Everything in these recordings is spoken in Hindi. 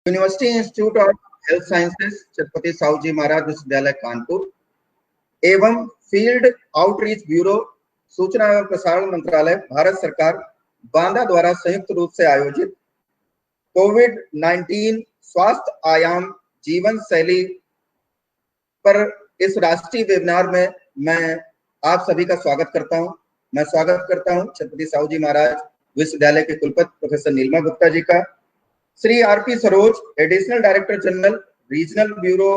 University institute of health sciences Chhatrapati Sahu ji Maharaj विश्वविद्यालय कानपुर एवं फील्ड आउटरीच ब्यूरो सूचना एवं प्रसारण मंत्रालय भारत सरकार बांदा द्वारा संयुक्त रूप से आयोजित कोविड-19 स्वास्थ्य आयाम जीवन शैली पर इस राष्ट्रीय वेबिनार में मैं आप सभी का स्वागत करता हूं। मैं स्वागत करता हूं छत्रपति साहू जी महाराज विश्वविद्यालय के कुलपति प्रोफेसर नीलिमा गुप्ता जी का, Shri RP Saroj, additional director general regional bureau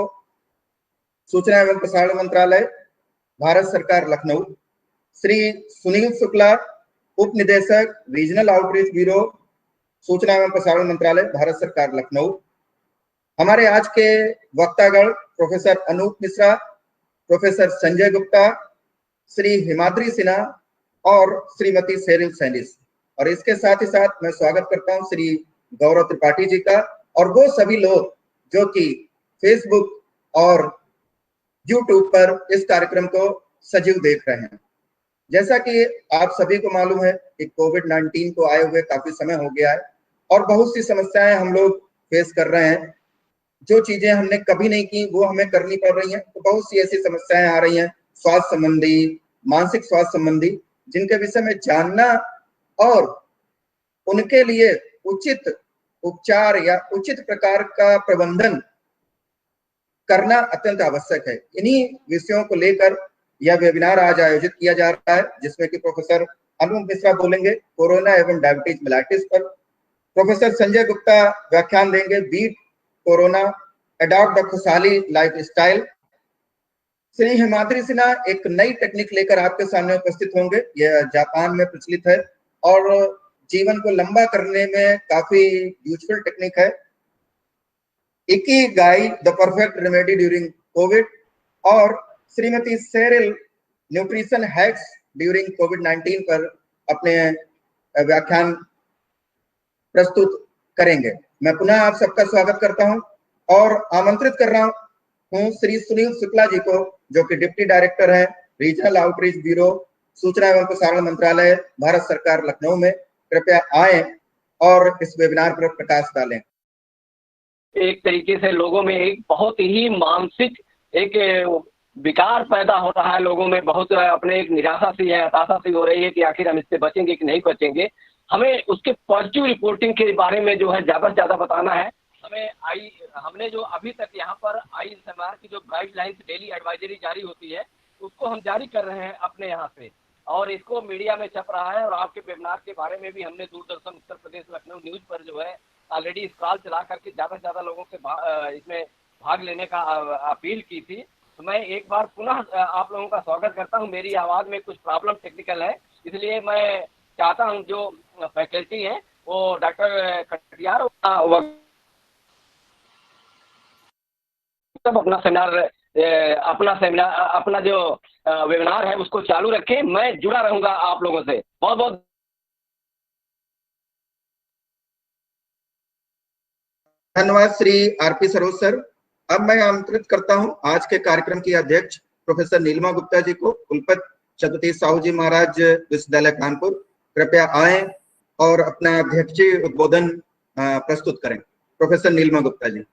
सूचना एवं प्रसारण मंत्रालय भारत सरकार लखनऊ, श्री सुनील शुक्ला, उप निदेशक रीजनल आउटरीच ब्यूरो सूचना एवं प्रसारण मंत्रालय भारत सरकार लखनऊ। हमारे आज के वक्तागण प्रोफेसर अनूप मिश्रा, प्रोफेसर संजय गुप्ता, श्री हिमाद्री सिन्हा और श्रीमती शेरिल सैनिस। और इसके साथ ही साथ मैं स्वागत करता हूं श्री गौरव त्रिपाठी जी का और वो सभी लोग जो कि फेसबुक और यूट्यूब पर इस कार्यक्रम को सजीव देख रहे हैं। जैसा कि आप सभी को मालूम है कि कोविड-19 को आए हुए काफी समय हो गया है और बहुत सी समस्याएं हम लोग फेस कर रहे हैं। जो चीजें हमने कभी नहीं की वो हमें करनी पड़ रही हैं। तो बहुत सी ऐसी समस्याएं आ रही हैं स्वास्थ्य संबंधी, मानसिक स्वास्थ्य संबंधी, जिनके विषय में जानना और उनके लिए उचित उपचार या उचित प्रकार का प्रबंधन करना अत्यंत आवश्यक है। इन्हीं विषयों को लेकर यह वेबिनार आज आयोजित किया जा रहा है, जिसमें कि प्रोफेसर अनूप मिश्रा बोलेंगे कोरोना एवं डायबिटीज मेलाइटिस पर, प्रोफेसर संजय गुप्ता व्याख्यान देंगे बीट कोरोना, अडॉप्ट द खुशहाली लाइफस्टाइल, श्री हिमाद्री सिन्हा एक नई टेक्निक लेकर आपके सामने उपस्थित होंगे। यह जापान में प्रचलित है और जीवन को लंबा करने में काफी यूजफुल टेक्निक है। Ikigai the perfect remedy during Covid और Shrimati Sheryl nutrition hacks during कोविड-19 पर अपने व्याख्यान प्रस्तुत करेंगे। मैं पुनः आप सबका स्वागत करता हूं और आमंत्रित कर रहा हूं श्री सुनील शुक्ला जी को, जो कि डिप्टी डायरेक्टर हैं रीजनल आउटरीच ब्यूरो सूचना एवं प्रसारण मंत्रालय भारत सरकार लखनऊ में। कृपया आए और इस वेबिनार पर प्रकाश डालें। एक तरीके से लोगों में एक बहुत ही मानसिक एक विकार पैदा हो रहा है, लोगों में बहुत अपने एक निराशा सी है, हताशा सी हो रही है कि आखिर हम इससे बचेंगे कि नहीं बचेंगे। हमें उसके पॉजिटिव रिपोर्टिंग के बारे में जो है ज़्यादा से ज़्यादा बताना है। हमने जो अभी तक यहाँ पर ICMR की जो गाइडलाइंस डेली एडवाइजरी जारी होती है उसको हम जारी कर रहे हैं अपने यहाँ से, और इसको मीडिया में छप रहा है। और आपके वेबिनार के बारे में भी हमने दूरदर्शन उत्तर प्रदेश लखनऊ न्यूज़ पर जो है ऑलरेडी स्क्रॉल चला करके ज़्यादा से ज़्यादा लोगों से इसमें भाग लेने का अपील की थी। तो मैं एक बार पुनः आप लोगों का स्वागत करता हूं। मेरी आवाज़ में कुछ प्रॉब्लम टेक्निकल है, इसलिए मैं चाहता हूं जो फैकल्टी हैं वो डॉक्टर कटियार सब अपना जो वेबिनार है उसको चालू रखें। मैं जुड़ा रहूंगा आप लोगों से। बहुत बहुत धन्यवाद श्री आरपी सरोज सर। अब मैं आमंत्रित करता हूं आज के कार्यक्रम की अध्यक्ष प्रोफेसर नीलिमा गुप्ता जी को, कुलपति छत्रपति साहू जी महाराज विश्वविद्यालय कानपुर। कृपया आए और अपना अध्यक्षीय उद्बोधन प्रस्तुत करें। Professor Nilima Gupta ji.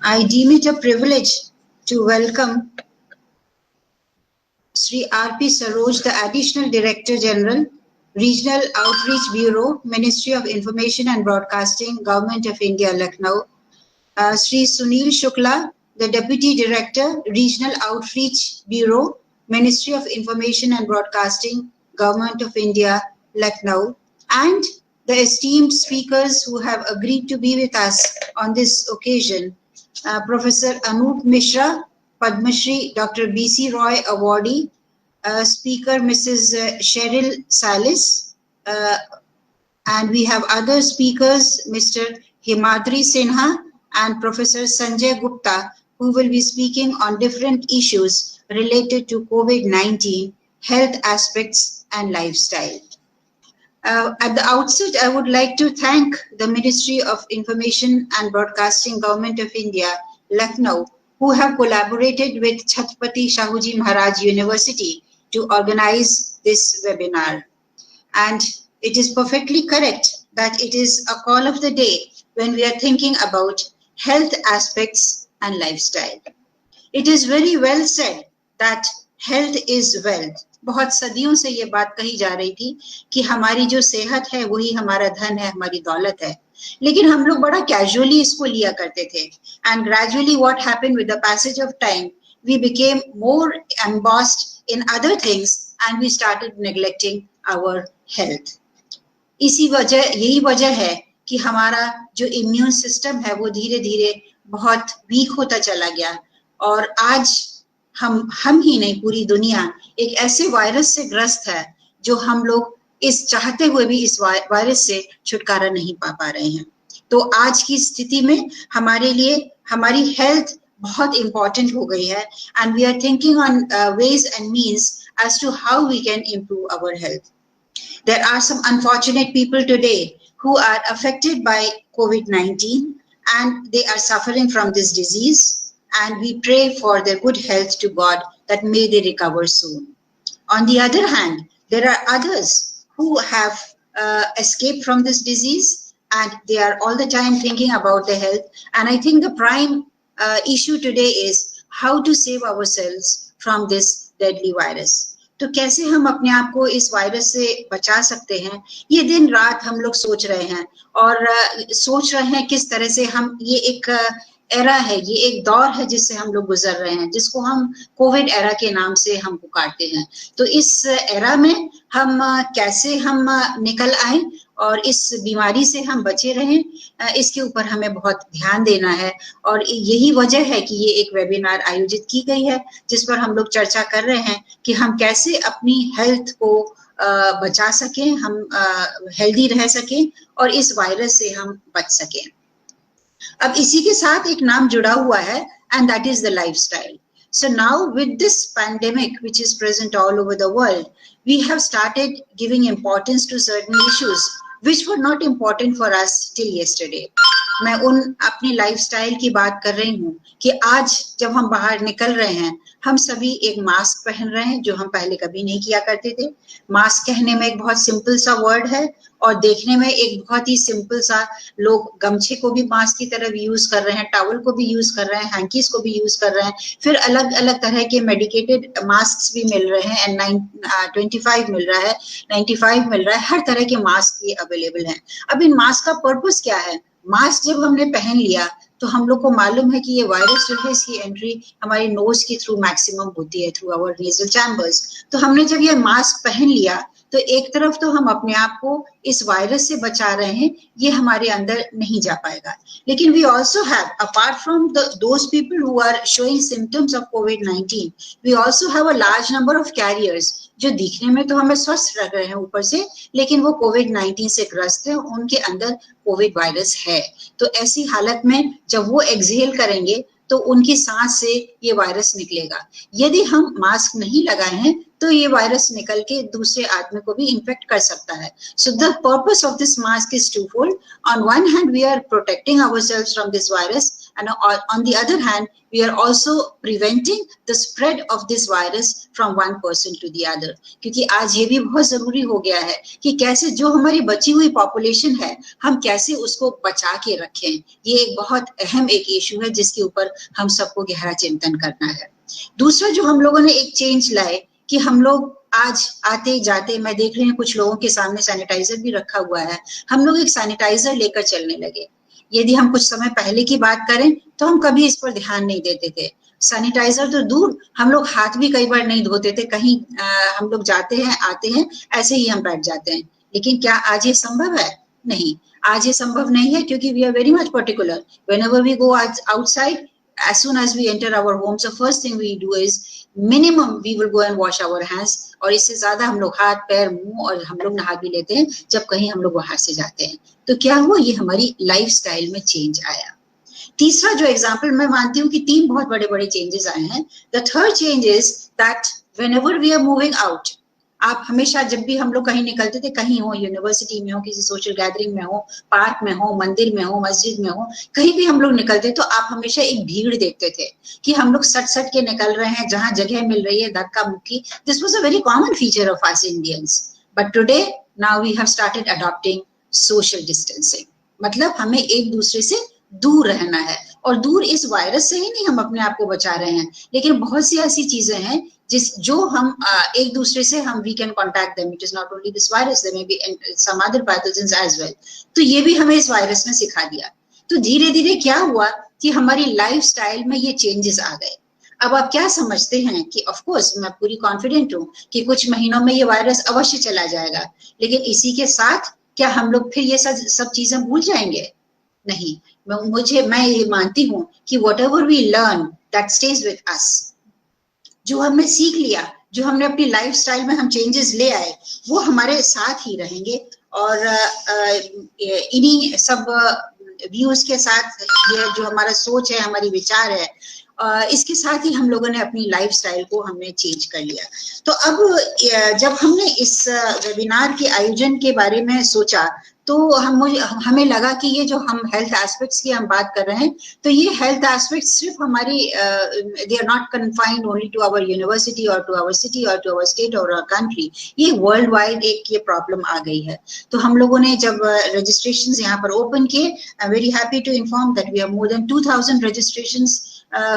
I deem it a privilege to welcome Sri R.P. Saroj, the Additional Director General, Regional Outreach Bureau, Ministry of Information and Broadcasting, Government of India, Lucknow. Sri Sunil Shukla, the Deputy Director, Regional Outreach Bureau, Ministry of Information and Broadcasting, Government of India, Lucknow. And the esteemed speakers who have agreed to be with us on this occasion. Professor Anup Mishra, Padma Shri Dr. B.C. Roy Awardee, Speaker Mrs. Sheryl Salis, and we have other speakers, Mr. Himadri Sinha and Professor Sanjay Gupta, who will be speaking on different issues related to COVID-19, health aspects and lifestyle. At the outset, I would like to thank the Ministry of Information and Broadcasting, Government of India, Lucknow, who have collaborated with Chhatrapati Shahuji Maharaj University to organize this webinar. And it is perfectly correct that it is a call of the day when we are thinking about health aspects and lifestyle. It is very well said that health is wealth. बहुत सदियों से ये बात कही जा रही थी कि हमारी जो सेहत है वही हमारा धन है, हमारी दौलत है, लेकिन हम लोग बड़ा कैजुअली इसको लिया करते थे. And gradually what happened with the passage of time, we became more embossed in other things and we started neglecting our health. यही वजह है कि हमारा जो इम्यून सिस्टम है वो धीरे धीरे बहुत वीक होता चला गया और आज हम ही नहीं पूरी दुनिया एक ऐसे वायरस से ग्रस्त है जो हम लोग इस चाहते हुए भी इस वायरस से छुटकारा नहीं पा रहे हैं. तो आज की स्थिति में हमारे लिए हमारी हेल्थ बहुत इंपॉर्टेंट हो गई है and we are thinking on ways and means as to how we can improve our health. There are some unfortunate people today who are affected by COVID-19 and they are suffering from this disease, and we pray for their good health to God that may they recover soon. On the other hand, there are others who have escaped from this disease and they are all the time thinking about their health. And I think the prime issue today is how to save ourselves from this deadly virus. तो कैसे हम अपने आप को इस वायरस से बचा सकते हैं, ये दिन रात हम लोग सोच रहे हैं और सोच रहे हैं किस तरह से हम ये एक एरा है, ये एक दौर है जिससे हम लोग गुजर रहे हैं, जिसको हम कोविड एरा के नाम से हम पुकारते हैं. तो इस एरा में हम कैसे हम निकल आए और इस बीमारी से हम बचे रहें, इसके ऊपर हमें बहुत ध्यान देना है. और यही वजह है कि ये एक वेबिनार आयोजित की गई है जिस पर हम लोग चर्चा कर रहे हैं कि हम कैसे अपनी हेल्थ को बचा सकें, हम हेल्दी रह सकें और इस वायरस से हम बच सकें. अब इसी के साथ एक नाम जुड़ा हुआ है and that is the lifestyle. So now with this pandemic which is present all over the world, we have started giving importance to certain issues which were not important for us till yesterday. मैं उन अपनी लाइफस्टाइल की बात कर रही हूँ कि आज जब हम बाहर निकल रहे हैं हम सभी एक मास्क पहन रहे हैं जो हम पहले कभी नहीं किया करते थे. मास्क कहने में एक बहुत सिंपल सा वर्ड है और देखने में एक बहुत ही सिंपल सा, लोग गमछे को भी मास्क की तरह यूज कर रहे हैं, टॉवल को भी यूज कर रहे हैं, हैंकीज को भी यूज कर रहे हैं, फिर अलग अलग तरह के मेडिकेटेड मास्क भी मिल रहे हैं, N25 मिल रहा है, 95 मिल रहा है, हर तरह के मास्क ये अवेलेबल हैं. अब इन मास्क का पर्पस क्या है? मास्क जब हमने पहन लिया तो हम लोग को मालूम है कि ये वायरस जो है इसकी एंट्री हमारी नोज के थ्रू मैक्सिमम होती है, थ्रू आवर नेजल चैम्बर्स. तो हमने जब ये मास्क पहन लिया तो एक तरफ तो हम अपने आप को इस वायरस से बचा रहे हैं, ये हमारे अंदर नहीं जा पाएगा. लेकिन we also have, apart from those people who are showing symptoms of COVID-19, we also have a large number of carriers जो दिखने में तो हमें स्वस्थ लग रहे हैं ऊपर से, लेकिन वो COVID-19 से ग्रस्त है, उनके अंदर कोविड वायरस है. तो ऐसी हालत में जब वो एक्सहेल करेंगे तो उनकी सांस से ये वायरस निकलेगा. यदि हम मास्क नहीं लगाए हैं तो ये वायरस निकल के दूसरे आदमी को भी इन्फेक्ट कर सकता है. So the purpose of this mask is twofold. On one hand, we are protecting ourselves from this virus, and on the other hand, we are also preventing the spread of this virus from one person to the other. क्योंकि आज ये भी बहुत जरूरी हो गया है कि कैसे जो हमारी बची हुई पॉपुलेशन है हम कैसे उसको बचा के रखें. ये एक बहुत अहम एक इशू है जिसके ऊपर हम सबको गहरा चिंतन करना है. दूसरा जो हम लोगों ने एक चेंज लाए कि हम लोग आज आते जाते, मैं देख रही हूँ कुछ लोगों के सामने सैनिटाइजर भी रखा हुआ है, हम लोग एक सैनिटाइजर लेकर चलने लगे. यदि हम कुछ समय पहले की बात करें तो हम कभी इस पर ध्यान नहीं देते थे. सैनिटाइजर तो दूर, हम लोग हाथ भी कई बार नहीं धोते थे. कहीं हम लोग जाते हैं आते हैं ऐसे ही हम बैठ जाते हैं. लेकिन क्या आज ये संभव है? नहीं, आज ये संभव नहीं है क्योंकि we are very much particular. Whenever we go outside, as soon as we enter our homes, the first thing we do is minimum we will go and wash our hands. और इससे ज्यादा हम लोग हाथ पैर मुंह और हम लोग नहा भी लेते हैं जब कहीं हम लोग बाहर से जाते हैं. तो क्या हुआ? ये हमारी लाइफस्टाइल में चेंज आया. तीसरा जो एग्जाम्पल मैं मानती हूँ कि 3 बहुत बड़े बड़े चेंजेस आए हैं. The third change is that whenever we are moving out, आप हमेशा जब भी हम लोग कहीं निकलते थे, कहीं हो, यूनिवर्सिटी में हो, किसी सोशल गैदरिंग में हो, पार्क में हो, मंदिर में हो, मस्जिद में हो, कहीं भी हम लोग निकलते तो आप हमेशा एक भीड़ देखते थे कि हम लोग सट सट के निकल रहे हैं, जहां जगह मिल रही है धक्का मुक्की. This was a very common feature of us Indians. But today now we have started adopting social distancing. मतलब हमें एक दूसरे से दूर रहना है, और दूर इस वायरस से ही नहीं हम अपने आप को बचा रहे हैं, लेकिन बहुत सी ऐसी चीजें हैं जो हम एक दूसरे से हम we can contact them. It is not only this virus, there may be some other pathogens as well. तो ये भी हमें इस वायरस ने सिखा दिया. तो धीरे धीरे क्या हुआ कि हमारी लाइफस्टाइल में ये चेंजेस आ गए. अब आप क्या समझते हैं कि ऑफ कोर्स मैं पूरी कॉन्फिडेंट हूँ कि कुछ महीनों में ये वायरस अवश्य चला जाएगा, लेकिन इसी के साथ क्या हम लोग फिर ये सब चीजें भूल जाएंगे? नहीं. मैं ये मानती हूँ कि whatever we learn that stays with us. जो हमने सीख लिया, जो हमने अपनी लाइफस्टाइल में हम चेंजेस ले आए, वो हमारे साथ ही रहेंगे. और इन्हीं सब व्यूज के साथ ये जो हमारा सोच है, हमारी विचार है, इसके साथ ही हम लोगों ने अपनी लाइफस्टाइल को हमने चेंज कर लिया. तो अब जब हमने इस वेबिनार के आयोजन के बारे में सोचा, तो हमें लगा कि ये जो हम हेल्थ एस्पेक्ट्स की हम बात कर रहे हैं, तो ये हेल्थ एस्पेक्ट्स सिर्फ हमारी they are not confined only to our university और टू आवर सिटी और टू आवर स्टेट और आवर कंट्री. ये वर्ल्ड वाइड एक ये प्रॉब्लम आ गई है. तो हम लोगों ने जब रजिस्ट्रेशंस यहाँ पर ओपन किए, I am very happy to inform that we have more than 2000 registrations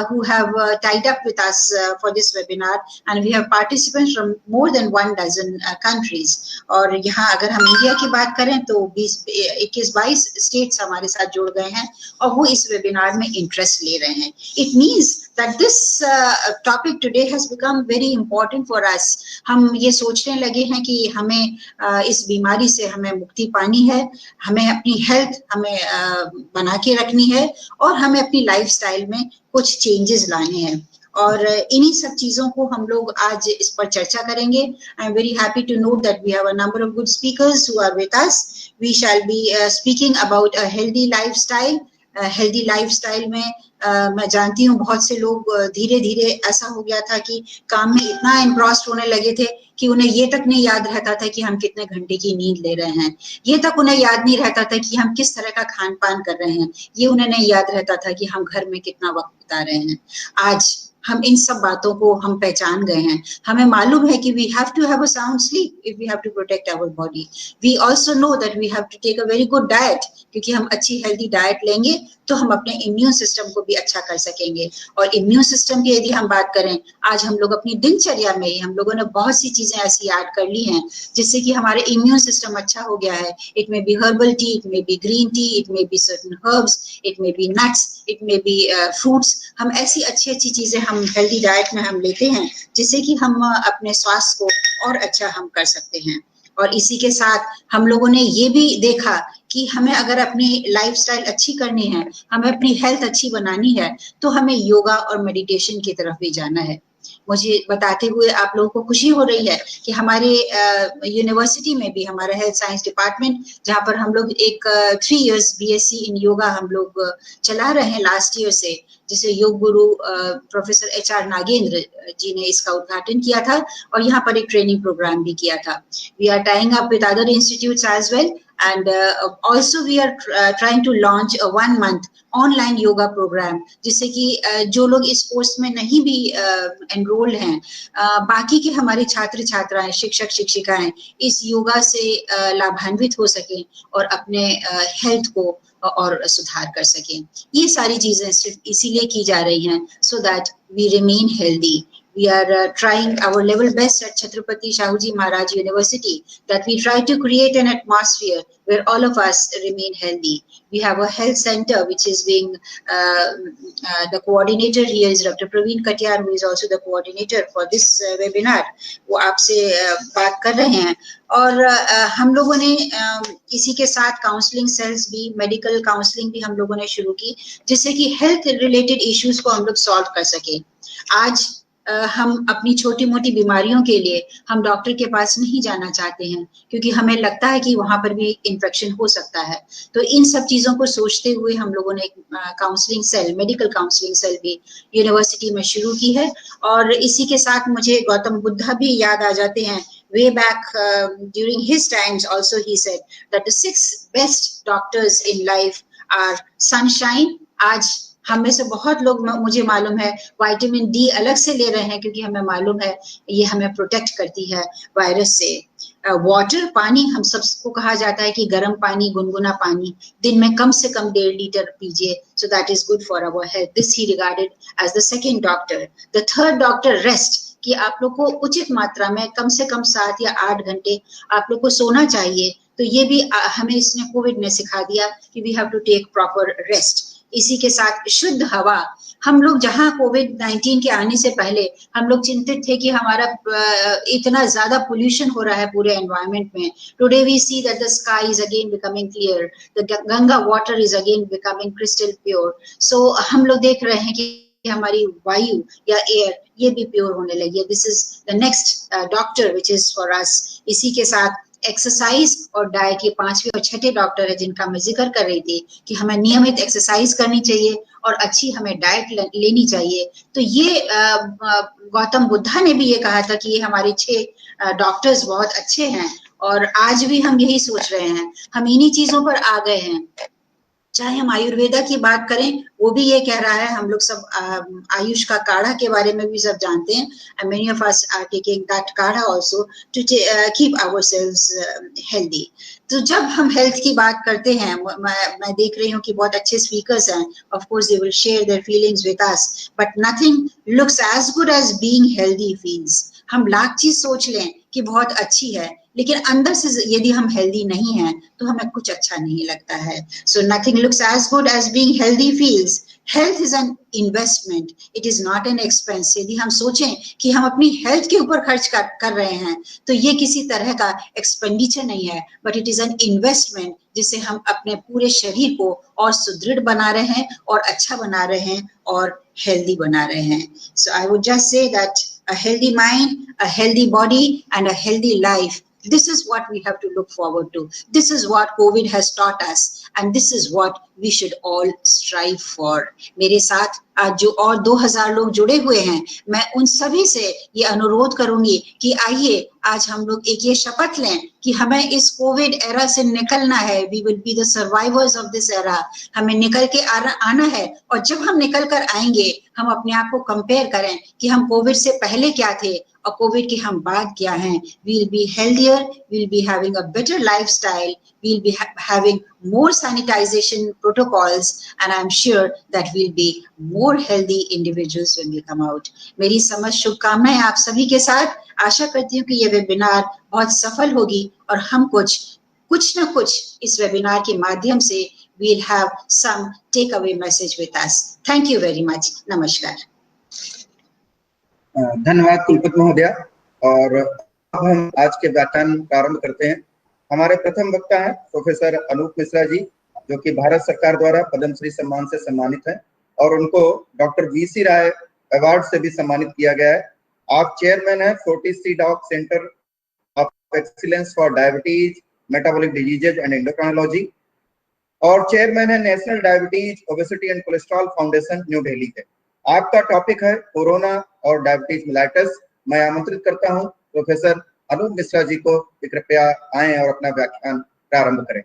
who have tied up with us for this webinar, and we have participants from more than 12 countries. और यहाँ अगर हम इंडिया की बात करें तो 21-22 स्टेट्स हमारे साथ जुड़ गए हैं और वो इस वेबिनार में इंटरेस्ट ले रहे हैं. It means that this topic today has become very important for us. हम ये सोचने लगे हैं कि हमें इस बीमारी से हमें मुक्ति पानी है, हमें अपनी हेल्थ हमें बना के रखनी है, और हमें अपनी लाइफस्टाइल में कुछ चेंजेस लाने हैं. और इन्हीं सब चीजों को हम लोग आज इस पर चर्चा करेंगे. I am very happy to note that we have a number of good speakers who are with us. We shall be speaking about a healthy lifestyle. Healthy lifestyle में मैं जानती हूँ बहुत से लोग धीरे धीरे ऐसा हो गया था कि काम में इतना एनग्रॉस्ड होने लगे थे कि उन्हें ये तक नहीं याद रहता था कि हम कितने घंटे की नींद ले रहे हैं. ये तक उन्हें याद नहीं रहता था कि हम किस तरह का खान पान कर रहे हैं. ये उन्हें नहीं याद रहता था कि हम घर में कितना वक्त बिता रहे हैं. आज हम इन सब बातों को हम पहचान गए हैं. हमें मालूम है कि we have to have a sound sleep if we have to protect our body. We also know that we have to take a very good diet, क्योंकि हम अच्छी हेल्दी डाइट लेंगे तो हम अपने इम्यून सिस्टम को भी अच्छा कर सकेंगे. और इम्यून सिस्टम की यदि हम बात करें, आज हम लोग अपनी दिनचर्या में ही हम लोगों ने बहुत सी चीजें ऐसी ऐड कर ली हैं जिससे कि हमारे इम्यून सिस्टम अच्छा हो गया है. It may be herbal tea, it may be green tea, it may be certain herbs, it may be nuts, it may be fruits. हम ऐसी अच्छी अच्छी चीजें हम हेल्दी डाइट में हम लेते हैं जिससे कि हम अपने स्वास्थ्य को और अच्छा हम कर सकते हैं. और इसी के साथ हम लोगों ने ये भी देखा कि हमें अगर अपनी लाइफस्टाइल अच्छी करनी है, हमें अपनी हेल्थ अच्छी बनानी है, तो हमें योगा और मेडिटेशन की तरफ भी जाना है. मुझे बताते हुए आप लोगों को खुशी हो रही है कि हमारे यूनिवर्सिटी में भी हमारा हेल्थ साइंस डिपार्टमेंट, जहाँ पर हम लोग एक 3 years BSc इन योगा हम लोग चला रहे हैं लास्ट ईयर से, जिसे योग गुरु प्रोफेसर HR नागेंद्र जी ने इसका उद्घाटन किया था और यहाँ पर एक ट्रेनिंग प्रोग्राम भी किया था. We are tying up with other institutes as well, and also we are trying to launch a 1-month online yoga programme, जिससे कि जो लोग इस कोर्स में नहीं भी एनरोल्ड हैं, बाकी के हमारे छात्र छात्राएं, शिक्षक शिक्षिकाएं इस योगा से लाभान्वित हो सकें और अपने हेल्थ को और सुधार कर सकें. ये सारी चीजें सिर्फ इसीलिए की जा रही हैं so that we remain healthy. We are trying our level best at Chhatrapati Shahuji Maharaj University that we try to create an atmosphere where all of us remain healthy. We have a health center which is being the coordinator here is Dr. Praveen Katiyar, who is also the coordinator for this webinar. वो आपसे बात कर रहे हैं. और हम लोगों ने इसी के साथ काउंसलिंग सेल्स भी, मेडिकल काउंसलिंग भी हम लोगों ने शुरू की, जिससे कि हेल्थ रिलेटेड इश्यूज को हम लोग सॉल्व कर सके. आज हम अपनी छोटी मोटी बीमारियों के लिए हम डॉक्टर के पास नहीं जाना चाहते हैं, क्योंकि हमें लगता है कि वहां पर भी इन्फेक्शन हो सकता है. तो इन सब चीजों को सोचते हुए हम लोगों ने एक counselling cell, medical counselling cell भी यूनिवर्सिटी में शुरू की है. और इसी के साथ मुझे गौतम बुद्धा भी याद आ जाते हैं. way back during his times also he said that the 6 best doctors in life are sunshine. आज हम में से बहुत लोग, मुझे मालूम है, विटामिन डी अलग से ले रहे हैं क्योंकि हमें मालूम है ये हमें प्रोटेक्ट करती है वायरस से। वाटर, पानी, हम सबको कहा जाता है कि गर्म पानी, गुनगुना पानी दिन में कम से कम 1.5 लीटर पीजिए, so that is good for our health. This he regarded as the second doctor. The third doctor, rest, कि आप लोग को उचित मात्रा में कम से कम 7 या 8 घंटे आप लोग को सोना चाहिए। तो ये भी हमें इसने कोविड ने सिखा दिया कि we have to take proper rest. इसी के साथ शुद्ध हवा, हम लोग जहां कोविड-19 के आने से पहले हम लोग चिंतित थे कि हमारा इतना ज्यादा पोल्यूशन हो रहा है पूरे एनवायरनमेंट में। Today we see that the sky is again becoming clear, the Ganga water is again becoming crystal pure. So हम लोग देख रहे हैं कि हमारी वायु या एयर ये भी प्योर होने लगी है। This is the next doctor which is for us. इसी के साथ एक्सरसाइज और डाइट, ये 5वें और 6ठे डॉक्टर है जिनका मैं जिक्र कर रही थी कि हमें नियमित एक्सरसाइज करनी चाहिए और अच्छी हमें डाइट लेनी चाहिए। तो ये गौतम बुद्धा ने भी ये कहा था कि ये हमारे 6 डॉक्टर्स बहुत अच्छे हैं और आज भी हम यही सोच रहे हैं, हम इन्हीं चीजों पर आ गए हैं। चाहे हम आयुर्वेदा की बात करें, वो भी ये कह रहा है, हम लोग सब आयुष का काढ़ा के बारे में भी सब जानते हैं, and many of us are taking that काढ़ा also to keep ourselves healthy. तो जब हम हेल्थ की बात करते हैं, मैं देख रही हूँ कि बहुत अच्छे स्पीकर्स हैं, of course they will share their feelings with us, but nothing looks as good as being healthy feels. हम लाख चीज सोच लें कि बहुत अच्छी है, लेकिन अंदर से यदि हम हेल्दी नहीं हैं तो हमें कुछ अच्छा नहीं लगता है। So nothing looks as good as being healthy feels. Health is an investment. It is not an expense. यदि हम सोचें कि हम अपनी हेल्थ के ऊपर खर्च कर रहे हैं तो ये किसी तरह का एक्सपेंडिचर नहीं है, but it is an investment जिससे हम अपने पूरे शरीर को और सुदृढ़ बना रहे हैं और अच्छा बना रहे हैं और हेल्दी बना रहे हैं। So I would just say that a healthy mind, a healthy body and a healthy life, this is what we have to look forward to. This is what COVID has taught us and this is what we should all strive for. मेरे साथ आज जो और 2000 लोग जुड़े हुए हैं, मैं उन सभी से ये अनुरोध करूंगी कि आइए आज हम लोग एक ये शपथ लें कि हमें इस कोविड एरा से निकलना है। We will be the survivors of this era. हमें निकल के आना है और जब हम निकल कर आएंगे हम अपने आप को कंपेयर करें कि हम कोविड से पहले क्या थे और कोविड के हम बाद क्या हैं। We'll be healthier, we'll be having a better lifestyle, we'll be having more sanitization protocols and I'm sure that we'll be more healthy individuals when we come out. मेरी समझ शुभकामनाएं आप सभी के साथ। आशा करती हूँ कि ये वेबिनार बहुत सफल होगी और हम कुछ ना कुछ इस वेबिनार के माध्यम से we'll have some takeaway message with us. Thank you very much. नमस्कार। धन्यवाद कुलपति महोदया। और अब हम आज के व्याख्यान प्रारंभ करते हैं। हमारे प्रथम वक्ता हैं प्रोफेसर अनूप मिश्रा जी, जो कि भारत सरकार द्वारा पद्मश्री सम्मान से सम्मानित हैं और उनको डॉक्टर वीसी राय अवार्ड से भी सम्मानित किया गया है। आप चेयरमैन हैं Fortis C DOC centre of excellence for diabetes, metabolic diseases and endocrinology और चेयरमैन है national diabetes, obesity and cholesterol foundation New Delhi के। आपका टॉपिक है कोरोना और डायबिटीज मिलाइटस। मैं आमंत्रित करता हूं प्रोफेसर अनूप मिश्रा जी को कि कृपया आएं और अपना व्याख्यान प्रारंभ करें।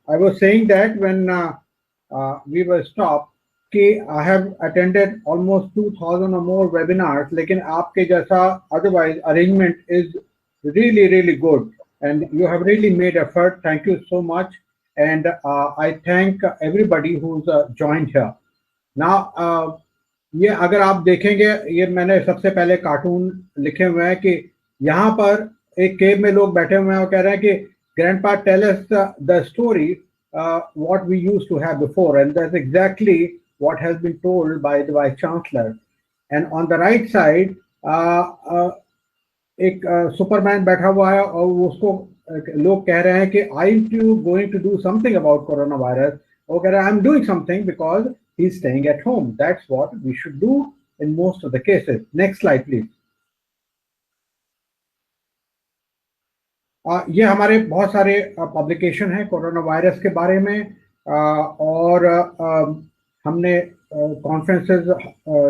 I was saying that when we were stopped कि I have attended almost 2000 or more webinars, लेकिन आपके जैसा otherwise arrangement is really good and you have really made effort. Thank you so much and I thank everybody who's joined here. Now ये अगर आप देखेंगे, ये मैंने सबसे पहले कार्टून लिखे हुए हैं कि यहाँ पर एक केव में लोग बैठे हुए हैं और कह रहे हैं कि grandpa tell us the story what we used to have before, and that's exactly what has been told by the vice chancellor. And on the right side एक सुपरमैन बैठा हुआ है और उसको लोग कह रहे हैं कि aren't you going to do something about coronavirus? वो कह रहा है I'm doing something because he's staying at home. That's what we should do in most of the cases. Next slide please. ये हमारे बहुत सारे पब्लिकेशन हैं कोरोना वायरस के बारे में और हमने कॉन्फ्रेंसेस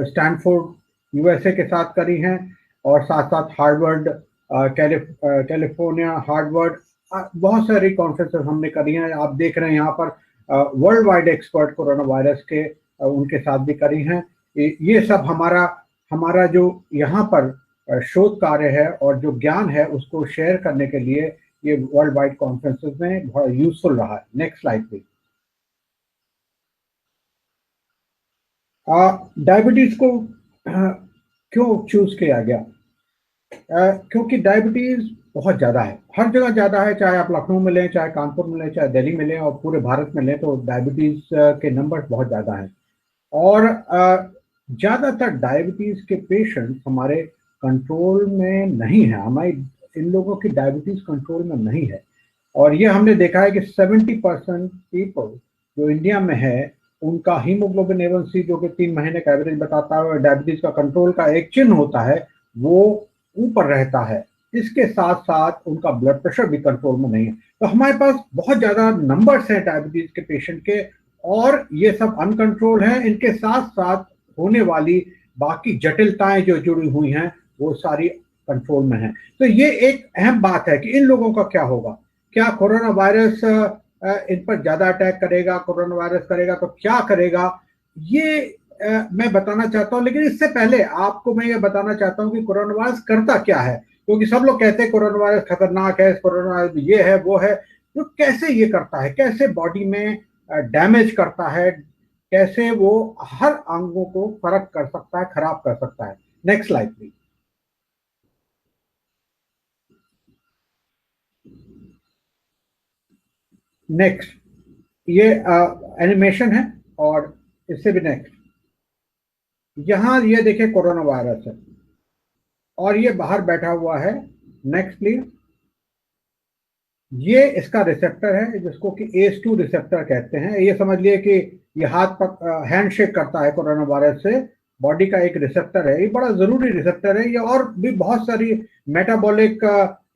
स्टैनफोर्ड यूएसए के साथ करी हैं, और साथ साथ हार्वर्ड, कैलिफोर्निया, हार्वर्ड, बहुत सारी कॉन्फ्रेंसेस हमने करी हैं। आप देख रहे हैं यहाँ पर world wide expert corona virus के उनके साथ भी करी हैं। ये सब हमारा जो यहाँ पर शोध कार्य है और जो ज्ञान है उसको शेयर करने के लिए ये वर्ल्ड वाइड कॉन्फ्रेंसेस में बहुत यूजफुल रहा है। Next slide please. डायबिटीज को क्यों चूज किया गया? क्योंकि डायबिटीज बहुत ज़्यादा है, हर जगह ज़्यादा है, चाहे आप लखनऊ में लें, चाहे कानपुर में लें, चाहे दिल्ली में लें, और पूरे भारत में लें, तो डायबिटीज के नंबर बहुत ज़्यादा हैं। और ज़्यादातर डायबिटीज के पेशेंट्स हमारे कंट्रोल में नहीं है, हमारे इन लोगों की डायबिटीज कंट्रोल में नहीं है। और ये हमने देखा है कि 70% पीपल जो इंडिया में है उनका हीमोग्लोबिन A1C, जो कि 3 महीने का एवरेज बताता है और डायबिटीज का कंट्रोल का एक चिन्ह होता है, वो ऊपर रहता है। इसके साथ साथ उनका ब्लड प्रेशर भी कंट्रोल में नहीं है। तो हमारे पास बहुत ज़्यादा नंबर्स हैं डायबिटीज के पेशेंट के, और ये सब अनकंट्रोल हैं। इनके साथ साथ होने वाली बाकी जटिलताएं जो जुड़ी हुई हैं वो सारी कंट्रोल में हैं। तो ये एक अहम बात है कि इन लोगों का क्या होगा, क्या कोरोना वायरस इन पर ज्यादा अटैक करेगा, कोरोना वायरस करेगा तो क्या करेगा, ये मैं बताना चाहता हूं। लेकिन इससे पहले आपको मैं ये बताना चाहता हूं कि कोरोना वायरस करता क्या है, क्योंकि सब लोग कहते हैं कोरोना वायरस खतरनाक है, कोरोना वायरस ये है वो है। तो कैसे ये करता है, कैसे बॉडी में डैमेज करता है, कैसे वो हर अंगों को फर्क कर सकता है, खराब कर सकता है। Next slide please. नेक्स्ट, ये एनिमेशन है और इससे भी नेक्स्ट, यहां ये देखिए कोरोना वायरस है और ये बाहर बैठा हुआ है। Next please. ये इसका रिसेप्टर है जिसको कि ACE2 रिसेप्टर कहते हैं। ये समझ लिए कि ये हैंडशेक करता है कोरोना वायरस से, बॉडी का एक रिसेप्टर है। ये बड़ा जरूरी रिसेप्टर है। ये और भी बहुत सारी मेटाबॉलिक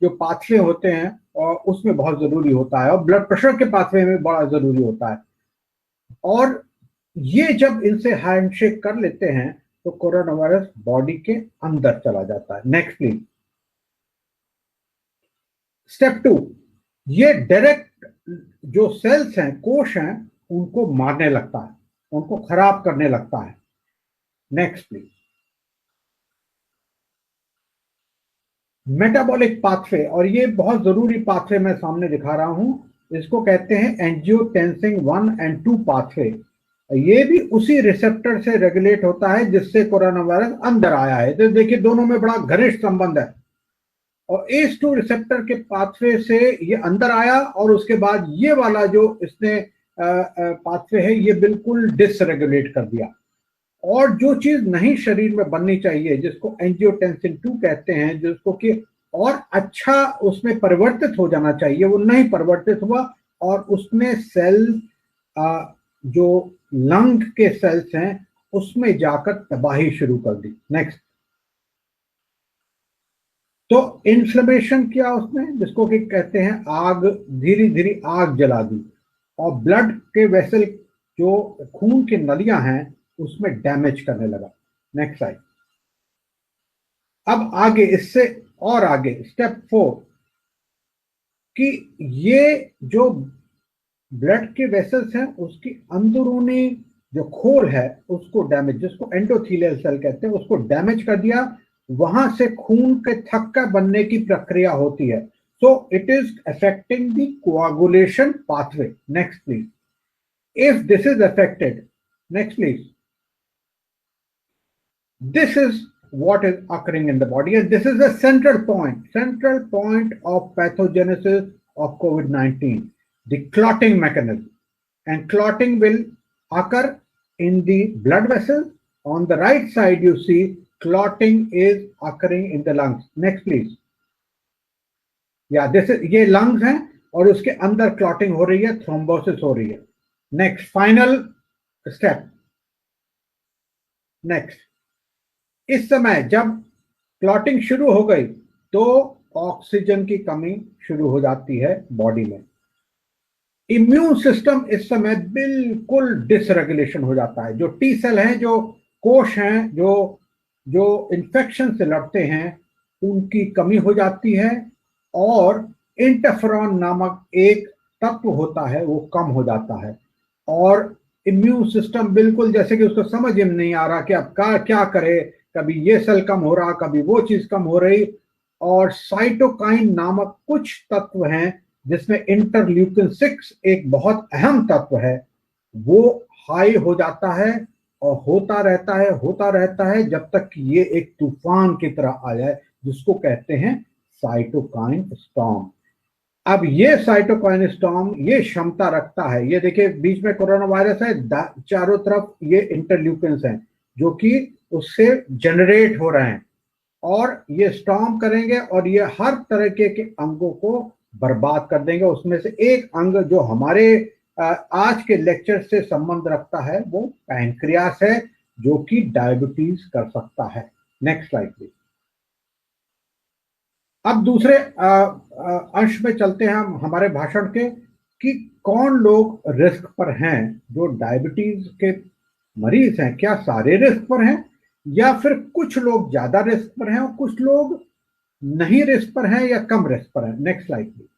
जो पाथवे होते हैं और उसमें बहुत जरूरी होता है, और ब्लड प्रेशर के पाथवे में बड़ा जरूरी होता है। और ये जब इनसे हैंडशेक कर लेते हैं तो कोरोना वायरस बॉडी के अंदर चला जाता है। Next please. स्टेप 2, ये डायरेक्ट जो सेल्स हैं, कोश हैं, उनको मारने लगता है, उनको खराब करने लगता है। Next please. मेटाबॉलिक पाथवे, और ये बहुत जरूरी पाथवे मैं सामने दिखा रहा हूं, इसको कहते हैं एंजियोटेंसिन 1 और 2 पाथवे। ये भी उसी रिसेप्टर से रेगुलेट होता है जिससे कोरोना वायरस अंदर आया है। तो देखिए दोनों में बड़ा घनिष्ठ संबंध है। और ACE2 रिसेप्टर के पाथवे से ये अंदर आया, और उसके बाद ये वाला जो इसने पाथवे है ये बिल्कुल डिसरेगुलेट कर दिया। और जो चीज नहीं शरीर में बननी चाहिए, जिसको एंजियोटेंसिन 2 कहते हैं, जिसको कि और अच्छा उसमें परिवर्तित हो जाना चाहिए, वो नहीं परिवर्तित हुआ, और उसमें सेल जो लंग के सेल्स हैं उसमें जाकर तबाही शुरू कर दी। नेक्स्ट। तो इन्फ्लेमेशन किया उसने, जिसको कि कहते हैं आग, धीरे धीरे आग जला दी, और ब्लड के वेसल जो खून की नलियां हैं उसमें डैमेज करने लगा। Next slide. अब आगे, इससे और आगे स्टेप 4, कि ये जो ब्लड के वेसल्स हैं उसकी अंदरूनी जो खोल है उसको डैमेज, जिसको एंडोथेलियल सेल कहते हैं, उसको डैमेज कर दिया। वहां से खून के थक्का बनने की प्रक्रिया होती है। So it is affecting the coagulation pathway. Next please. If this is affected, next please, this is what is occurring in the body, and this is the central point of pathogenesis of COVID-19, the clotting mechanism. And clotting will occur in the blood vessels. On the right side you see clotting is occurring in the lungs. Next please. Yeah, this is, ये lungs हैं और उसके अंदर clotting हो रही है, thrombosis हो रही है। Next, final step. Next. इस समय जब क्लॉटिंग शुरू हो गई तो ऑक्सीजन की कमी शुरू हो जाती है बॉडी में। इम्यून सिस्टम इस समय बिल्कुल डिसरेगुलेशन हो जाता है। जो टी सेल हैं, जो कोष हैं, जो जो इन्फेक्शन से लड़ते हैं, उनकी कमी हो जाती है और इंटरफेरॉन नामक एक तत्व होता है वो कम हो जाता है और इम्यून सिस्टम बिल्कुल जैसे कि उसको समझ ही नहीं आ रहा कि अब क्या करे, कभी ये सेल कम हो रहा, कभी वो चीज कम हो रही। और साइटोकाइन नामक कुछ तत्व हैं जिसमें इंटरल्यूकिन 6 एक बहुत अहम तत्व है, वो हाई हो जाता है और होता रहता है जब तक कि ये एक तूफान की तरह आ जाए, जिसको कहते हैं साइटोकाइन स्टॉर्म। अब ये साइटोकाइन स्टॉर्म ये क्षमता रखता है, ये देखिए बीच में कोरोना वायरस है, चारों तरफ ये इंटरल्यूकिन्स हैं जो कि उससे जनरेट हो रहे हैं और ये स्टॉर्म करेंगे और ये हर तरह के अंगों को बर्बाद कर देंगे। उसमें से एक अंग जो हमारे आज के लेक्चर से संबंध रखता है वो पैंक्रियास है, जो कि डायबिटीज कर सकता है। Next slide please. अब दूसरे अंश में चलते हैं हम हमारे भाषण के कि कौन लोग रिस्क पर हैं। जो डायबिटीज के मरीज हैं, क्या सारे रिस्क पर हैं या फिर कुछ लोग ज्यादा रिस्क पर हैं और कुछ लोग नहीं रिस्क पर हैं या कम रिस्क पर हैं। Next slide please.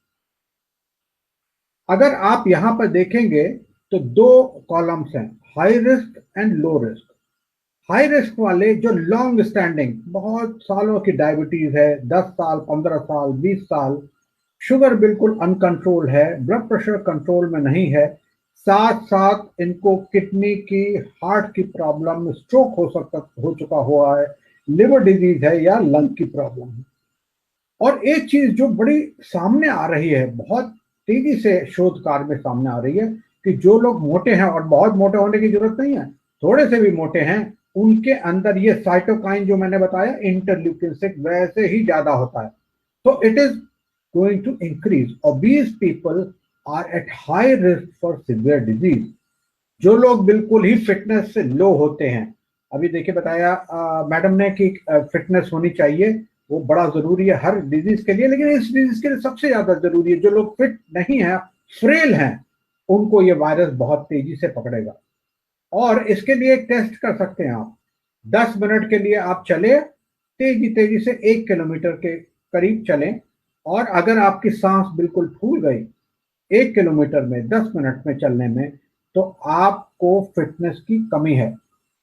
अगर आप यहां पर देखेंगे तो दो कॉलम्स हैं, high risk and low risk. High risk वाले जो लॉन्ग स्टैंडिंग बहुत सालों की डायबिटीज है, 10 साल 15 साल 20 साल, शुगर बिल्कुल अनकंट्रोल है, ब्लड प्रेशर कंट्रोल में नहीं है, साथ साथ इनको किडनी की, हार्ट की प्रॉब्लम, स्ट्रोक हो चुका हुआ है, लिवर डिजीज है या लंग की प्रॉब्लम है। और एक चीज जो बड़ी सामने आ रही है, बहुत तेजी से शोध कार्य में सामने आ रही है कि जो लोग मोटे हैं, और बहुत मोटे होने की जरूरत नहीं है, थोड़े से भी मोटे हैं, उनके अंदर ये साइटोकाइन जो मैंने बताया इंटरल्यूकिन 6 वैसे ही ज्यादा होता है। तो it is going to increase. Obese people are at high risk for severe disease. जो लोग बिल्कुल ही फिटनेस से लो होते हैं, अभी देखिए बताया मैडम ने कि फिटनेस होनी चाहिए, वो बड़ा जरूरी है हर डिजीज के लिए, लेकिन इस डिजीज के लिए सबसे ज्यादा जरूरी है जो लोग फिट नहीं है, फ्रेल हैं, उनको ये वायरस बहुत तेजी से पकड़ेगा। और इसके लिए एक टेस्ट कर सकते हैं आप, 10 मिनट के लिए आप चले तेजी तेजी से 1 किलोमीटर के करीब चलें, और अगर आपकी सांस बिल्कुल फूल गई 1 किलोमीटर में 10 मिनट में चलने में, तो आपको फिटनेस की कमी है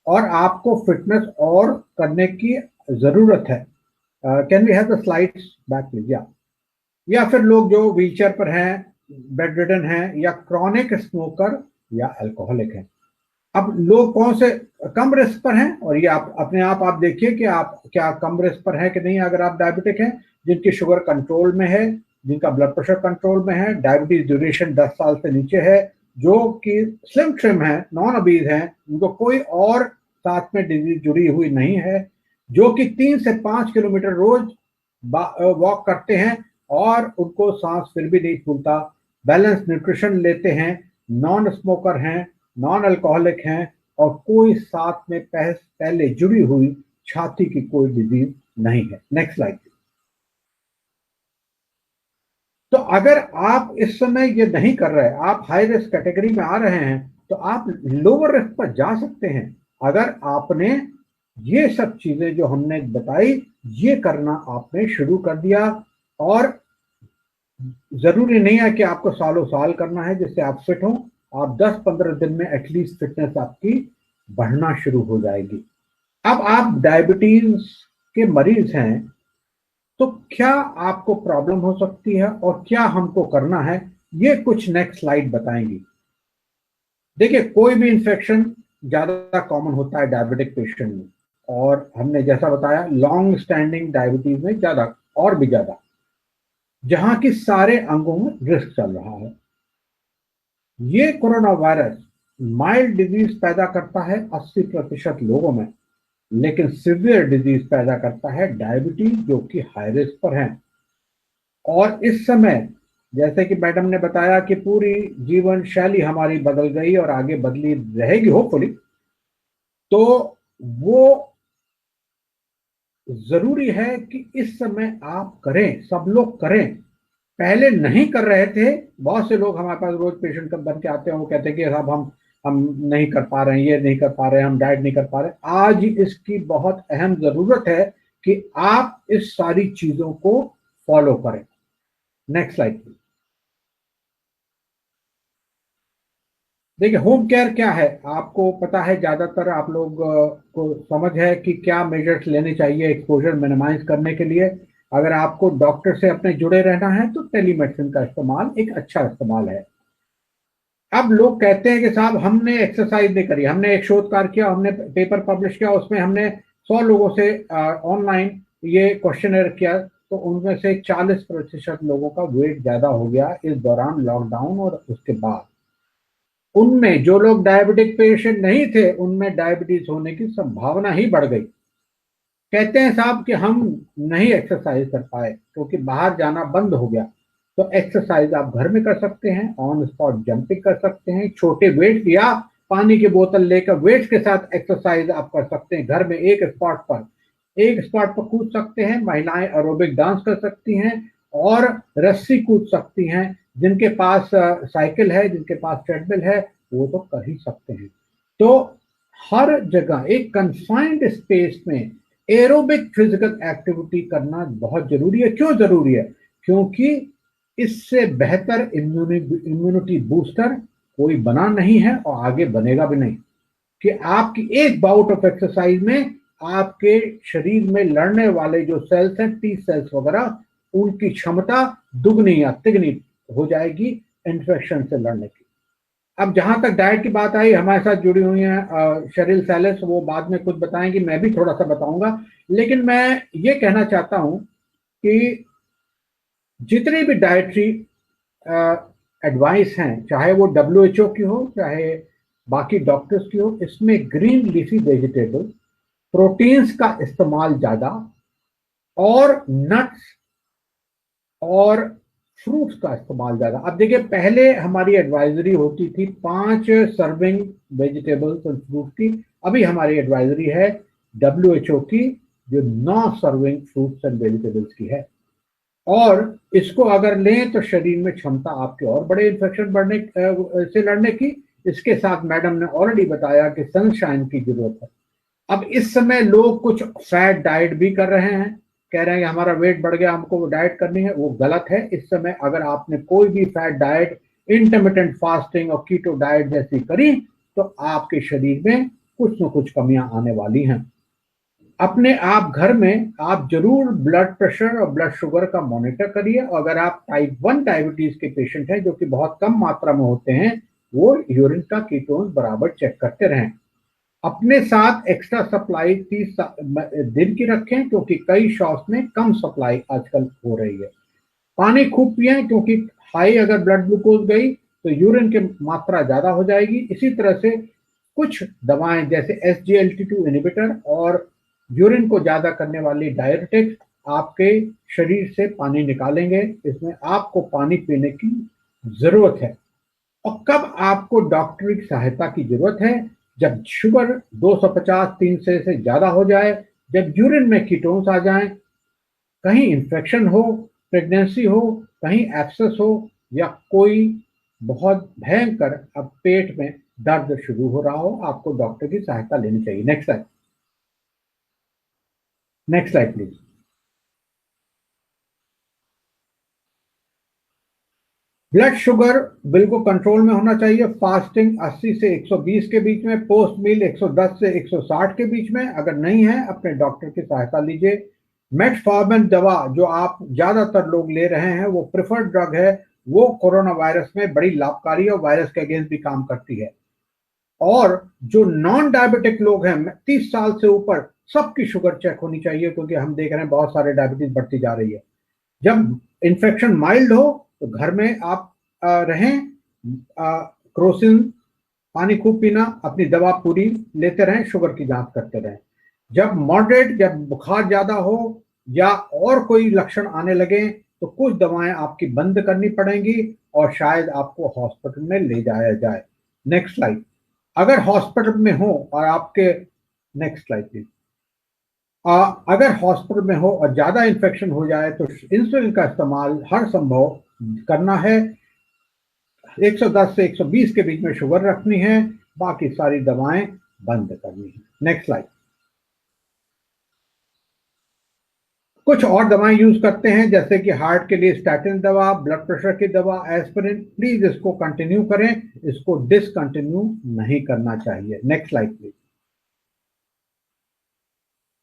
और आपको फिटनेस और करने की जरूरत है। Can we have the slides back please. या फिर लोग जो व्हीलचेयर पर हैं, बेड रिडन हैं, या क्रॉनिक स्मोकर या अल्कोहलिक हैं। अब लोग कौन से कम रिस्क पर हैं, और ये आप अपने आप देखिए कि आप क्या कम रिस्क पर हैं कि नहीं। अगर आप डायबिटिक हैं, जिनकी शुगर कंट्रोल में है, जिनका ब्लड प्रेशर कंट्रोल में है, डायबिटीज ड्यूरेशन 10 साल से नीचे है, जो कि स्लिम ट्रिम है, नॉन ओबीज हैं, उनको कोई और साथ में डिजीज जुड़ी हुई नहीं है, जो कि 3 से 5 किलोमीटर रोज वॉक करते हैं और उनको सांस फिर भी नहीं फूलता, बैलेंस न्यूट्रिशन लेते हैं, नॉन स्मोकर हैं, नॉन अल्कोहलिक हैं, और कोई साथ में पहले जुड़ी हुई छाती की कोई डिजीज नहीं है। Next slide. तो अगर आप इस समय ये नहीं कर रहे, आप हाई रिस्क कैटेगरी में आ रहे हैं, तो आप लोअर रिस्क पर जा सकते हैं अगर आपने ये सब चीजें जो हमने बताई ये करना आपने शुरू कर दिया। और जरूरी नहीं है कि आपको सालों साल करना है जिससे आप फिट हो, आप 10-15 दिन में एटलीस्ट फिटनेस आपकी बढ़ना शुरू हो जाएगी। अब आप डायबिटीज के मरीज हैं, तो क्या आपको प्रॉब्लम हो सकती है और क्या हमको करना है, ये कुछ नेक्स्ट स्लाइड बताएंगी। देखिए, कोई भी इंफेक्शन ज्यादा कॉमन होता है डायबिटिक पेशेंट में, और हमने जैसा बताया लॉन्ग स्टैंडिंग डायबिटीज में ज्यादा और भी ज्यादा, जहां की सारे अंगों में रिस्क चल रहा है। ये कोरोना वायरस माइल्ड डिजीज पैदा करता है 80% लोगों में, लेकिन सिवियर डिजीज पैदा करता है डायबिटीज, जो कि हाई रिस्क पर हैं। और इस समय जैसे कि मैडम ने बताया कि पूरी जीवन शैली हमारी बदल गई और आगे बदली रहेगी होपफुली, तो वो जरूरी है कि इस समय आप करें, सब लोग करें, पहले नहीं कर रहे थे। बहुत से लोग हमारे पास रोज पेशेंट बन के आते हैं, वो कहते हैं कि साहब हम नहीं कर पा रहे हैं, ये नहीं कर पा रहे हैं, हम डाइट नहीं कर पा रहे। आज इसकी बहुत अहम जरूरत है कि आप इस सारी चीजों को फॉलो करें। Next slide please. देखिए होम केयर क्या है, आपको पता है, ज्यादातर आप लोग को समझ है कि क्या मेजर्स लेने चाहिए एक्सपोजर मिनिमाइज करने के लिए। अगर आपको डॉक्टर से अपने जुड़े रहना है तो टेलीमेडिसिन का इस्तेमाल एक अच्छा इस्तेमाल है। अब लोग कहते हैं कि साहब हमने एक्सरसाइज नहीं करी, हमने एक शोध कार्य किया, हमने पेपर पब्लिश किया, उसमें हमने 100 लोगों से ऑनलाइन ये क्वेश्चनर किया, तो उनमें से 40% लोगों का वेट ज्यादा हो गया इस दौरान लॉकडाउन और उसके बाद। उनमें जो लोग डायबिटिक पेशेंट नहीं थे उनमें डायबिटीज होने की संभावना ही बढ़ गई। कहते हैं साहब कि हम नहीं एक्सरसाइज कर पाए क्योंकि बाहर जाना बंद हो गया। तो एक्सरसाइज आप घर में कर सकते हैं, ऑन स्पॉट जंपिंग कर सकते हैं, छोटे वेट या पानी की बोतल लेकर वेट के साथ एक्सरसाइज आप कर सकते हैं घर में। एक स्पॉट पर कूद सकते हैं, महिलाएं एरोबिक डांस कर सकती हैं और रस्सी कूद सकती हैं। जिनके पास साइकिल है, जिनके पास ट्रेडमिल है, वो तो कर ही सकते हैं। तो हर जगह एक कंफाइंड स्पेस में एरोबिक फिजिकल एक्टिविटी करना बहुत जरूरी है। क्यों जरूरी है? क्योंकि इससे बेहतर इम्यूनिटी बूस्टर कोई बना नहीं है और आगे बनेगा भी नहीं। कि आपकी एक बाउट ऑफ एक्सरसाइज में आपके शरीर में लड़ने वाले जो सेल्स हैं, टी सेल्स वगैरह, उनकी क्षमता दुगनी या तिगनी हो जाएगी इन्फेक्शन से लड़ने की। अब जहां तक डाइट की बात आई, हमारे साथ जुड़ी हुई हैं शरील सैलेस, वो बाद में कुछ बताएंगी, मैं भी थोड़ा सा बताऊंगा। लेकिन मैं ये कहना चाहता हूं कि जितनी भी डाइटरी एडवाइस हैं, चाहे वो WHO की हो, चाहे बाकी डॉक्टर्स की हो, इसमें ग्रीन लीफी वेजिटेबल, प्रोटीन्स का इस्तेमाल ज्यादा और नट्स और फ्रूट्स का इस्तेमाल ज्यादा। अब देखिए, पहले हमारी एडवाइजरी होती थी 5 सर्विंग वेजिटेबल्स और फ्रूट की, अभी हमारी एडवाइजरी है WHO की जो 9 सर्विंग फ्रूट्स एंड वेजिटेबल्स की है। और इसको अगर लें तो शरीर में क्षमता आपके और बड़े इन्फेक्शन बढ़ने से लड़ने की। इसके साथ मैडम ने ऑलरेडी बताया कि सनशाइन की जरूरत है। अब इस समय लोग कुछ फैट डाइट भी कर रहे हैं, कह रहे हैं कि हमारा वेट बढ़ गया, हमको वो डाइट करनी है। वो गलत है। इस समय अगर आपने कोई भी फैट डाइट, इंटरमिटेंट फास्टिंग और कीटो डाइट जैसी करी तो आपके शरीर में कुछ न कुछ कमियां आने वाली हैं। अपने आप घर में आप जरूर ब्लड प्रेशर और ब्लड शुगर का मॉनिटर करिए। अगर आप टाइप 1 डायबिटीज के पेशेंट हैं, जो कि बहुत कम मात्रा में होते हैं, वो यूरिन का कीटोन बराबर चेक करते रहें। अपने साथ एक्स्ट्रा सप्लाई 30 दिन की रखें, क्योंकि कई शॉप्स में कम सप्लाई आजकल हो रही है। पानी खूब पिए, क्योंकि हाई अगर ब्लड ग्लूकोज गई तो यूरिन की मात्रा ज्यादा हो जाएगी। इसी तरह से कुछ दवाएं जैसे SGLT2 इनहिबिटर और यूरिन को ज्यादा करने वाली डायरेटिक्स आपके शरीर से पानी निकालेंगे। इसमें आपको पानी पीने की जरूरत है। और कब आपको डॉक्टरी सहायता की जरूरत है? जब शुगर 250-300 से ज्यादा हो जाए, जब यूरिन में कीटोन्स आ जाएं, कहीं इन्फेक्शन हो, प्रेगनेंसी हो, कहीं एब्सेस हो, या कोई बहुत भयंकर अब पेट में दर्द शुरू हो रहा हो, आपको डॉक्टर की सहायता लेनी चाहिए। Next slide please. Blood sugar बिल्कुल कंट्रोल में होना चाहिए। फास्टिंग 80 से 120 के बीच में, पोस्ट मील 110 से 160 के बीच में। अगर नहीं है, अपने डॉक्टर की सहायता लीजिए। मेटफॉर्मिन दवा जो आप ज्यादातर लोग ले रहे हैं, वो प्रिफर्ड ड्रग है। वो कोरोना वायरस में बड़ी लाभकारी और वायरस के अगेंस्ट भी काम करती है। और जो नॉन डायबिटिक लोग हैं, 30 साल से ऊपर, सबकी शुगर चेक होनी चाहिए, क्योंकि हम देख रहे हैं बहुत सारे डायबिटीज बढ़ती जा रही है। जब इन्फेक्शन माइल्ड हो तो घर में आप रहें, क्रोसिन, पानी खूब पीना, अपनी दवा पूरी लेते रहें, शुगर की जांच करते रहें। जब मॉडरेट, जब बुखार ज्यादा हो या और कोई लक्षण आने लगे तो कुछ दवाएं आपकी बंद करनी पड़ेंगी और शायद आपको हॉस्पिटल में ले जाया जाए। Next slide. अगर हॉस्पिटल में हो और आपके, नेक्स्ट स्लाइड प्लीज। अगर हॉस्पिटल में हो और ज्यादा इन्फेक्शन हो जाए तो इंसुलिन का इस्तेमाल हर संभव करना है। 110 से 120 के बीच में शुगर रखनी है, बाकी सारी दवाएं बंद करनी है। Next slide. कुछ और दवाएं यूज करते हैं जैसे कि हार्ट के लिए स्टैटिन दवा, ब्लड प्रेशर की दवा, एस्पिरिन। प्लीज इसको कंटिन्यू करें, इसको डिसकंटिन्यू नहीं करना चाहिए। Next slide please.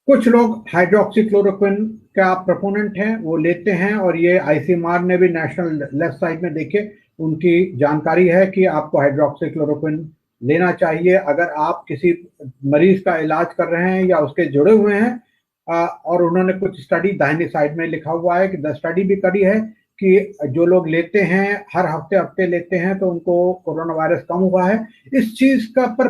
कुछ लोग हाइड्रोक्सीक्लोरोक्विन का प्रोपोनेंट हैं, वो लेते हैं, और ये आईसीएमआर ने भी नेशनल लेफ्ट साइड में देखे उनकी जानकारी है कि आपको हाइड्रोक्सीक्लोरोक्विन लेना चाहिए अगर आप किसी मरीज का इलाज कर रहे हैं या उसके जुड़े हुए हैं। और उन्होंने कुछ स्टडी दाहिनी साइड में लिखा हुआ है कि द स्टडी भी करी है कि जो लोग लेते हैं हर हफ्ते हफ्ते लेते हैं तो उनको कोरोना वायरस कम हुआ है। इस चीज का पर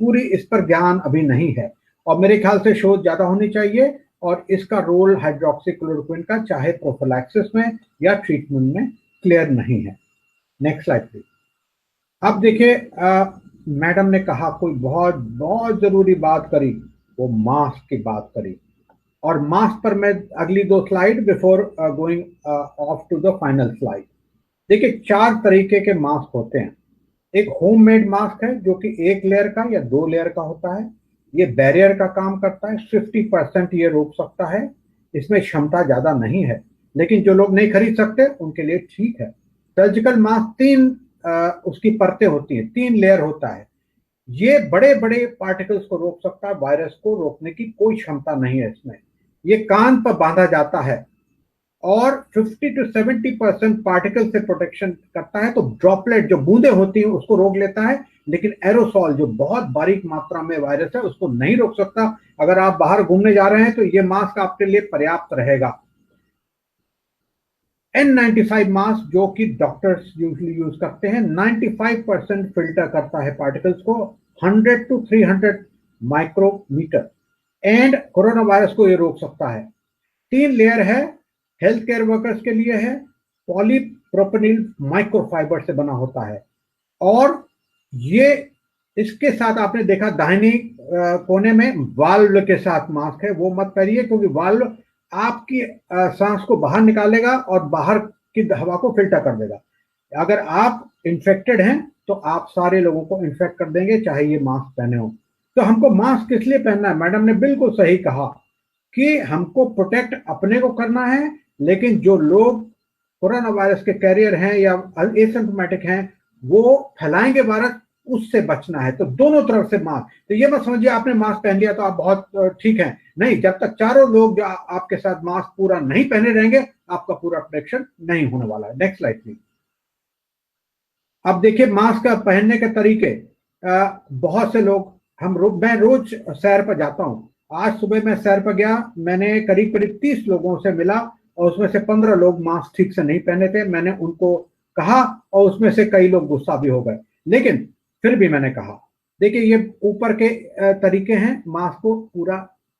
पूरी इस पर ज्ञान अभी नहीं है, और मेरे ख्याल से शोध ज्यादा होनी चाहिए, और इसका रोल हाइड्रोक्सीक्लोरोक्विन का चाहे प्रोफिलैक्सिस में या ट्रीटमेंट में क्लियर नहीं है। Next slide please. अब देखिए, मैडम ने कहा कोई बहुत बहुत जरूरी बात करी, वो मास्क की बात करी, और मास्क पर मैं अगली 2 slide before going off to the final slide. देखिए 4 तरीके के मास्क होते हैं। एक होममेड मास्क है जो कि 1 लेयर का या 2 लेयर का होता है। ये बैरियर का काम करता है, 50% ये रोक सकता है, इसमें क्षमता ज्यादा नहीं है, लेकिन जो लोग नहीं खरीद सकते उनके लिए ठीक है। सर्जिकल मास्क 3 उसकी परतें होती हैं, 3 लेयर होता है। ये बड़े बड़े पार्टिकल्स को रोक सकता है, वायरस को रोकने की कोई क्षमता नहीं है इसमें। ये कान पर बांधा जाता है और 50 to 70% पार्टिकल से प्रोटेक्शन करता है। तो ड्रॉपलेट जो बूंदे होती हैं उसको रोक लेता है, लेकिन एरोसॉल जो बहुत बारीक मात्रा में वायरस है उसको नहीं रोक सकता। अगर आप बाहर घूमने जा रहे हैं तो ये मास्क आपके लिए पर्याप्त रहेगा। N95 मास्क जो कि डॉक्टर्स यूजुअली यूज करते हैं, 95% फिल्टर करता है पार्टिकल्स को, 100 to 300 micrometre, and corona virus को ये रोक सकता है। 3 लेयर है, हेल्थ केयर वर्कर्स के लिए है, पॉलीप्रोपेनिल माइक्रोफाइबर से बना होता है, और ये इसके साथ आपने देखा दाहिनी कोने में वाल्व के साथ मास्क है, वो मत पहनिए क्योंकि वाल्व आपकी सांस को बाहर निकालेगा और बाहर की हवा को फिल्टर कर देगा। अगर आप इन्फेक्टेड हैं तो आप सारे लोगों को इन्फेक्ट कर देंगे चाहे ये मास्क पहने हो। तो हमको मास्क किस लिए पहनना है? मैडम ने बिल्कुल सही कहा कि हमको प्रोटेक्ट अपने को करना है, लेकिन जो लोग कोरोना वायरस के कैरियर हैं या एसिम्प्टोमेटिक हैं वो फैलाएंगे वायरस, उससे बचना है। तो दोनों तरफ से मास्क। तो ये मत समझिए आपने मास्क पहन लिया तो आप बहुत ठीक हैं, नहीं। जब तक चारों लोग जो आपके साथ मास्क पूरा नहीं पहने रहेंगे आपका पूरा प्रोटेक्शन नहीं होने वाला है। Next slide please. अब देखिए मास्क का पहनने के तरीके। बहुत से लोग मैं रोज सैर पर जाता हूं। आज सुबह मैं सैर पर गया, मैंने करीब करीब 30 लोगों से मिला और उसमें से 15 लोग मास्क ठीक से नहीं पहने थे। मैंने उनको कहा और उसमें से कई लोग गुस्सा भी हो गए, लेकिन फिर भी मैंने कहा देखिए ये ऊपर के तरीके हैं, मास्क को पूरा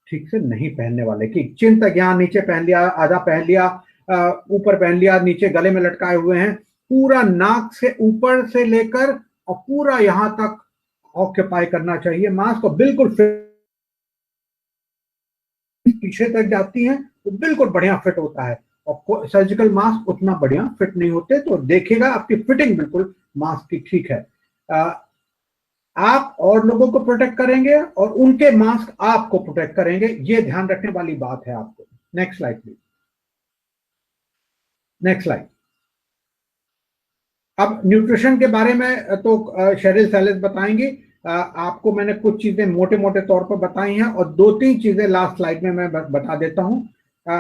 ठीक से नहीं पहनने वाले कि चिन तक यहाँ नीचे पहन लिया, आधा पहन लिया, ऊपर पहन लिया, नीचे गले में लटकाए हुए हैं, पूरा नाक से ऊपर से लेकर और पूरा यहां तक ऑक्यूपाई करना चाहिए मास्क। और बिल्कुल पीछे तक जाती हैं तो बिल्कुल बढ़िया फिट होता है, और सर्जिकल मास्क उतना बढ़िया फिट नहीं होते। तो देखिएगा आपकी फिटिंग बिल्कुल मास्क की ठीक है। आप और लोगों को प्रोटेक्ट करेंगे और उनके मास्क आपको प्रोटेक्ट करेंगे, ये ध्यान रखने वाली बात है आपको। Next slide please. Next slide. अब न्यूट्रिशन के बारे में तो शेरिल सैलेस बताएंगी। आपको मैंने कुछ चीजें मोटे मोटे तौर पर बताई हैं और 2-3 चीजें लास्ट स्लाइड में मैं बता देता हूं।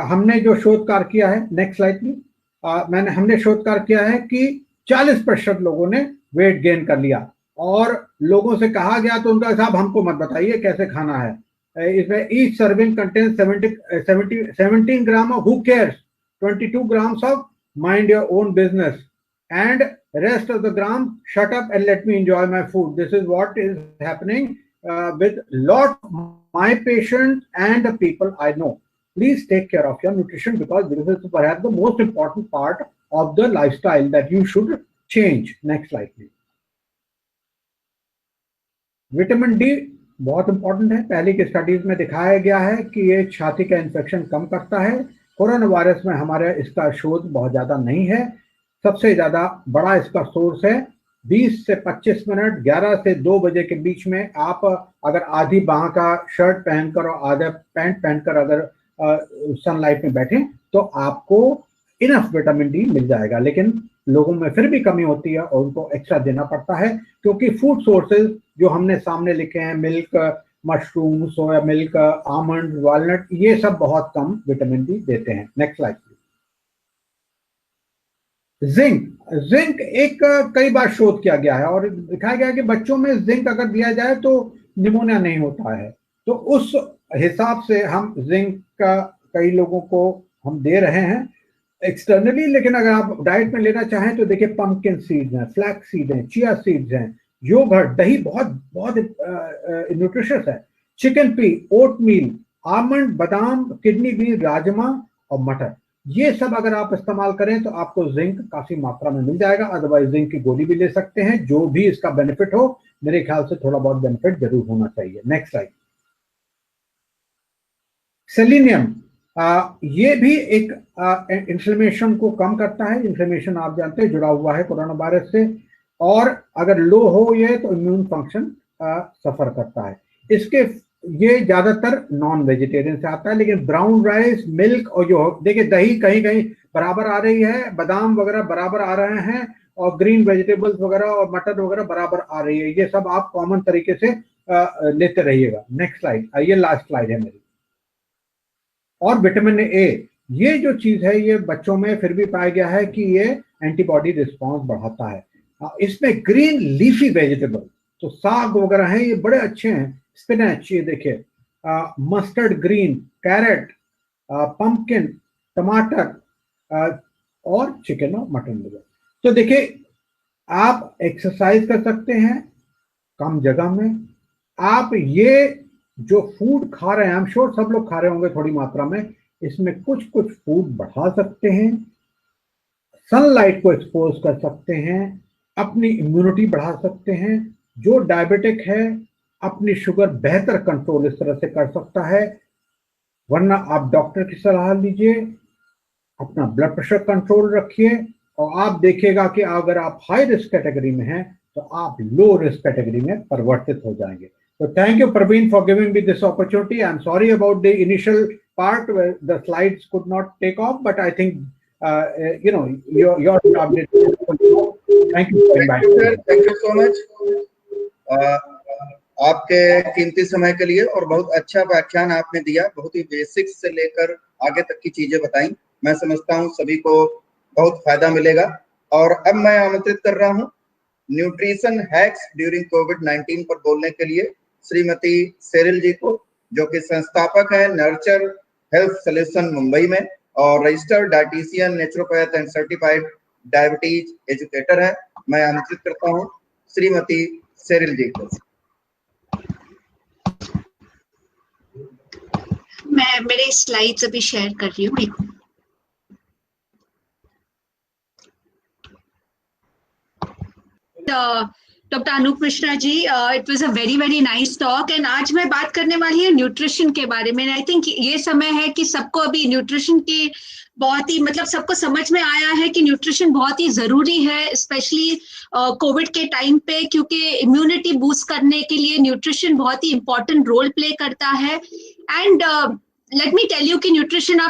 हमने जो शोध कार्य किया है, नेक्स्ट स्लाइड प्लीज। हमने शोध कार्य किया है कि 40% लोगों ने वेट गेन कर लिया और लोगों से कहा गया तो उनका साहब हमको मत बताइए कैसे खाना है। इसमें each serving contains 17 gram of who cares, 22 grams of mind your own business, and rest of the gram shut up and let me enjoy my food. This is what is happening with lot of my patients and the people I know. Please take care of your nutrition because this is perhaps the most important part of the lifestyle that you should change. Next slide please. Vitamin D बहुत इंपॉर्टेंट है। पहले की स्टडीज में दिखाया गया है कि ये छाती का इन्फेक्शन कम करता है। कोरोना वायरस में हमारे इसका शोध बहुत ज्यादा नहीं है। सबसे ज्यादा बड़ा इसका सोर्स है 20 से 25 मिनट 11 से 2 बजे के बीच में आप अगर आधी बाह का शर्ट पहनकर और आधा पैंट पहनकर अगर सनलाइट में बैठें तो आपको इनफ विटामिन डी मिल जाएगा। लेकिन लोगों में फिर भी कमी होती है और उनको एक्स्ट्रा देना पड़ता है, क्योंकि फूड सोर्सेज जो हमने सामने लिखे हैं, milk, mushroom, soya milk, almond, walnut, ये सब बहुत कम विटामिन डी देते हैं। Next slide please. जिंक एक कई बार शोध किया गया है और दिखाया गया है कि बच्चों में जिंक अगर दिया जाए तो निमोनिया नहीं होता है। तो उस हिसाब से हम जिंक का कई लोगों को हम दे रहे हैं एक्सटर्नली। लेकिन अगर आप डाइट में लेना चाहें तो देखिए पंपकिन सीड्स हैं, फ्लैक्स सीड हैं, चिया सीड्स हैं, योगर्ट, दही बहुत बहुत न्यूट्रिशियस है, चिकन पी, ओटमील, आमंड, बादाम, किडनी बीन, राजमा और मटर, ये सब अगर आप इस्तेमाल करें तो आपको जिंक काफी मात्रा में मिल जाएगा। अदरवाइज जिंक की गोली भी ले सकते हैं। जो भी इसका बेनिफिट हो, मेरे ख्याल से थोड़ा बहुत बेनिफिट जरूर होना चाहिए। Next slide. सेलेनियम, ये भी एक इन्फ्लेमेशन को कम करता है। इन्फ्लेमेशन आप जानते हैं जुड़ा हुआ है कोरोना वायरस से, और अगर लो हो ये तो इम्यून फंक्शन सफर करता है। इसके ये ज्यादातर नॉन वेजिटेरियन से आता है, लेकिन ब्राउन राइस, मिल्क और जो देखिए दही कहीं कहीं बराबर आ रही है, बादाम वगैरह बराबर आ रहे हैं, और ग्रीन वेजिटेबल्स वगैरह और मटर वगैरह बराबर आ रही है। ये सब आप कॉमन तरीके से लेते रहिएगा। नेक्स्ट स्लाइड, ये लास्ट स्लाइड है मेरी। और विटामिन ए, ये जो चीज है ये बच्चों में फिर भी पाया गया है कि ये एंटीबॉडी रिस्पांस बढ़ाता है। इसमें ग्रीन लीफी वेजिटेबल, तो साग वगैरह हैं, ये बड़े अच्छे हैं। स्पिनच, ये देखिए, मस्टर्ड ग्रीन, कैरेट, पंपकिन, टमाटर और चिकन और मटन वगैरह। तो देखिए आप एक्सरसाइज कर सकते हैं कम जगह में। आप ये जो फूड खा रहे हैं, आई एम श्योर सब लोग खा रहे होंगे थोड़ी मात्रा में, इसमें कुछ कुछ फूड बढ़ा सकते हैं, सनलाइट को एक्सपोज कर सकते हैं, अपनी इम्यूनिटी बढ़ा सकते हैं। जो डायबिटिक है अपनी शुगर बेहतर कंट्रोल इस तरह से कर सकता है। वरना आप डॉक्टर की सलाह लीजिए, अपना ब्लड प्रेशर कंट्रोल रखिए, और आप देखिएगा कि अगर आप हाई रिस्क कैटेगरी में हैं तो आप लो रिस्क कैटेगरी में परिवर्तित हो जाएंगे। So thank you, Praveen, for giving me this opportunity. I'm sorry about the initial part where the slides could not take off, but I think your job did. Thank you very much. Thank you so much. आपके कीमती समय के लिए, और बहुत अच्छा व्याख्यान आपने दिया। बहुत ही बेसिक्स से लेकर आगे तक की चीजें बताई। मैं समझता हूँ सभी को बहुत फायदा मिलेगा। और अब मैं आमंत्रित कर रहा हूँ न्यूट्रिशन हैक्स ड्यूरिंग कोविड-19 पर बोलने के लिए श्रीमती सेरिल जी को, जो कि संस्थापक है नर्चर हेल्थ सॉल्यूशन मुंबई में और registered dietitian, naturopath and certified diabetes educator है। मैं आमंत्रित करता हूं श्रीमती सेरिल जी को। मैं मेरे स्लाइड्स अभी शेयर कर रही हूँ। Doctor Anoop Mishra ji, it was a very nice talk. And आज मैं बात करने वाली हूँ न्यूट्रिशन के बारे में। आई थिंक ये समय है कि सबको अभी न्यूट्रिशन की बहुत ही सबको समझ में आया है कि न्यूट्रिशन बहुत ही जरूरी है, स्पेशली कोविड के टाइम पे, क्योंकि इम्यूनिटी बूस्ट करने के लिए न्यूट्रिशन बहुत ही इंपॉर्टेंट रोल प्ले करता है। And let me tell you कि न्यूट्रिशन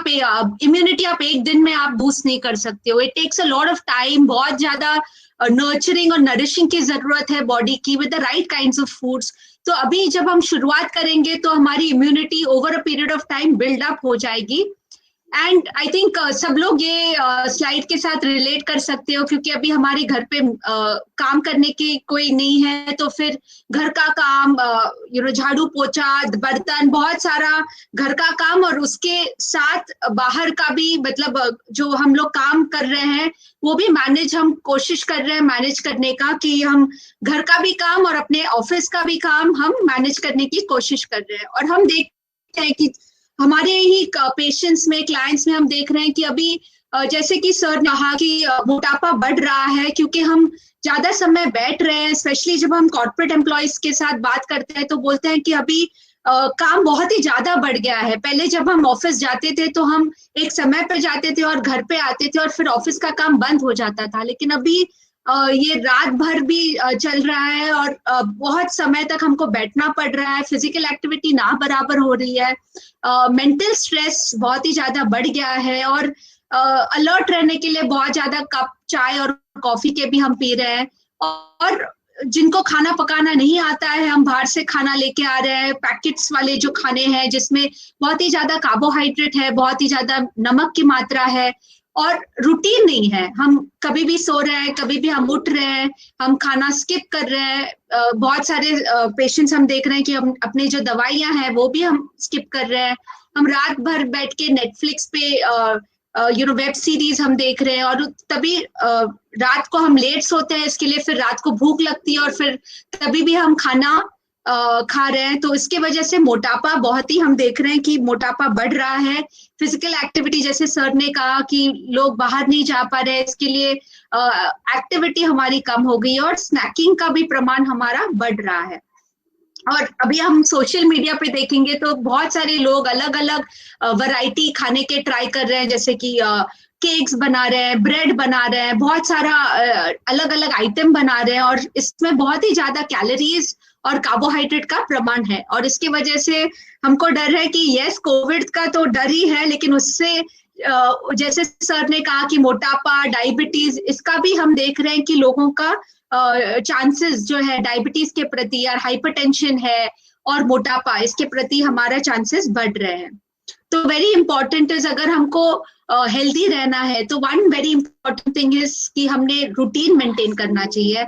इम्यूनिटी आप एक दिन में आप बूस्ट नहीं कर सकते हो। It takes a lot of time, बहुत ज्यादा नर्चरिंग और नरिशिंग की जरूरत है बॉडी की with the right kinds of foods. तो अभी जब हम शुरुआत करेंगे तो हमारी immunity over a period of time build up हो जाएगी। एंड आई थिंक सब लोग ये स्लाइड के साथ रिलेट कर सकते हो, क्योंकि अभी हमारे घर पे काम करने की कोई नहीं है, तो फिर घर का काम, झाड़ू पोछा, बर्तन, बहुत सारा घर का काम, और उसके साथ बाहर का भी जो हम लोग काम कर रहे हैं वो भी हम कोशिश कर रहे हैं मैनेज करने का, कि हम घर का भी काम और अपने ऑफिस का भी काम हम मैनेज करने की कोशिश कर रहे हैं। और हम देखते हैं कि हमारे ही पेशेंट्स में, क्लाइंट्स में हम देख रहे हैं कि अभी जैसे कि सर ने कहा कि मोटापा बढ़ रहा है क्योंकि हम ज्यादा समय बैठ रहे हैं, स्पेशली जब हम कॉर्पोरेट एम्प्लॉयज के साथ बात करते हैं तो बोलते हैं कि अभी काम बहुत ही ज्यादा बढ़ गया है। पहले जब हम ऑफिस जाते थे तो हम एक समय पे जाते थे और घर पे आते थे और फिर ऑफिस का काम बंद हो जाता था, लेकिन अभी ये रात भर भी चल रहा है और बहुत समय तक हमको बैठना पड़ रहा है, फिजिकल एक्टिविटी ना बराबर हो रही है, मेंटल स्ट्रेस बहुत ही ज्यादा बढ़ गया है और अलर्ट रहने के लिए बहुत ज्यादा कप चाय और कॉफी के भी हम पी रहे हैं। और जिनको खाना पकाना नहीं आता है, हम बाहर से खाना लेके आ रहे हैं, पैकेट्स वाले जो खाने हैं जिसमें बहुत ही ज्यादा कार्बोहाइड्रेट है, बहुत ही ज्यादा नमक की मात्रा है और रूटीन नहीं है। हम कभी भी सो रहे हैं, कभी भी हम उठ रहे हैं, हम खाना स्किप कर रहे हैं। बहुत सारे पेशेंट्स हम देख रहे हैं कि हम अपनी जो दवाइयां हैं वो भी हम स्किप कर रहे हैं। हम रात भर बैठ के नेटफ्लिक्स पे वेब सीरीज हम देख रहे हैं और तभी रात को हम लेट सोते हैं, इसके लिए फिर रात को भूख लगती है और फिर तभी भी हम खाना खा रहे हैं। तो इसके वजह से मोटापा बहुत ही हम देख रहे हैं कि मोटापा बढ़ रहा है। फिजिकल एक्टिविटी, जैसे सर ने कहा कि लोग बाहर नहीं जा पा रहे हैं, इसके लिए एक्टिविटी हमारी कम हो गई और स्नैकिंग का भी प्रमाण हमारा बढ़ रहा है। और अभी हम सोशल मीडिया पे देखेंगे तो बहुत सारे लोग अलग अलग वैरायटी खाने के ट्राई कर रहे हैं, जैसे कि केक्स बना रहे हैं, ब्रेड बना रहे हैं, बहुत सारा अलग अलग आइटम बना रहे हैं और इसमें बहुत ही ज्यादा कैलोरीज और कार्बोहाइड्रेट का प्रमाण है। और इसकी वजह से हमको डर है कि यस, कोविड का तो डर ही है, लेकिन उससे जैसे सर ने कहा कि मोटापा, डायबिटीज, इसका भी हम देख रहे हैं कि लोगों का चांसेस जो है डायबिटीज के प्रति या हाइपरटेंशन है और मोटापा, इसके प्रति हमारा चांसेस बढ़ रहे हैं। तो वेरी इंपॉर्टेंट इज, अगर हमको हेल्दी रहना है तो one very important thing is कि हमने रूटीन मेंटेन करना चाहिए।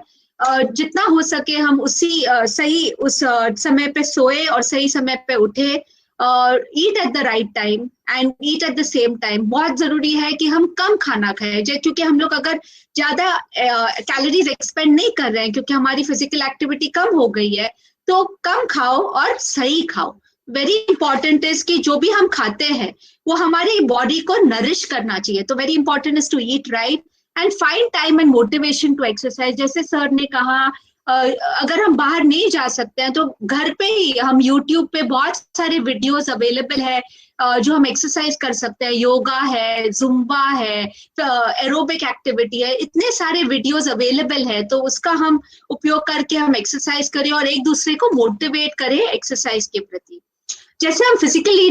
जितना हो सके हम उसी सही उस समय पे सोए और सही समय पे उठे, eat at the right time and eat at the same time. बहुत जरूरी है कि हम कम खाना खाएं, क्योंकि हम लोग अगर ज्यादा कैलोरीज एक्सपेंड नहीं कर रहे हैं क्योंकि हमारी फिजिकल एक्टिविटी कम हो गई है, तो कम खाओ और सही खाओ। वेरी इंपॉर्टेंट इज कि जो भी हम खाते हैं वो हमारी बॉडी को नरिश करना चाहिए। तो very important is to eat right and find time and motivation to exercise. जैसे सर ने कहा, अगर हम बाहर नहीं जा सकते हैं तो घर पे ही हम यूट्यूब पे बहुत सारे वीडियोस अवेलेबल है जो हम एक्सरसाइज कर सकते हैं। योगा है, जुम्बा है, एरोबिक एक्टिविटी है, इतने सारे वीडियोस अवेलेबल है, तो उसका हम उपयोग करके हम एक्सरसाइज करें और एक दूसरे को मोटिवेट करें एक्सरसाइज के प्रति। जैसे हम फिजिकली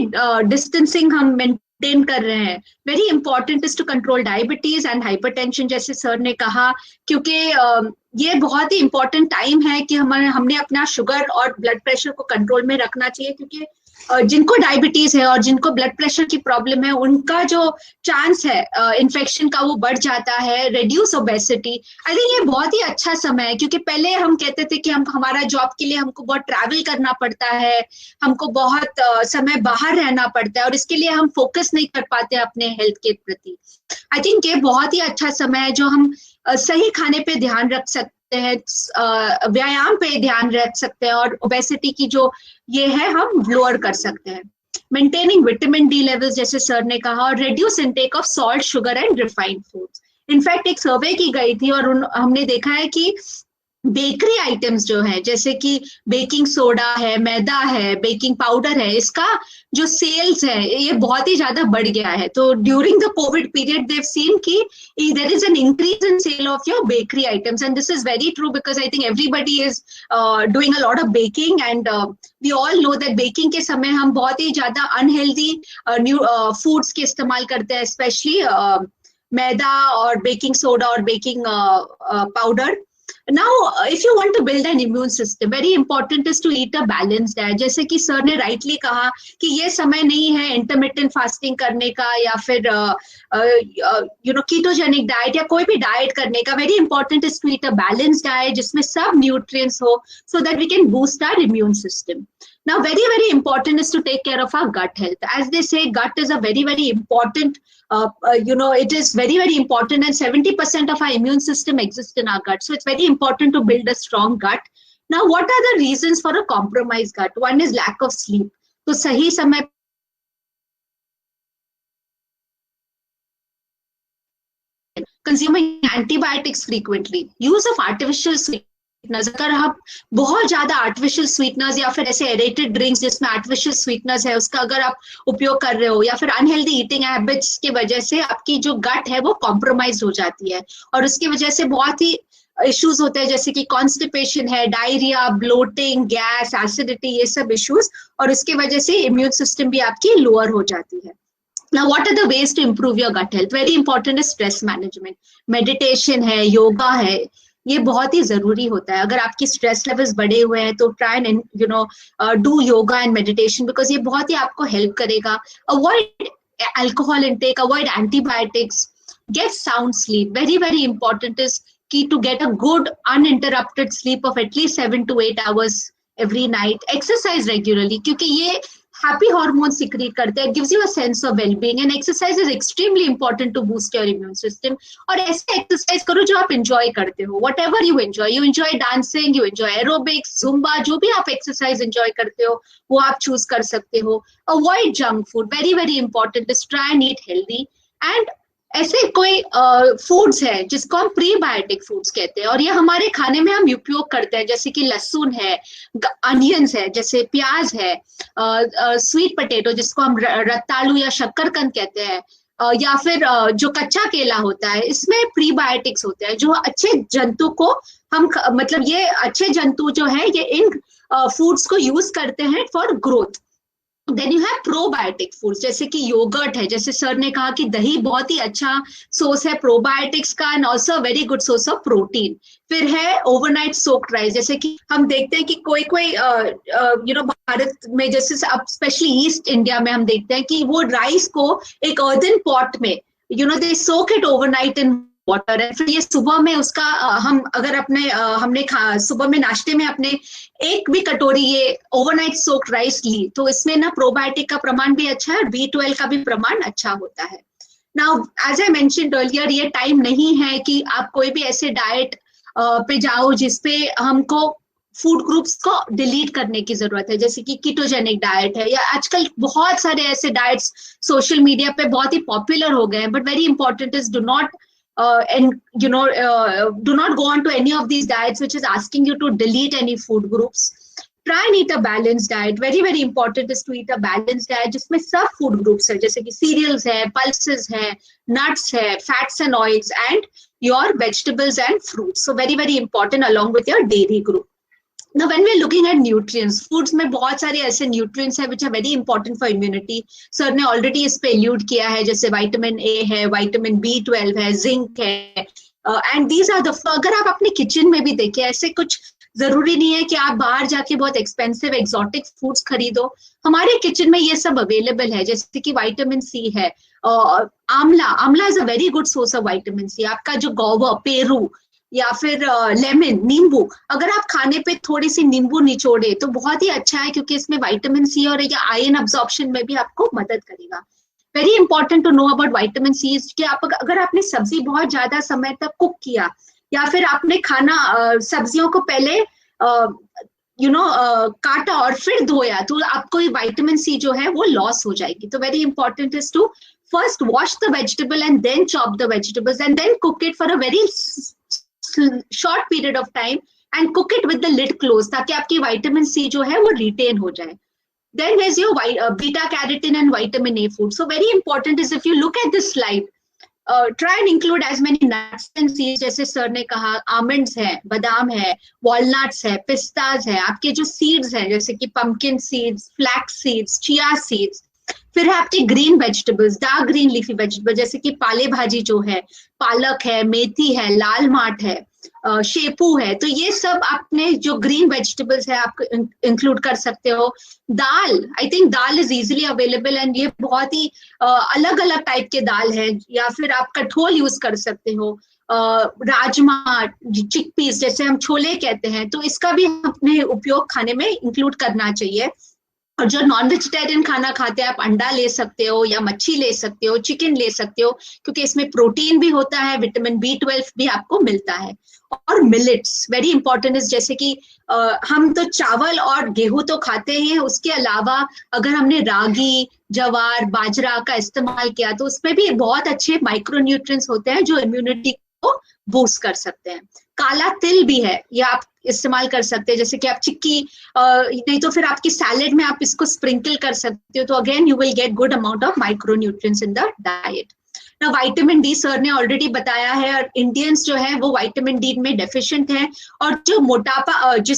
डिस्टेंसिंग हम मेंटेन कर रहे हैं, very important is to control diabetes and hypertension, जैसे सर ने कहा, क्योंकि ये बहुत ही इंपॉर्टेंट टाइम है कि हमने अपना शुगर और ब्लड प्रेशर को कंट्रोल में रखना चाहिए। क्योंकि जिनको डायबिटीज है और जिनको ब्लड प्रेशर की प्रॉब्लम है, उनका जो चांस है इन्फेक्शन का वो बढ़ जाता है। रिड्यूस ओबेसिटी, आई थिंक ये बहुत ही अच्छा समय है, क्योंकि पहले हम कहते थे कि हमारा जॉब के लिए हमको बहुत ट्रैवल करना पड़ता है, हमको बहुत समय बाहर रहना पड़ता है और इसके लिए हम फोकस नहीं कर पाते अपने हेल्थ के प्रति। आई थिंक ये बहुत ही अच्छा समय है जो हम सही खाने पे ध्यान रख सकते हैं, व्यायाम पे ध्यान रख सकते हैं और ओबेसिटी की जो ये है हम लोअर कर सकते हैं। मेंटेनिंग विटामिन डी लेवल्स, जैसे सर ने कहा, और reduce intake of salt, sugar and refined foods. In fact एक सर्वे की गई थी और हमने देखा है कि बेकरी आइटम्स जो है, जैसे कि बेकिंग सोडा है, मैदा है, बेकिंग पाउडर है, इसका जो सेल्स है ये बहुत ही ज्यादा बढ़ गया है। तो during the Covid period they've seen कि there is an increase in sale of your bakery items and this is very true because I think everybody is doing a lot of baking and we all know that baking के समय हम बहुत ही ज्यादा अनहेल्दी फूड्स के इस्तेमाल करते हैं, स्पेशली मैदा और बेकिंग सोडा और baking powder. Now, if you want to build an immune system, very important is to eat a balanced diet. जैसे कि सर ने rightly कहा कि ये समय नहीं है intermittent fasting करने का या फिर ketogenic diet या कोई भी diet करने का। Very important is to eat a balanced diet जिसमें सब nutrients हो, so that we can boost our immune system. Now, very, very important is to take care of our gut health. As they say, gut is a very, very important, it is very, very important, and 70% of our immune system exists in our gut. So it's very important to build a strong gut. Now, what are the reasons for a compromised gut? One is lack of sleep. So sahi samay consuming antibiotics frequently, use of artificial sweeteners, अगर आप बहुत ज्यादा आर्टिफिशियल स्वीटनर्स या फिर ऐसे एरेटेड ड्रिंक्स जिसमें आर्टिफिशियल स्वीटनर्स है उसका अगर आप उपयोग कर रहे हो, या फिर अनहेल्दी ईटिंग हैबिट्स की वजह से आपकी जो गट है वो कॉम्प्रोमाइज हो जाती है और उसकी वजह से बहुत ही इश्यूज होते हैं जैसे कि कॉन्स्टिपेशन है, डायरिया, ब्लोटिंग, गैस, एसिडिटी, ये सब इश्यूज, और इसकी वजह से इम्यून सिस्टम भी आपकी लोअर हो जाती है। Now, what are the ways to improve your gut health? Very important is stress management. Meditation है, योगा है, ये बहुत ही जरूरी होता है। अगर आपकी स्ट्रेस लेवल्स बढ़े हुए हैं तो try and do yoga and meditation because ये बहुत ही आपको हेल्प करेगा। Avoid alcohol intake, avoid antibiotics, get sound sleep. Very, very important is key to get a good uninterrupted sleep of at least 7 to 8 hours every night. Exercise regularly क्योंकि ये happy hormones secrete करते हैं, gives you a sense of well-being, and exercise is extremely important to boost your immune system. और ऐसे exercise करो जो आप enjoy करते हो, whatever you enjoy dancing, you enjoy aerobics, zumba, जो भी आप exercise enjoy करते हो वो आप choose कर सकते हो। Avoid junk food, very very important is try and eat healthy, and ऐसे कोई फूड्स है जिसको हम प्रीबायोटिक फूड्स कहते हैं और ये हमारे खाने में हम उपयोग करते हैं जैसे कि लहसुन है, अनियंस है, जैसे प्याज है, स्वीट पोटैटो जिसको हम रतालू या शक्करकंद कहते हैं, या फिर जो कच्चा केला होता है इसमें प्रीबायोटिक्स होते हैं जो अच्छे जंतु को हम मतलब ये अच्छे जंतु जो है ये इन फूड्स को यूज करते हैं for growth. Then you have probiotic foods जैसे कि योगर्ट है, जैसे सर ने कहा कि दही बहुत ही अच्छा सोर्स है प्रोबायोटिक्स का and also very good source of protein. फिर है ओवरनाइट सोक्ड राइस, जैसे कि हम देखते हैं कि कोई भारत में जैसे अब स्पेशली ईस्ट इंडिया में हम देखते हैं कि वो राइस को एक अर्दन पॉट में दे सोक इट ओवरनाइट इन वाटर है, फिर ये सुबह में उसका हम अगर अपने हमने सुबह में नाश्ते में अपने एक भी कटोरी ये ओवरनाइट सोक्ड राइस ली तो इसमें ना प्रोबायोटिक का प्रमाण भी अच्छा है और B12 का भी प्रमाण अच्छा होता है। Now as I mentioned earlier, ये टाइम नहीं है कि आप कोई भी ऐसे डाइट पे जाओ जिसपे हमको फूड ग्रुप्स को डिलीट करने की जरूरत है, जैसे कि कीटोजेनिक डाइट है या आजकल बहुत सारे ऐसे डाइट्स सोशल मीडिया पे बहुत ही पॉपुलर हो गए हैं, but very important is do not go on to any of these diets which is asking you to delete any food groups. Try and eat a balanced diet. Very very important is to eat a balanced diet जिसमें सब food groups है, जैसे कि cereals है, pulses है, nuts है, fats and oils, and your vegetables and fruits. So very very important along with your dairy group. Now when we're looking at nutrients, foods में बहुत सारे ऐसे nutrients हैं which are very important for immunity. Sir ने already इस पे allude किया है, जैसे vitamin A है, vitamin B12 है, zinc है, and these are the, अगर आप अपने किचन में भी देखें ऐसे कुछ जरूरी नहीं है कि आप बाहर जाके बहुत एक्सपेंसिव एक्सोटिक फूड्स खरीदो, हमारे किचन में ये सब अवेलेबल है, जैसे कि विटामिन सी है, amla is a very good source of vitamin C, आपका जो गौवा, पेरू या फिर लेमन, नींबू, अगर आप खाने पे थोड़ी सी नींबू निचोड़े तो बहुत ही अच्छा है क्योंकि इसमें विटामिन सी और या आयरन अब्जॉर्प्शन में भी आपको मदद करेगा। Very important to know about vitamin C कि आप अगर आपने सब्जी बहुत ज्यादा समय तक कुक किया या फिर आपने खाना सब्जियों को पहले काटा और फिर धोया तो आपको ये विटामिन सी जो है वो लॉस हो जाएगी। तो very important is to first wash the vegetable and then chop the vegetables and then cook it for a very short period of time and cook it with the lid close ताकि आपकी विटामिन सी जो है वो रिटेन हो जाए। Then there's your beta carotene and vitamin A food. So very important is if you look at this slide, try and include as many nuts and seeds जैसे सर ने कहा, almonds है, बादाम है, walnuts है, pistas है, आपके जो seeds हैं जैसे कि pumpkin seeds, flax seeds, chia seeds, फिर है आपके green vegetables, dark green leafy vegetable जैसे कि पाले भाजी जो है, पालक है, मेथी है, लाल माट है, शेपू है, तो ये सब आपने जो ग्रीन वेजिटेबल्स है आप इंक्लूड कर सकते हो। दाल, I think dal is easily available and ये बहुत ही अलग अलग टाइप के दाल है, या फिर आप कठोल यूज कर सकते हो, राजमा, चिकपीस जैसे हम छोले कहते हैं, तो इसका भी अपने उपयोग खाने में इंक्लूड करना चाहिए। और जो नॉन वेजिटेरियन खाना खाते हैं, आप अंडा ले सकते हो या मच्छी ले सकते हो, चिकन ले सकते हो, क्योंकि इसमें प्रोटीन भी होता है, विटामिन B12 भी आपको मिलता है। और मिलेट्स वेरी इंपॉर्टेंट है, जैसे कि हम तो चावल और गेहूं तो खाते हैं, उसके अलावा अगर हमने रागी, जवार, बाजरा का इस्तेमाल किया तो उसमें भी बहुत अच्छे माइक्रोन्यूट्रिएंट्स होते हैं जो इम्यूनिटी को बूस्ट कर सकते हैं। काला तिल भी है, ये आप इस्तेमाल कर सकते हैं, जैसे कि आप चिक्की, नहीं तो फिर आपकी सैलेड में आप इसको स्प्रिंकल कर सकते हो, तो again you will get good amount of micronutrients in the diet. ना विटामिन डी सर ने ऑलरेडी बताया है, और इंडियंस जो है वो विटामिन डी में डेफिशिएंट है। और जो मोटापा जो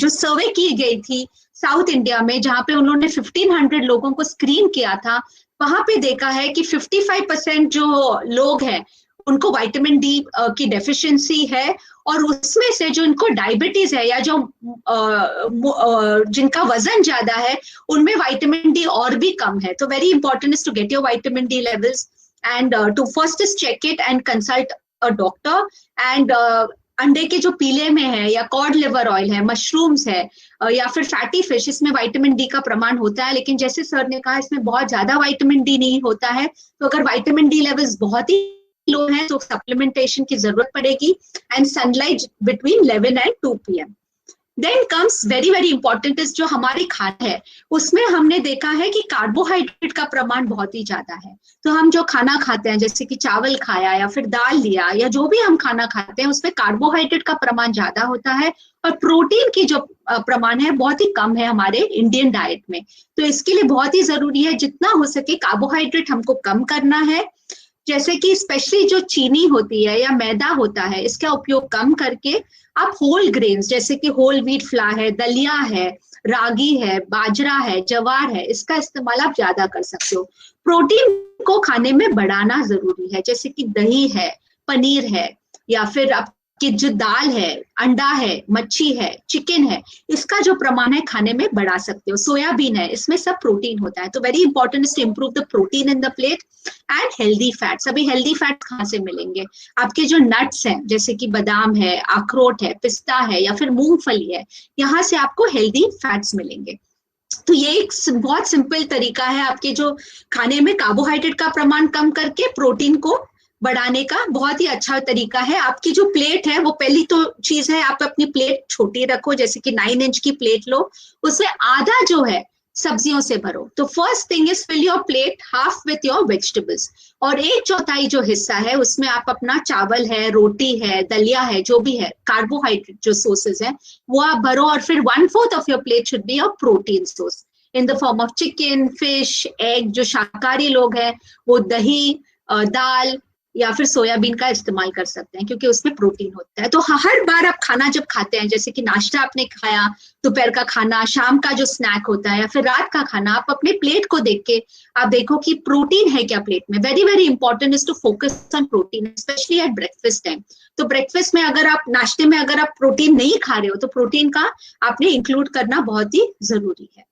सर्वे की गई थी साउथ इंडिया में, जहाँ पे उन्होंने 1500 लोगों को स्क्रीन किया था, वहां पे देखा है कि 55% जो लोग हैं उनको विटामिन डी की डेफिशिएंसी है, और उसमें से जो इनको डायबिटीज है या जो जिनका वजन ज्यादा है उनमें विटामिन डी और भी कम है। तो very important is to get your vitamin D levels and to first is check it and consult a doctor. And अंडे के जो पीले में है या कॉड लिवर ऑयल है, मशरूम्स है या फिर फैटी फिश, इसमें विटामिन डी का प्रमाण होता है, लेकिन जैसे सर ने कहा इसमें बहुत ज्यादा विटामिन डी नहीं होता है। तो अगर विटामिन डी लेवल्स बहुत ही लो है तो सप्लीमेंटेशन की जरूरत पड़ेगी। And sunlight between 11 and 2 PM। Then comes very very important is जो हमारी खाना है, उसमें हमने देखा है कि कार्बोहाइड्रेट का प्रमाण बहुत ही ज्यादा है। तो हम जो खाना खाते हैं, जैसे कि चावल खाया या फिर दाल लिया या जो भी हम खाना खाते हैं, उसमें कार्बोहाइड्रेट का प्रमाण ज्यादा होता है, और प्रोटीन की जो प्रमाण है बहुत ही कम है हमारे इंडियन डाइट में। तो इसके लिए बहुत ही जरूरी है जितना हो सके कार्बोहाइड्रेट हमको कम करना है, जैसे कि स्पेशली जो चीनी होती है या मैदा होता है, इसका उपयोग कम करके आप होल ग्रेन्स जैसे कि होल व्हीट फ्लावर है, दलिया है, रागी है, बाजरा है, जवार है, इसका इस्तेमाल आप ज्यादा कर सकते हो। प्रोटीन को खाने में बढ़ाना जरूरी है, जैसे कि दही है, पनीर है, या फिर आपकी जो दाल है, अंडा है, मच्छी है, चिकन है, इसका जो प्रमाण है खाने में बढ़ा सकते हो। सोयाबीन है, इसमें सब प्रोटीन होता है। तो very important is to improve the protein in the plate and healthy fats. अभी हेल्दी फैट कहाँ से मिलेंगे? आपके जो नट्स हैं, जैसे कि बादाम है, अखरोट है, पिस्ता है या फिर मूंगफली है, यहाँ से आपको हेल्दी फैट्स मिलेंगे। तो ये एक बहुत सिंपल तरीका है आपके जो खाने में कार्बोहाइड्रेट का प्रमाण कम करके प्रोटीन को बढ़ाने का, बहुत ही अच्छा तरीका है। आपकी जो प्लेट है वो पहली तो चीज है, आप अपनी प्लेट छोटी रखो, जैसे कि 9 इंच की प्लेट लो, उसमें आधा जो है सब्जियों से भरो। तो first thing is fill your plate half with your vegetables, और 1/4 जो हिस्सा है उसमें आप अपना चावल है, रोटी है, दलिया है, जो भी है कार्बोहाइड्रेट जो सोर्सेज है वो आप भरो। और फिर 1/4 of your plate should be your protein source in the form of chicken, fish, egg. जो शाकाहारी लोग हैं वो दही, दाल या फिर सोयाबीन का इस्तेमाल कर सकते हैं, क्योंकि उसमें प्रोटीन होता है। तो हर बार आप खाना जब खाते हैं, जैसे कि नाश्ता आपने खाया, दोपहर का खाना, शाम का जो स्नैक होता है या फिर रात का खाना, आप अपने प्लेट को देख के आप देखो कि प्रोटीन है क्या प्लेट में। Very very important is to focus on protein, specially at breakfast time. तो ब्रेकफास्ट में अगर आप, नाश्ते में अगर आप प्रोटीन नहीं खा रहे हो तो प्रोटीन का आपने इंक्लूड करना बहुत ही जरूरी है।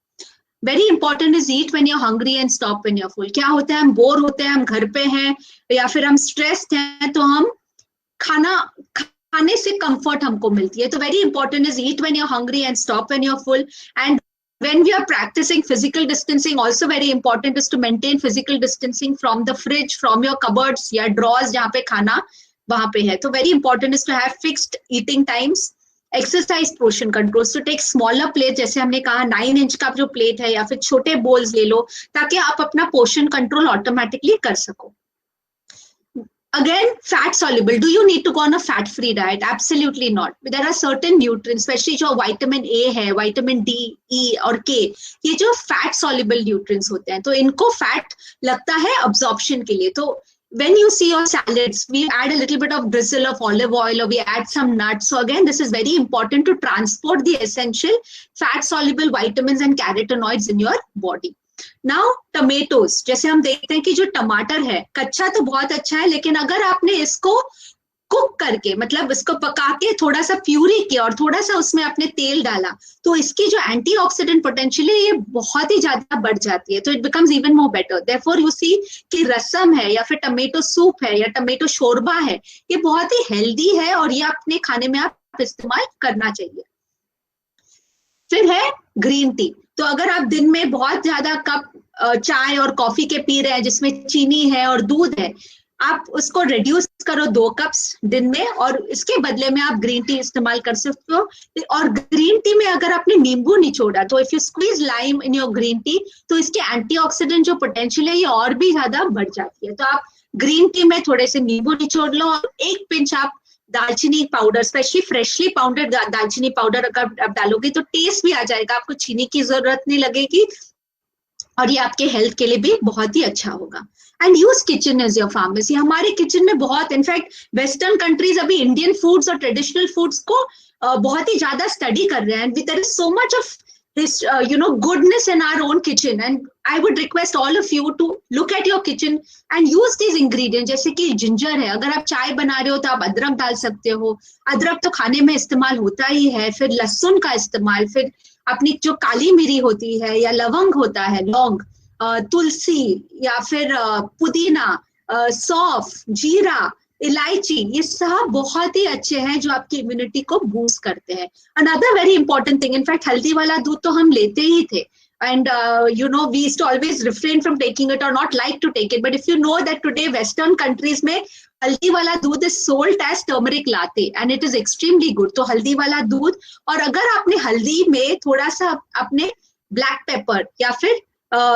Very important is eat when you're hungry and stop when you're full. क्या होता है, हम बोर होते हैं, हम घर पे हैं या फिर हम स्ट्रेस्ड हैं, तो हम खाने से कंफर्ट हमको मिलती है। तो very important is eat when you're hungry and stop when you're full. And when we are practicing physical distancing, also very important is to maintain physical distancing from the fridge, from your cupboards या drawers जहाँ पे खाना वहां पे है। तो very important is to have fixed eating times, exercise portion controls, to take smaller plate, जैसे हमने कहा 9 इंच का जो प्लेट है, या फिर छोटे बोल्स ले लो ताकि आप अपना पोर्शन कंट्रोल ऑटोमेटिकली कर सको। Again, fat soluble. Do you need to go on a fat-free diet? Absolutely not. There are certain nutrients, especially जो vitamin A है, vitamin D, E और K, ये जो fat soluble nutrients होते हैं, तो इनको fat लगता है absorption के लिए। तो when you see your salads, we add a little bit of drizzle of olive oil, or we add some nuts. So again, this is very important to transport the essential fat soluble vitamins and carotenoids in your body. Now tomatoes, जैसे हम देखते हैं कि जो टमाटर है कच्चा तो बहुत अच्छा है, लेकिन अगर आपने इसको कुक करके, मतलब इसको पका के थोड़ा सा प्यूरी किया और थोड़ा सा उसमें आपने तेल डाला, तो इसकी जो एंटीऑक्सीडेंट पोटेंशियल है ये बहुत ही ज्यादा बढ़ जाती है। तो it becomes even more better. Therefore you see कि रसम है या फिर टमेटो सूप है या टमेटो शोरबा है, ये बहुत ही हेल्दी है और ये अपने खाने में आप इस्तेमाल करना चाहिए। फिर है ग्रीन टी। तो अगर आप दिन में बहुत ज्यादा कप चाय और कॉफी के पी रहे हैं जिसमें चीनी है और दूध है, आप उसको रिड्यूस करो 2 कप्स दिन में, और इसके बदले में आप ग्रीन टी इस्तेमाल कर सकते हो। और ग्रीन टी में अगर आपने नींबू निचोड़ा, तो if you squeeze lime in your green tea, तो इसके एंटीऑक्सीडेंट जो पोटेंशियल है ये और भी ज्यादा बढ़ जाती है। तो आप ग्रीन टी में थोड़े से नींबू निचोड़ लो, और 1 पिंच आप दालचीनी पाउडर, स्पेशली फ्रेशली पाउडर्ड दालचीनी पाउडर अगर आप डालोगे तो टेस्ट भी आ जाएगा, आपको चीनी की जरूरत नहीं लगेगी, और ये आपके हेल्थ के लिए भी बहुत ही अच्छा होगा। And use kitchen as your pharmacy. हमारे किचन में बहुत, इनफैक्ट वेस्टर्न कंट्रीज अभी इंडियन फूड्स और ट्रेडिशनल फूड्स को बहुत ही ज्यादा स्टडी कर रहे हैं। There is so much of goodness in our own kitchen, and I would request all of you to look at your kitchen and use these ingredients। जैसे कि जिंजर है, अगर आप चाय बना रहे हो तो आप अदरक डाल सकते हो, अदरक तो खाने में इस्तेमाल होता ही है। फिर लहसुन का इस्तेमाल, फिर अपनी जो काली मिरी होती है या लवंग होता है, लौंग, तुलसी, या फिर पुदीना, सौंफ, जीरा, इलायची, ये सब बहुत ही अच्छे हैं जो आपकी इम्यूनिटी को बूस्ट करते हैं। Another very important thing, in fact हल्दी वाला दूध तो हम लेते ही थे, and we used to always refrain from taking it or not like to take it, but if you know that today western countries में हल्दी वाला दूध is sold as turmeric latte and it is extremely good। तो हल्दी वाला दूध, और अगर आपने हल्दी में थोड़ा सा अपने ब्लैक पेपर या फिर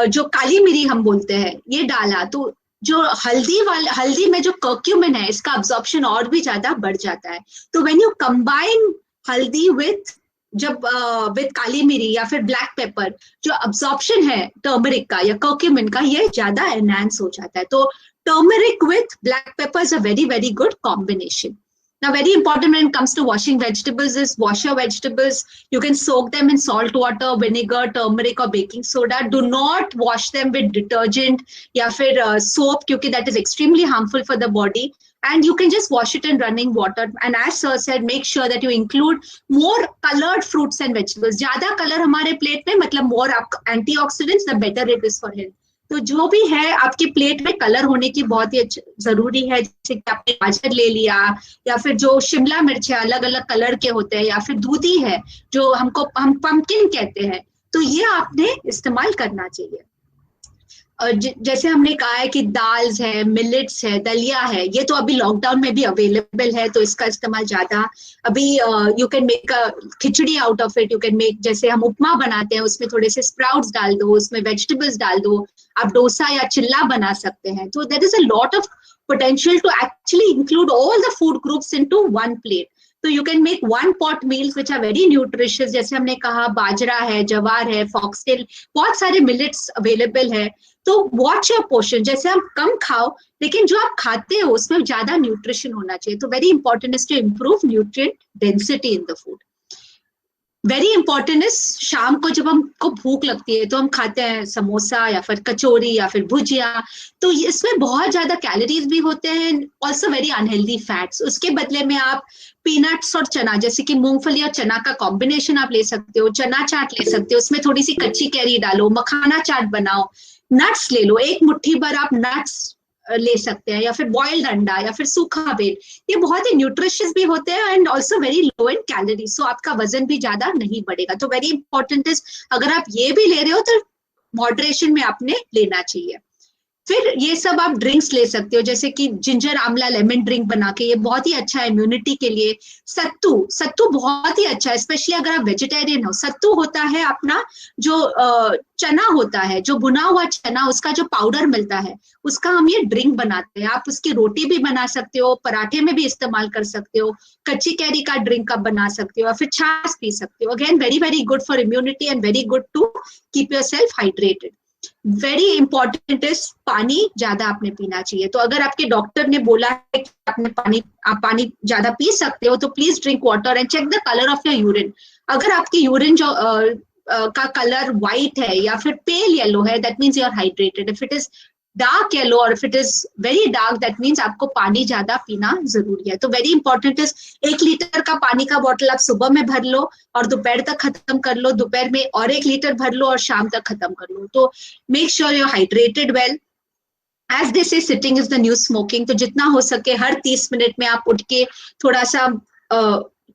जो काली मिरी हम बोलते हैं ये डाला, तो जो हल्दी में जो कर्क्यूमिन है इसका अब्जॉर्प्शन और भी ज्यादा बढ़ जाता है। तो व्हेन यू कंबाइन हल्दी विद काली मिरी या फिर ब्लैक पेपर, जो अब्जॉर्प्शन है टर्मरिक का या कर्क्यूमिन का ये ज्यादा एनहांस हो जाता है। तो turmeric with black pepper is a very very good combination. Now, very important when it comes to washing vegetables is wash your vegetables. You can soak them in salt water, vinegar, turmeric or baking soda. Do not wash them with detergent या फिर soap, क्योंकि that is extremely harmful for the body. And you can just wash it in running water. And as sir said, make sure that you include more colored fruits and vegetables. ज़्यादा color हमारे plate में मतलब more antioxidants, the better it is for health. तो जो भी है आपकी प्लेट में कलर होने की बहुत ही जरूरी है। जैसे कि आपने गाजर ले लिया, या फिर जो शिमला मिर्च है अलग अलग कलर के होते हैं, या फिर दूधी है जो हम पंपकिन कहते हैं, तो ये आपने इस्तेमाल करना चाहिए। जैसे हमने कहा है कि दाल्स है, मिलेट्स है, दलिया है, ये तो अभी लॉकडाउन में भी अवेलेबल है, तो इसका इस्तेमाल ज्यादा अभी you can make a khichdi out of it. You can make, जैसे हम उपमा बनाते हैं उसमें थोड़े से स्प्राउट्स डाल दो, उसमें वेजिटेबल्स डाल दो, आप डोसा या चिल्ला बना सकते हैं। तो there is a lot of potential to actually include all the food groups into one plate. So you can make one pot meals which are very nutritious। जैसे हमने कहा बाजरा है, जवार है, फॉक्सटेल, बहुत सारे मिलेट्स अवेलेबल है। तो वॉच योर पोर्शन, जैसे हम कम खाओ लेकिन जो आप खाते हो उसमें ज्यादा न्यूट्रिशन होना चाहिए। तो very important is to improve nutrient density in the food. Very important is शाम को जब हमको भूख लगती है तो हम खाते हैं समोसा या फिर कचौरी या फिर भुजिया, तो इसमें बहुत ज्यादा कैलोरीज भी होते हैं, ऑल्सो वेरी अनहेल्दी फैट्स। उसके बदले में आप पीनट्स और चना, जैसे कि मूंगफली और चना का कॉम्बिनेशन आप ले सकते हो, चना चाट ले सकते हो, उसमें थोड़ी सी कच्ची कैरी डालो, मखाना चाट बनाओ, नट्स ले लो, 1 मुट्ठी भर आप नट्स ले सकते हैं, या फिर बॉइल्ड अंडा या फिर सूखा बेल, ये बहुत ही न्यूट्रिशियस भी होते हैं and also very low in calorie, so आपका वजन भी ज्यादा नहीं बढ़ेगा। तो वेरी इंपॉर्टेंट इज, अगर आप ये भी ले रहे हो तो मॉडरेशन में आपने लेना चाहिए। फिर ये सब आप ड्रिंक्स ले सकते हो, जैसे कि जिंजर आंवला लेमन ड्रिंक बना के, ये बहुत ही अच्छा है इम्यूनिटी के लिए। सत्तू बहुत ही अच्छा है, स्पेशली अगर आप वेजिटेरियन हो। सत्तू होता है अपना जो चना होता है, जो भुना हुआ चना, उसका जो पाउडर मिलता है, उसका हम ये ड्रिंक बनाते हैं। आप उसकी रोटी भी बना सकते हो, पराठे में भी इस्तेमाल कर सकते हो, कच्ची कैरी का ड्रिंक आप बना सकते हो, या फिर छाछ पी सकते हो। Again very very good for immunity and very good to keep yourself hydrated. Very important is पानी ज्यादा आपने पीना चाहिए। तो अगर आपके डॉक्टर ने बोला है कि आप पानी ज्यादा पी सकते हो, तो please drink water and check the colour of your urine. अगर आपकी यूरिन जो का कलर व्हाइट है या फिर पेल येलो है, that means you are hydrated. If it is dark yellow और if it is very dark, that means आपको पानी ज्यादा पीना जरूरी है। तो वेरी इंपॉर्टेंट इज 1 लीटर का पानी का बॉटल आप सुबह में भर लो और दोपहर तक खत्म कर लो, दोपहर में और 1 लीटर भर लो और शाम तक खत्म कर लो। तो make sure you are hydrated well. As they say sitting is the new smoking, तो जितना हो सके हर 30 मिनट में आप उठ के थोड़ा सा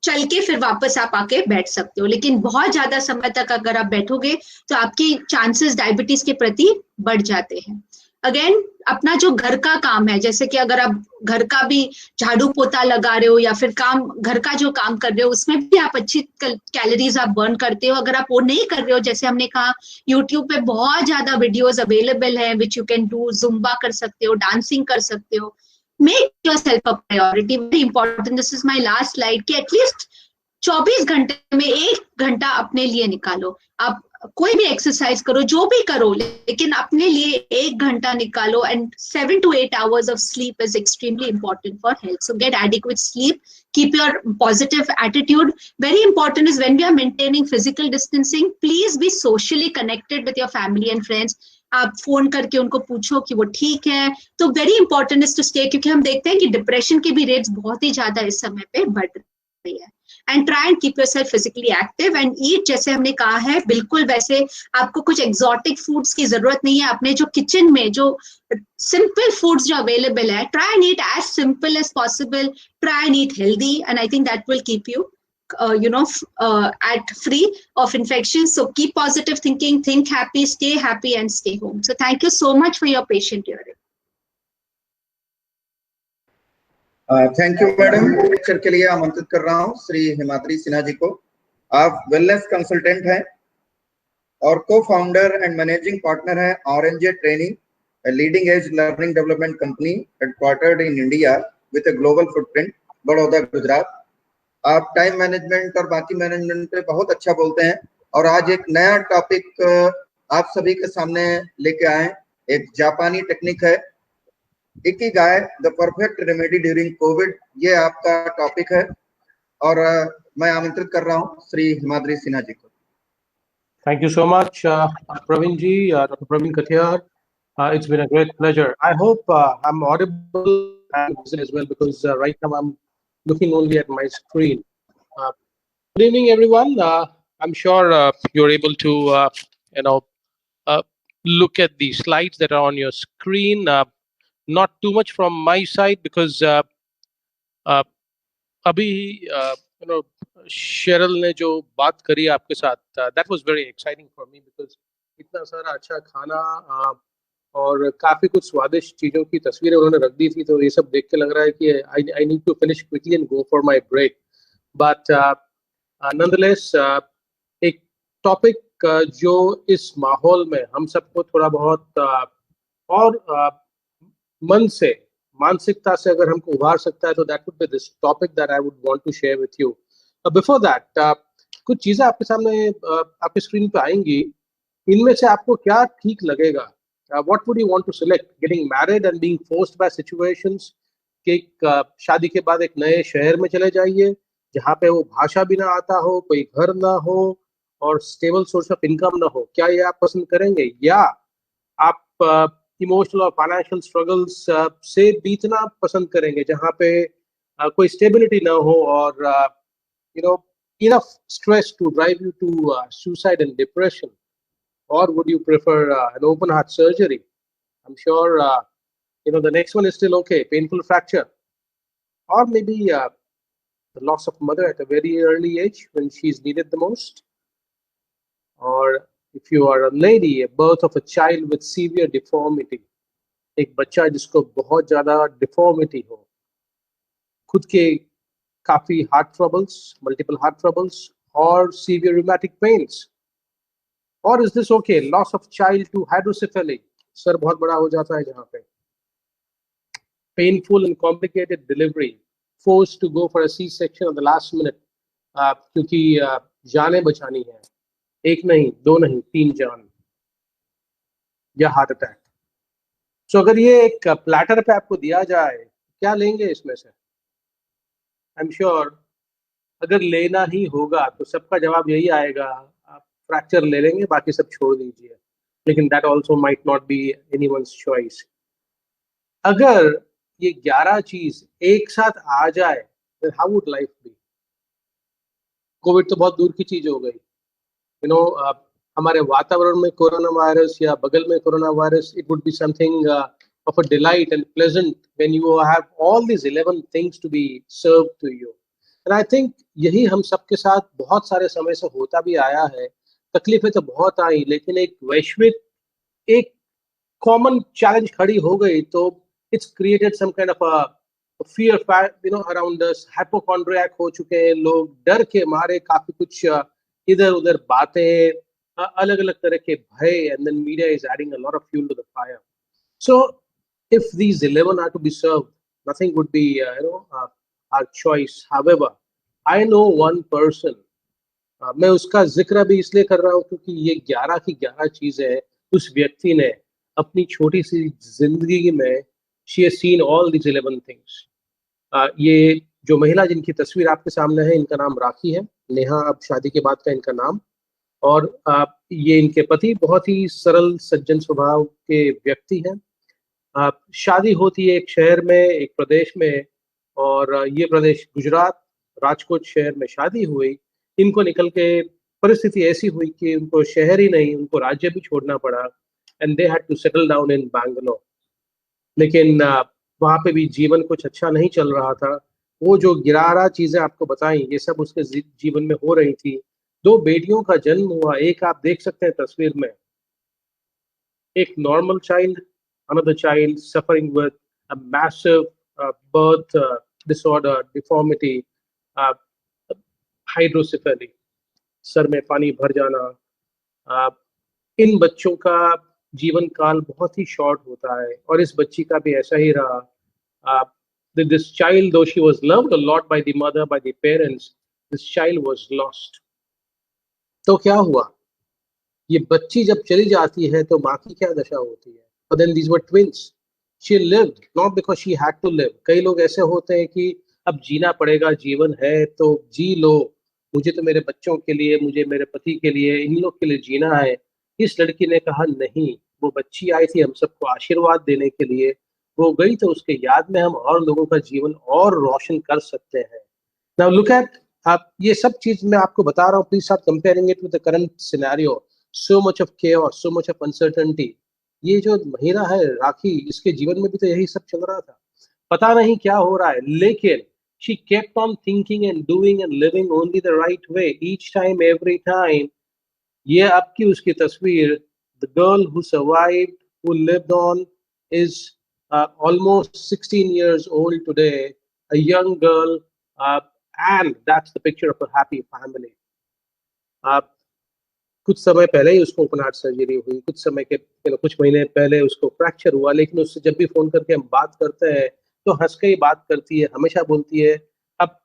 चल के फिर वापस आप आके बैठ सकते हो। लेकिन बहुत ज्यादा समय तक अगर आप बैठोगे तो आपके चांसेस डायबिटीज के प्रति बढ़ जाते हैं। अगेन अपना जो घर का काम है, जैसे कि अगर आप घर का भी झाड़ू पोता लगा रहे हो या फिर काम घर का जो काम कर रहे हो उसमें भी आप अच्छी कैलोरीज आप बर्न करते हो। अगर आप वो नहीं कर रहे हो, जैसे हमने कहा यूट्यूब पे बहुत ज्यादा वीडियोस अवेलेबल है which you can do, Zumba कर सकते हो, डांसिंग कर सकते हो। Make yourself a priority, very important, this is my last slide, कि एटलीस्ट 24 घंटे में 1 घंटा अपने लिए निकालो। आप कोई भी एक्सरसाइज करो, जो भी करो, लेकिन अपने लिए 1 घंटा निकालो। And 7 to 8 hours of sleep is extremely important for health. So get adequate sleep, keep your positive attitude. Very important is when we are maintaining physical distancing, please be socially connected with your family and friends. आप फोन करके उनको पूछो कि वो ठीक है। तो very important is to stay, क्योंकि हम देखते हैं कि डिप्रेशन के भी रेट्स बहुत ही ज्यादा इस समय पे बढ़ रही है। And try and keep yourself physically active and eat, जैसे हमने कहा है, बिल्कुल वैसे आपको कुछ एक्सोटिक फूड्स की जरूरत नहीं है। अपने जो किचन में जो सिंपल फूड्स जो अवेलेबल है, try and eat as simple as possible, try and eat healthy, and I think that will keep you at free of infections. So keep positive thinking, think happy, and stay home. So thank you so much for your patient hearing. Thank you madam. Lecture के लिए आमंत्रित कर रहा हूं श्री हिमाद्री सिन्हा जी को। आप वेलनेस कंसल्टेंट हैं और को फाउंडर एंड मैनेजिंग पार्टनर हैं RNJ training, leading edge learning development company headquartered in India with a global footprint, Baroda, Gujarat. आप टाइम मैनेजमेंट और बाकी मैनेजमेंट पे बहुत अच्छा बोलते हैं और आज एक नया टॉपिक आप सभी के सामने लेके आए। एक जापानी टेक्निक है Ikigai, the perfect remedy during Covid, ये आपका टॉपिक है और मैं आमंत्रित कर रहा हूँ श्री हिमाद्री सिन्हा जी को। Thank you so much, Praveen ji, Dr. Praveen Katiyar. It's been a great pleasure. I hope I'm audible as well, because right now I'm looking only at my screen. Good evening, everyone. I'm sure you're able to, look at the slides that are on your screen. Not too much from my side, because abhi, Cheryl ने जो बात करी आपके साथ, that was very exciting for me, because इतना सारा अच्छा खाना और काफी कुछ स्वादिष्ट चीजों की तस्वीरें उन्होंने रख दी थी। तो ये सब देख के लग रहा है कि I need to finish quickly and go for my break. But nonetheless, एक टॉपिक जो इस माहौल में हम सबको थोड़ा बहुत और मन से, मानसिकता से अगर हमको उभार सकता है, तो that would be this topic that I would want to share with you. Before that, कुछ चीजें आपके सामने आपके स्क्रीन पे आएंगी। इनमें से आपको क्या ठीक लगेगा? What would you want to select? Getting married and being forced by situations, कि शादी के बाद एक नए शहर में चले जाइए जहाँ पे वो भाषा भी ना आता हो, कोई घर ना हो और स्टेबल सोर्स ऑफ इनकम ना हो, क्या ये आप पसंद करेंगे? या आप इमोशनल और फाइनेंशियल स्ट्रगल्स से बीतना पसंद करेंगे, जहाँ पे कोई स्टेबिलिटी ना हो और enough stress to drive you to suicide and depression? Or would you prefer an open heart surgery? I'm sure the next one is still okay, painful fracture, or maybe the loss of mother at a very early age when she's needed the most. Or if you are a lady, a birth of a child with severe deformity, एक बच्चा जिसको बहुत ज्यादा deformity हो, खुद के काफी heart troubles, multiple heart troubles, or severe rheumatic pains. Or is this okay, loss of child to hydrocephaly, sir बहुत बड़ा हो जाता है जहाँ पे, painful and complicated delivery, forced to go for a C-section at the last minute, क्योंकि जानें बचानी है, एक नहीं, दो नहीं, 3 जान, या हार्ट अटैक। सो अगर ये एक प्लेटर पे आपको दिया जाए, क्या लेंगे इसमें से? आई एम श्योर अगर लेना ही होगा तो सबका जवाब यही आएगा, आप फ्रैक्चर ले लेंगे, बाकी सब छोड़ दीजिए। लेकिन that also might not be anyone's choice. अगर ये 11 चीज एक साथ आ जाए, then how would life be? Covid तो बहुत दूर की चीज हो गई। हमारे वातावरण में कोरोना वायरस या बगल में corona virus, it would be something of a delight and pleasant when you have all these 11 things to be served to you. And I think यही हम सबके साथ बहुत सारे समय से होता भी आया है। तकलीफें तो बहुत आई, लेकिन एक वैश्विक एक कॉमन चैलेंज खड़ी हो गई तो it's created some kind of a fear around us. Hypochondriac हो चुके हैं लोग, डर के मारे काफी कुछ इधर उधर बातें, अलग अलग तरह के भय, and then media is adding a lot of fuel to the fire. So if these 11 are to be served, nothing would be our choice. However, I know one person, मैं उसका जिक्र भी इसलिए कर रहा हूँ क्योंकि ये 11 की 11 चीजें उस व्यक्ति ने अपनी छोटी सी जिंदगी में, she has seen all these 11 things. ये जो महिला जिनकी तस्वीर आपके सामने है, इनका नाम राखी है, नेहा अब शादी के बाद का इनका नाम। और ये इनके पति बहुत ही सरल सज्जन स्वभाव के व्यक्ति हैं। शादी होती है एक शहर में, एक प्रदेश में, और ये प्रदेश गुजरात, राजकोट शहर में शादी हुई। इनको निकल के परिस्थिति ऐसी हुई कि उनको शहर ही नहीं, उनको राज्य भी छोड़ना पड़ा, and they had to settle down in Bangalore. लेकिन वहाँ पे भी जीवन कुछ अच्छा नहीं चल रहा था। वो जो 11 चीजें आपको बताई, ये सब उसके जीवन में हो रही थी। 2 बेटियों का जन्म हुआ, एक आप देख सकते हैं तस्वीर में, एक normal child, another child suffering with a massive birth disorder, deformity, hydrocephaly, sir में पानी भर जाना। इन बच्चों का जीवन काल बहुत ही शॉर्ट होता है, और इस बच्ची का भी ऐसा ही रहा। This child, though she was loved a lot by the mother, by the parents, this child was lost. तो क्या हुआ, ये बच्ची जब चली जाती है तो माँ की क्या दशा होती है। But then these were twins. She lived not because she had to live. कई लोग ऐसे होते हैं कि अब जीना पड़ेगा, जीवन है तो जी लो, मुझे तो मेरे बच्चों के लिए, मुझे मेरे पति के लिए, इन लोग के लिए जीना है। इस लड़की ने कहा नहीं, वो बच्ची आई थी हम सबको आशीर्वाद देने के लिए, वो गई तो उसके याद में हम और लोगों का जीवन और रोशन कर सकते हैं। Now look at, आप ये सब चीज मैं आपको बता रहा हूँ, please start comparing it with the current scenario. So much of chaos, so much of uncertainty. ये जो महिला है राखी, इसके जीवन में भी तो यही सब चल रहा था, पता नहीं क्या हो रहा है, लेकिन she kept on thinking and doing and living only the right way each time, every time. ये आपकी उसकी तस्वीर, the girl who survived, who lived on, is almost 16 years old today, a young girl, and that's the picture of a happy family. कुछ समय पहले ही उसको ओपन हार्ट सर्जरी हुई, कुछ समय के कुछ महीने पहले उसको फ्रैक्चर हुआ, लेकिन उससे जब भी फोन करके हम बात करते हैं तो हंस के ही बात करती है, हमेशा बोलती है। अब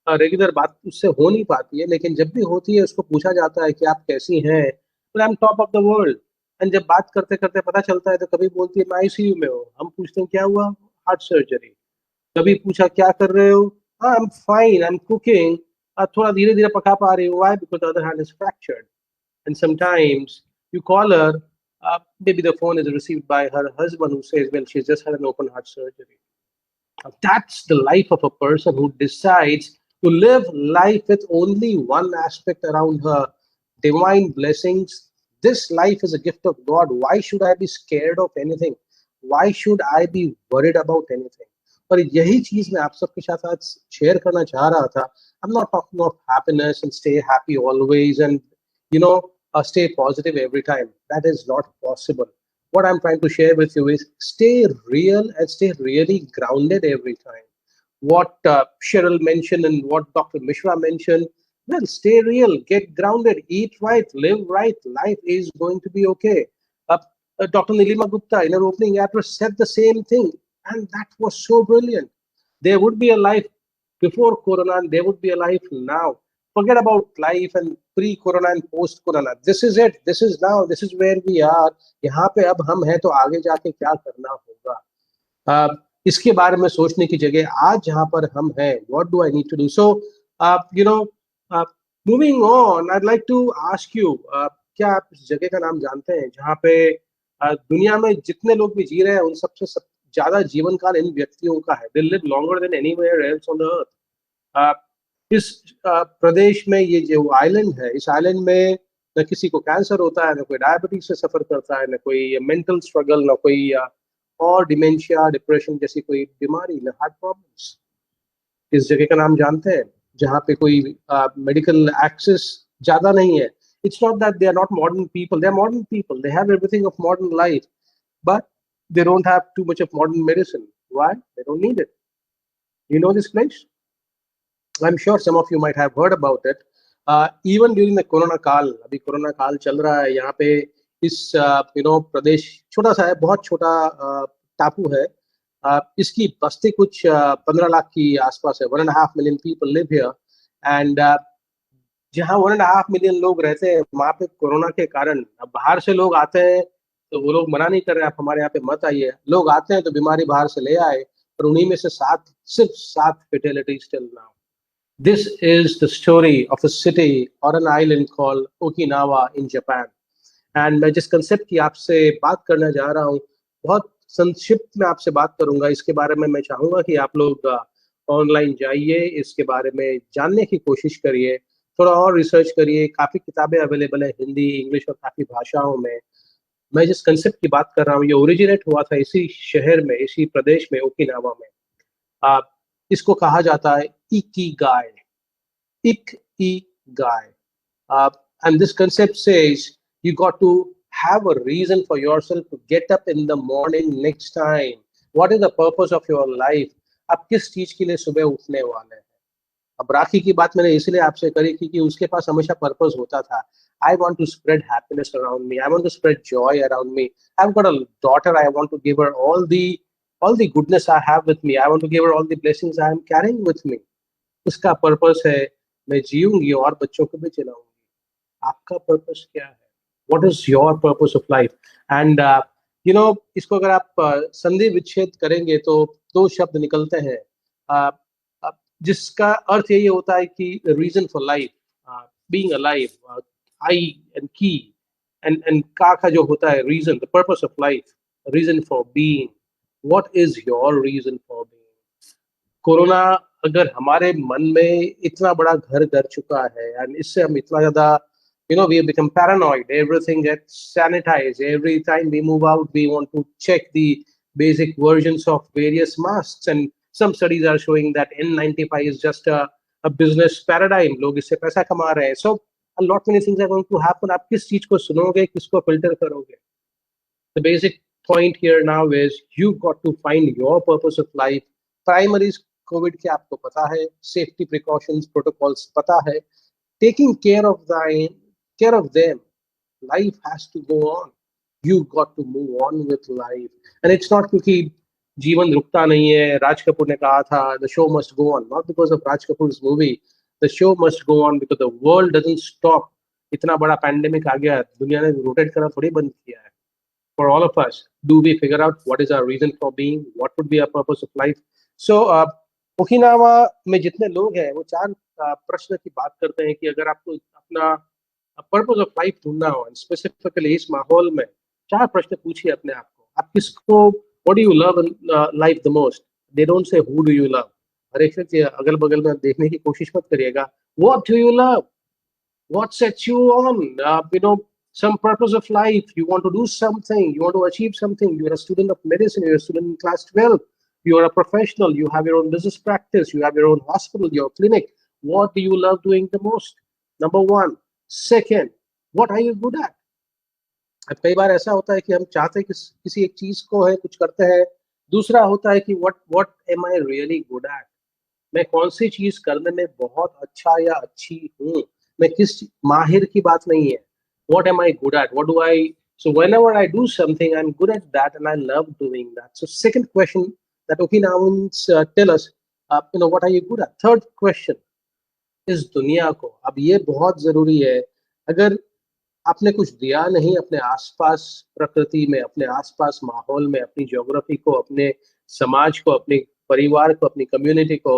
रेगुलर बात उससे हो नहीं पाती है, लेकिन जब भी होती है उसको पूछा जाता है कि आप कैसी हैं, तो I am top of the world. And जब बात करते करते पता चलता है तो कभी बोलती है मैं आईसीयू में हूँ, हम पूछते हैं क्या हुआ, हार्ट सर्जरी। कभी पूछा क्या कर रहे हो, I am fine, I am cooking, थोड़ा धीरे धीरे पका पा रही हूँ, why, because the other hand is fractured. And sometimes you call her, maybe the phone is received by her husband who says, well, she's just had an open heart surgery. That's the life of a person who decides to live life with only one aspect around her, divine blessings. This life is a gift of God. Why should I be scared of anything? Why should I be worried about anything? और यही चीज मैं आप सबके साथ आज शेयर करना चाह रहा था। I'm not talking of happiness and stay happy always and stay positive every time. That is not possible. What I'm trying to share with you is stay real and stay really grounded every time. What Cheryl mentioned and what Dr. Mishra mentioned, well, stay real, get grounded, eat right, live right. Life is going to be okay. Dr. Nilima Gupta in her opening address said the same thing, and that was so brilliant. There would be a life before Corona and there would be a life now. Forget about life and pre-corona and post-corona. This is it. This is now. This is where we are. यहाँ पे अब हम हैं तो आगे जाके क्या करना होगा, इसके बारे में सोचने की जगह आज जहाँ पर हम हैं, what do I need to do? So, moving on, I'd like to ask you, क्या आप इस जगह का नाम जानते हैं जहाँ पे दुनिया में जितने लोग भी जी रहे हैं उन सबसे ज्यादा जीवन काल इन व्यक्तियों का है? They live longer than anywhere else on the earth. इस प्रदेश में ये जो आइलैंड है, इस आइलैंड में न किसी को कैंसर होता है, न कोई डायबिटीज से सफर करता है, न कोई मेंटल स्ट्रगल, न कोई और डिमेंशिया, डिप्रेशन जैसी कोई बीमारी, न हार्ट प्रॉब्लम्स। इस जगह का नाम जानते हैं? जहाँ पे कोई मेडिकल एक्सेस ज़्यादा नहीं है. It's not that they are not modern people. They are modern people. They have everything of modern life, but they don't have too much of modern medicine. Why? They don't need it. You know this place? I'm sure some of you might have heard about it. Even during the Corona काल, अभी कोरोना काल चल रहा है यहाँ पे. इस प्रदेश छोटा सा है, बहुत छोटा टापू है. इसकी बस्ती कुछ 15 लाख की आसपास है. 1.5 million people live here, and जहाँ 1.5 million लोग रहते हैं वहाँ पे कोरोना के कारण अब बाहर से लोग आते हैं, तो वो लोग मना नहीं कर रहे आप हमारे यहाँ पे मत आइए. लोग आते हैं तो बीमारी बाहर से ले आए, पर उन्हीं में से सिर्फ 7 fatalities till now. This is the story of a city or an island called Okinawa in Japan. And मैं जिस कंसेप्ट की आपसे बात करना जा रहा हूँ, बहुत संक्षिप्त में आपसे बात करूंगा. इसके बारे में मैं चाहूंगा कि आप लोग ऑनलाइन जाइए, इसके बारे में जानने की कोशिश करिए, थोड़ा और रिसर्च करिए. काफ़ी किताबें अवेलेबल है हिंदी, इंग्लिश और काफ़ी भाषाओं में. मैं जिस कंसेप्ट की बात कर रहा हूँ ये ओरिजिनेट हुआ था इसी शहर में, इसी प्रदेश में, ओकिनावा में. इसको कहा जाता है Ikigai. Ikigai. And this concept says you got to have a reason for yourself to get up in the morning next time. What is the purpose of your life? आप किस चीज के लिए सुबह उठने वाले हैं? अब राखी की बात मैंने इसलिए आपसे करी क्योंकि उसके पास हमेशा पर्पस होता था. I want to spread happiness around me. I want to spread joy around me. I've got a daughter. I want to give her all the goodness I have with me. I want to give her all the blessings I am carrying with me. उसका पर्पस है मैं जीऊंगी और बच्चों को भी चलाऊंगी. आपका पर्पस क्या है? What is your purpose of life? And इसको अगर आप संधि विच्छेद करेंगे तो 2 शब्द निकलते हैं, जिसका अर्थ यही होता है कि reason for life, being alive, आई एंड की, एंड का जो होता है reason, the purpose of life, reason for being. What is your reason for being? Corona अगर हमारे मन में इतना बड़ा घर कर चुका है एंड इससे हम इतना ज्यादा we have become paranoid. Everything gets sanitized. Every time we move out, we want to check the basic versions of various masks. And some studies are showing that N95 is just a business paradigm. लोग इससे पैसा कमा रहे हैं. So a lot many things are going to happen. आप किस चीज को सुनोगे, किसको filter करोगे? The basic point here now is you got to find your purpose of life. Primaries COVID के आपको पता है, safety precautions, protocols पता है. Taking care of them, life has to go on. You got to move on with life, and it's not क्योंकि जीवन रुकता नहीं है. राज कपूर ने कहा था the show must go on, not because of Raj Kapoor's movie. The show must go on because the world doesn't stop. इतना बड़ा पैंडेमिक आ गया, दुनिया ने रोटेट करना थोड़ी बंद किया है. For all of us, do we figure out what is our reason for being? What would be our purpose of life? So Okinawa में जितने लोग हैं वो 4 प्रश्न की बात करते हैं कि अगर आपको अपना पर्पस ऑफ लाइफ ढूंढना हो, स्पेसिफिकली इस माहौल में 4 प्रश्न पूछिए अपने आप को. आप किसको, what do you love in life the most? They don't say who do you love. हर एक से अगल बगल में देखने की कोशिश मत करिएगा. What do you love? What sets you on? some purpose of life. You want to do something, you want to achieve something. You're a student of medicine, you're a student in class 12, you're a professional, you have your own business practice, you have your own hospital, your clinic. What do you love doing the most? Number 1. Second, what are you good at? अब कई बार ऐसा होता है कि हम चाहते हैं कि किसी एक चीज को है कुछ करते हैं. दूसरा होता है कि what am I really good at? मैं कौन सी चीज करने में बहुत अच्छा या अच्छी हूँ. मैं किस माहिर की बात नहीं है. What am I good at? What do I? So whenever I do something, I'm good at that, and I love doing that. So second question that Okinawans tell us, what are you good at? Third question, इस दुनिया को, अब ये बहुत जरूरी है, अगर आपने कुछ दिया नहीं अपने आसपास प्रकृति में, अपने आसपास माहौल में, अपनी ज्योग्राफी को, अपने समाज को, अपने परिवार को, अपनी कम्युनिटी को,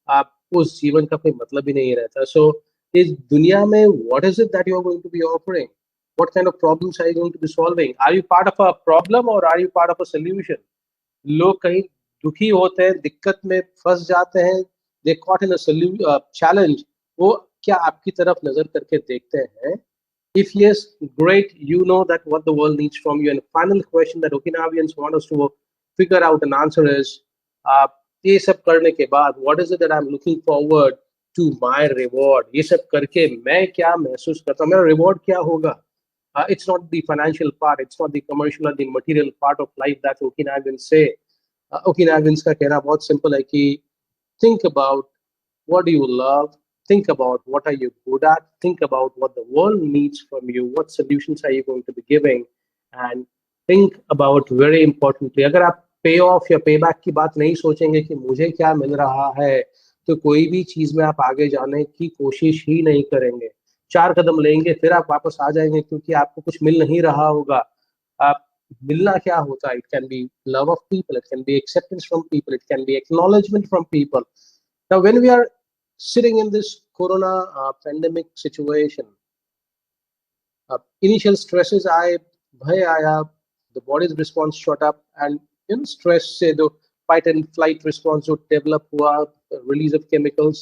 आप उस जीवन का कोई मतलब ही नहीं रहता. सो इस दुनिया में what is it that you are going to be offering? What kind of problems are you going to be solving? Are you part of a problem or are you part of a solution? लोग कहीं दुखी होते हैं, दिक्कत में फंस जाते हैं, they caught in a challenge. वो क्या आपकी तरफ नजर करके देखते हैं? If yes, great, you know that what the world needs from you. And final question that Okinawians want us to figure out and answer is, ये सब करने के बाद, what is it that I'm looking forward to my reward. ये सब करके मैं क्या महसूस करता हूँ, मेरा रिवॉर्ड क्या होगा? It's not the financial part, it's not the commercial or the material part of life that Okinawans say. Okinawans का कहना बहुत simple है कि think about what do you love, think about what are you good at, think about what the world needs from you, what solutions are you going to be giving, and think about very importantly, अगर आप पे ऑफ या पे बैक की बात नहीं सोचेंगे कि मुझे क्या मिल रहा है, तो कोई भी चीज में आप आगे जाने की कोशिश ही नहीं करेंगे। 4 कदम लेंगे फिर आप वापस आ जाएंगे क्योंकि आपको कुछ मिल नहीं रहा होगा। आप मिलना क्या होता है? It can be love of people, it can be acceptance from people, it can be acknowledgement from people. Now, when we are sitting in this corona pandemic situation, initial stresses आए, भय आया, the body's response shot up, and stress से जो fight and flight response जो develop हुआ, release of chemicals,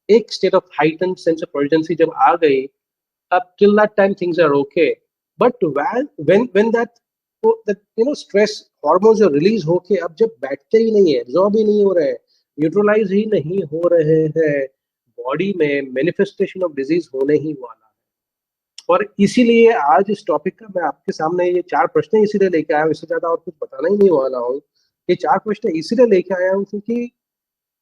एक state of heightened sense of urgency जब आ गई, up till that time things are okay, but when that stress hormones जो release होके अब जब बैठते ही नहीं है, absorb ही नहीं हो रहे हैं, न्यूट्रलाइज ही नहीं हो रहे हैं, बॉडी में मैनिफेस्टेशन ऑफ डिजीज होने ही वाला है। और इसीलिए आज इस टॉपिक का मैं आपके सामने ये 4 प्रश्न इसीलिए लेके आया हूँ, इससे ज्यादा और कुछ बताना ही नहीं वाला हूँ। ये 4 प्रश्न इसीलिए लेके आया हूँ क्योंकि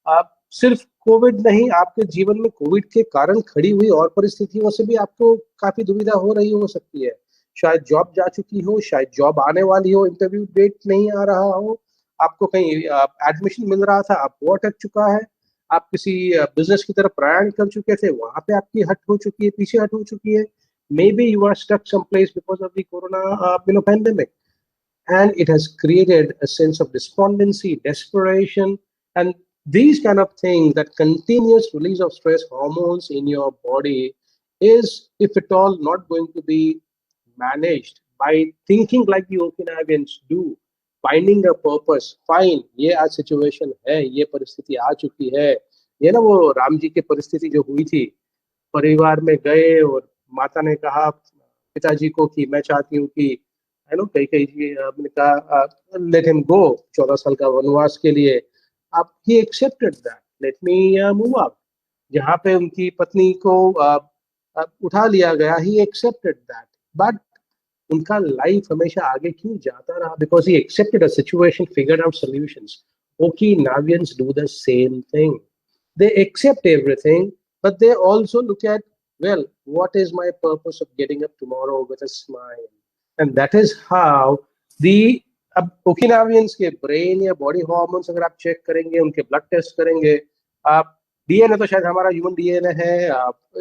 आप सिर्फ कोविड नहीं, आपके जीवन में कोविड के कारण खड़ी हुई और परिस्थितियों से भी आपको काफी दुविधा हो रही हो सकती है। शायद जॉब जा चुकी हो, शायद जॉब आने वाली हो, इंटरव्यू डेट नहीं आ रहा हो, आपको कहीं एडमिशन मिल रहा था, आप वो अटक चुका है, आप किसी बिजनेस की तरफ प्रयाण कर चुके थे, वहां पे आपकी हट हो चुकी है, पीछे हट हो चुकी है। May be you are stuck some place because of the corona pandemic, and it has created a sense of despondency, desperation, and these kind of things, that continuous release of stress hormones in your body is, if at all, not going to be managed by thinking like the Okinawans do, finding a purpose. Fine, ये आज situation है, ये परिस्थिति आ चुकी है, ये ना वो राम जी की परिस्थिति जो हुई थी, परिवार में गए और माता ने कहा पिताजी को कि मैं चाहती हूँ कि कई कई जी आपने कहा लेट हिम गो 14 साल का वनवास के लिए। आप he accepted that, let me move out. जहाँ पे उनकी पत्नी को उठा लिया गया, ही एक्सेप्टेड दैट, बट उनका लाइफ हमेशा आगे क्यों जाता रहा? Because he accepted a situation, figured out solutions. Okinawians do the same thing. They accept everything, but they also look at, well, what is my purpose of getting up tomorrow with a smile? And that is how the अब Okinawians के ब्रेन या बॉडी हॉर्मोन्स अगर आप चेक करेंगे, उनके ब्लड टेस्ट करेंगे, आप डीएनए तो शायद हमारा ह्यूमन डीएनए है,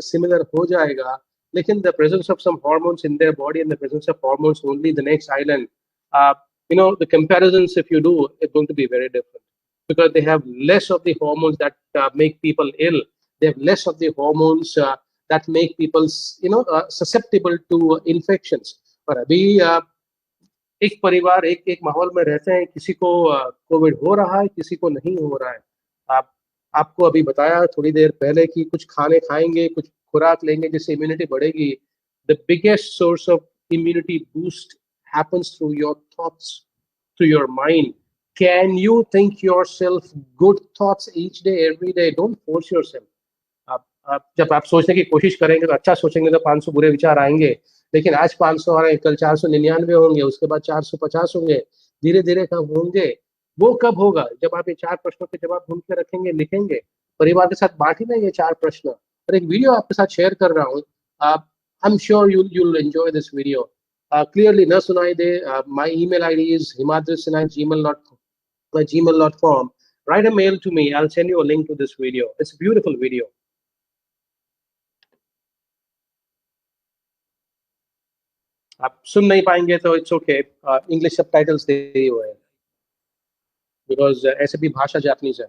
सिमिलर हो जाएगा, लेकिन the presence of some hormones in their body and the presence of hormones only the next island, the comparisons if you do is going to be very different, because they have less of the hormones that make people ill. They have less of the hormones that make people susceptible to infections. और अभी एक परिवार एक माहौल में रहते हैं, किसी को कोविड हो रहा है, किसी को नहीं हो रहा है। आपको अभी बताया थोड़ी देर पहले कि कुछ खाने खाएंगे, कुछ खुराक लेंगे जिससे इम्यूनिटी बढ़ेगी। The biggest source of immunity boost happens through your thoughts, through your mind. Can you think yourself good thoughts each day, every day? Don't force yourself. आप जब आप सोचने की कोशिश करेंगे तो अच्छा सोचेंगे तो 500 बुरे विचार आएंगे, लेकिन आज 500 आ रहे हैं, कल 499 होंगे, उसके बाद 450 होंगे, धीरे धीरे कब होंगे? वो कब होगा? जब आप ये 4 प्रश्नों के जवाब ढूंढ के रखेंगे, लिखेंगे, परिवार के साथ बांटी ना ये 4 प्रश्न। और एक वीडियो आपके साथ शेयर कर रहा हूँ, I am sure you'll enjoy this video. Clearly na sunai de, my email id is himadris@gmail.com. Write a mail to me, I'll send you a link to this video. It's a beautiful video. आप सुन नहीं पाएंगे तो इट्स ओके, इंग्लिश सबटाइटल्स दिए हुए हैं, बिकॉज ऐसे भी भाषा जापानीज है।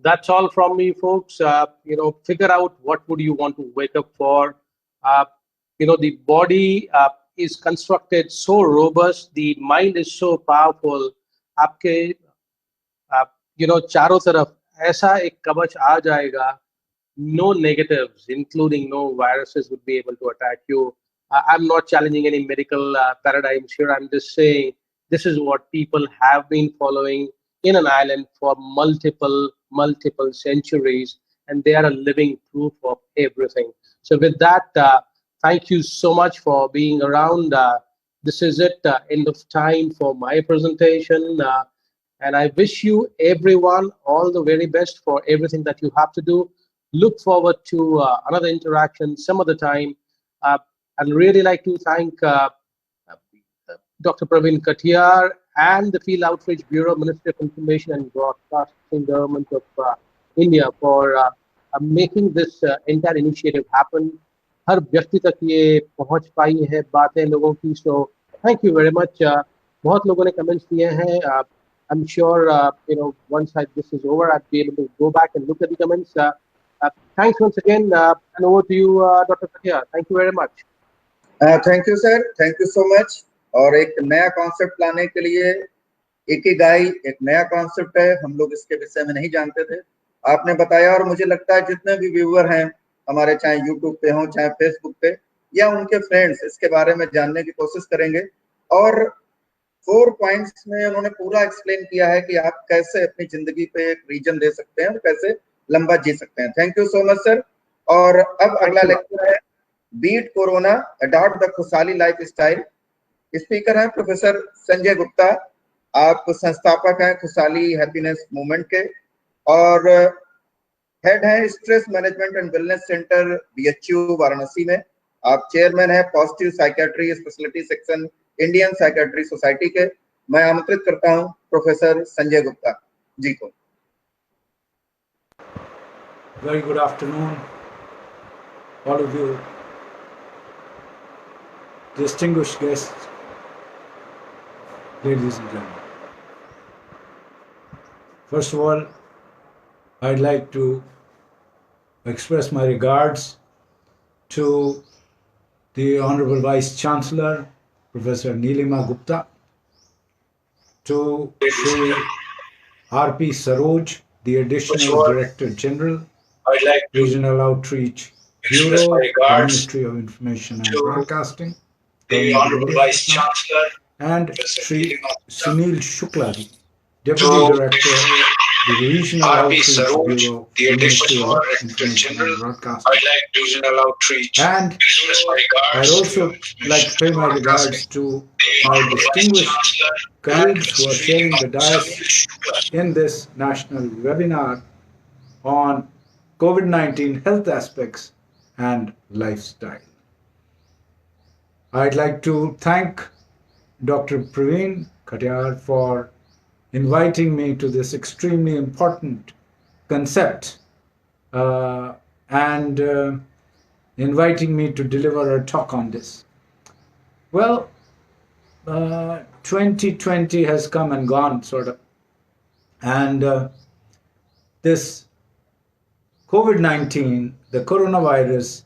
That's all from me, folks. Figure out what would you want to wake up for. Uh, the body is constructed so robust. The mind is so powerful. आपके चारों तरफ ऐसा एक कवच आ जाएगा. No negatives, including no viruses, would be able to attack you. I'm not challenging any medical paradigms here. I'm just saying this is what people have been following in an island for multiple centuries, and they are a living proof of everything. So with that, thank you so much for being around. This is it, end of time for my presentation. And I wish you everyone all the very best for everything that you have to do. Look forward to another interaction some other time. I'd really like to thank Dr. Praveen Katiyar and the Field Outreach Bureau, Ministry of Information and Broadcasting, Government of India for making this entire initiative happen. हर व्यक्ति तक ये पहुंच पाई है बातें लोगों की. So thank you very much. बहुत लोगों ने comments दिए हैं. I'm sure once this is over, I'll be able to go back and look at the comments. Thanks once again, and over to you, Dr. Katiyar. Thank you very much. Thank you, sir. Thank you so much. और एक नया कॉन्सेप्ट लाने के लिए इकिगाई एक नया कॉन्सेप्ट है. हम लोग इसके विषय में नहीं जानते थे, आपने बताया. और मुझे लगता है जितने भी व्यूअर हैं हमारे, चाहे यूट्यूब पे हों चाहे फेसबुक पे, या उनके फ्रेंड्स इसके बारे में जानने की कोशिश करेंगे. और 4 पॉइंट्स में उन्होंने पूरा एक्सप्लेन किया है कि आप कैसे अपनी जिंदगी पे एक रीजन दे सकते हैं और कैसे लंबा जी सकते हैं. Thank you so much sir. और अब अगला लेक्चर है बीट कोरोना, अडॉप्ट द खुशहाली लाइफ स्टाइल. स्पीकर हैं प्रोफेसर संजय गुप्ता. आप संस्थापक हैं खुशहाली हैप्पीनेस मूवमेंट के और हेड हैं stress management and wellness centre BHU Varanasi में. आप चेयरमैन हैं positive psychiatry speciality section Indian psychiatry society के. मैं आमंत्रित करता हूं प्रोफेसर संजय गुप्ता जी को. Very good afternoon, all of you, distinguished guests, ladies and gentlemen. First of all, I'd like to express my regards to the Honorable Vice Chancellor, Professor Nilima Gupta, to Shri R.P. Saroj, the Additional Director General, Regional Outreach Bureau, Ministry of Information and Broadcasting, the Honorable Vice Chancellor, and Shri Sunil Shukla, Deputy Director, the Regional Outreach Bureau, the Additional Director General, Broadcasting, Regional Outreach. And I'd also like to pay my regards to my distinguished colleagues who are sharing the dais in this national webinar on COVID-19 health aspects and lifestyle. I'd like to thank Dr. Praveen Katiyar for inviting me to this extremely important concept and inviting me to deliver a talk on this. Well, 2020 has come and gone, sort of, and this COVID-19, the coronavirus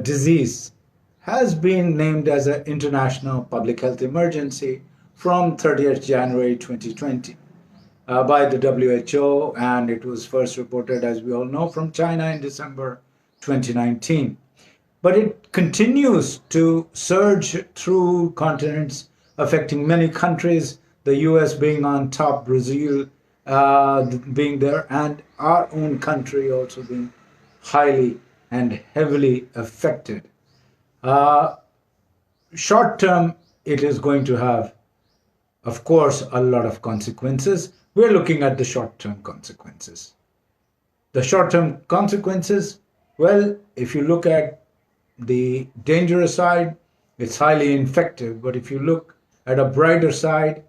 disease, has been named as an international public health emergency from 30th January 2020 by the WHO, and it was first reported, as we all know, from China in December 2019. But it continues to surge through continents, affecting many countries, the US being on top, Brazil being there, and our own country also being highly and heavily affected. Short term, it is going to have, of course, a lot of consequences. We're looking at the short term consequences. The short term consequences, well, if you look at the dangerous side, it's highly infective. But if you look at a brighter side,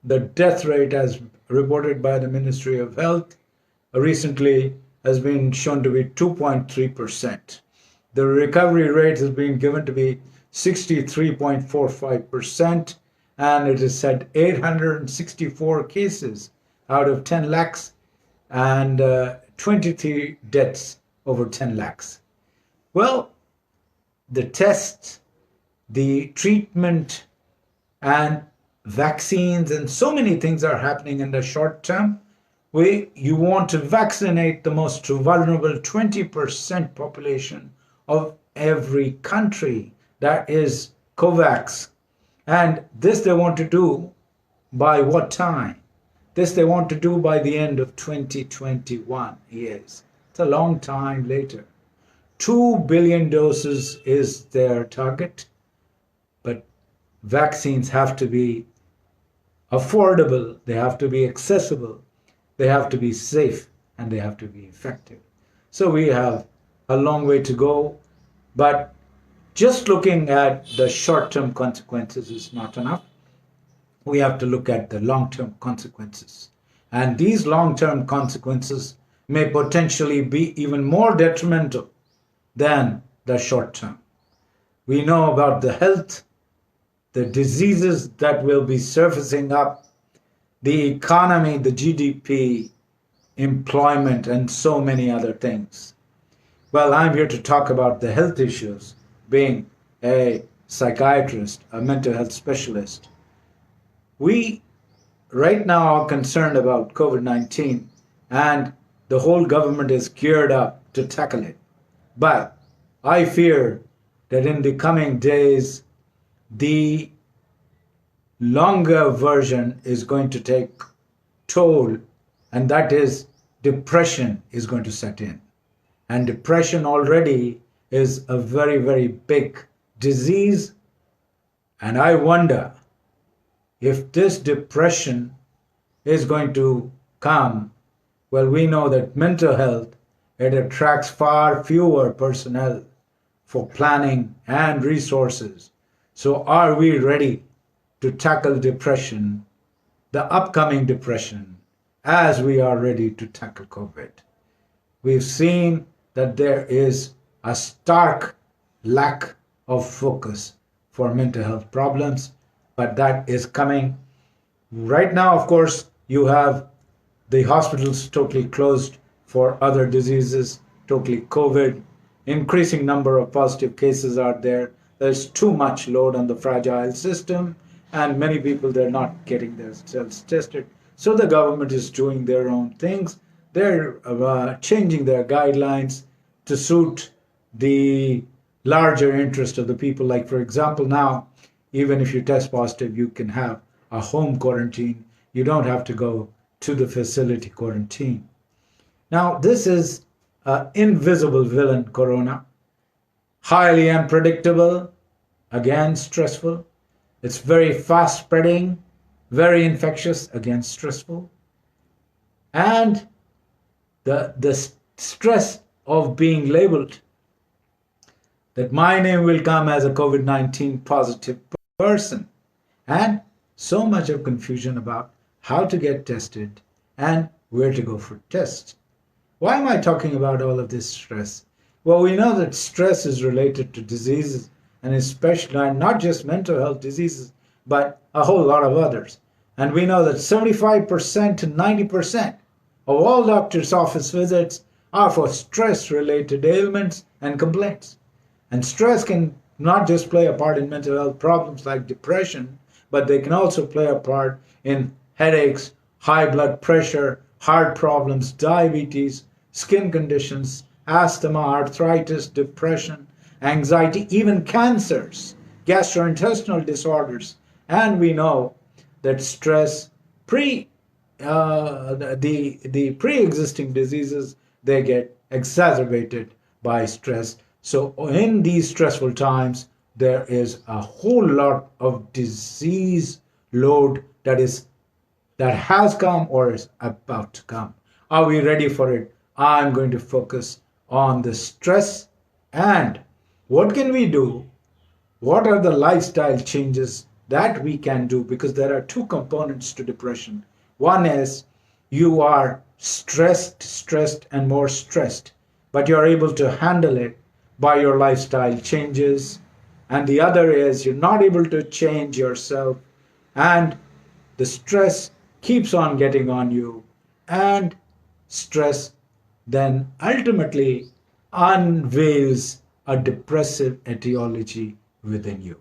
the death rate, as reported by the Ministry of Health recently, has been shown to be 2.3%. The recovery rate has been given to be 63.45%, and it is said 864 cases out of 10 lakhs and 23 deaths over 10 lakhs. Well, the tests, the treatment, and vaccines, and so many things are happening in the short term. You want to vaccinate the most vulnerable 20% population of every country. That is COVAX. And this they want to do by what time? This they want to do by the end of 2021. Yes, it's a long time later. 2 billion doses is their target, but vaccines have to be affordable, they have to be accessible, they have to be safe, and they have to be effective. So we have a long way to go, but just looking at the short-term consequences is not enough. We have to look at the long-term consequences. And these long-term consequences may potentially be even more detrimental than the short-term. We know about the health, the diseases that will be surfacing up, the economy, the GDP, employment, and so many other things. Well, I'm here to talk about the health issues, being a psychiatrist, a mental health specialist. We right now are concerned about COVID-19, and the whole government is geared up to tackle it. But I fear that in the coming days, the longer version is going to take toll, and that is depression is going to set in. And depression already is a very, very big disease. And I wonder if this depression is going to come. Well, we know that mental health, it attracts far fewer personnel for planning and resources. So are we ready to tackle depression, the upcoming depression, as we are ready to tackle COVID? We've seen that there is a stark lack of focus for mental health problems, but that is coming. Right now, of course, you have the hospitals totally closed for other diseases, totally COVID. Increasing number of positive cases are there. There's too much load on the fragile system, and many people, they're not getting themselves tested. So the government is doing their own things. They're changing their guidelines to suit the larger interest of the people. Like, for example, now, even if you test positive, you can have a home quarantine. You don't have to go to the facility quarantine. Now, this is an invisible villain, corona. Highly unpredictable, again, stressful. It's very fast spreading, very infectious, again, stressful. And the stress of being labeled that my name will come as a COVID-19 positive person, and so much of confusion about how to get tested and where to go for tests. Why am I talking about all of this stress? Well, we know that stress is related to diseases, and especially not just mental health diseases, but a whole lot of others. And we know that 75% to 90% of all doctors' office visits are for stress-related ailments and complaints. And stress can not just play a part in mental health problems like depression, but they can also play a part in headaches, high blood pressure, heart problems, diabetes, skin conditions, asthma, arthritis, depression, anxiety, even cancers, gastrointestinal disorders. And we know that stress the pre-existing diseases, they get exacerbated by stress. So in these stressful times, there is a whole lot of disease load that has come or is about to come. Are we ready for it? I'm going to focus on the stress and what can we do? What are the lifestyle changes that we can do? Because there are two components to depression. One is you are stressed, and more stressed, but you're able to handle it by your lifestyle changes. And the other is you're not able to change yourself, and the stress keeps on getting on you, and stress then ultimately unveils a depressive etiology within you.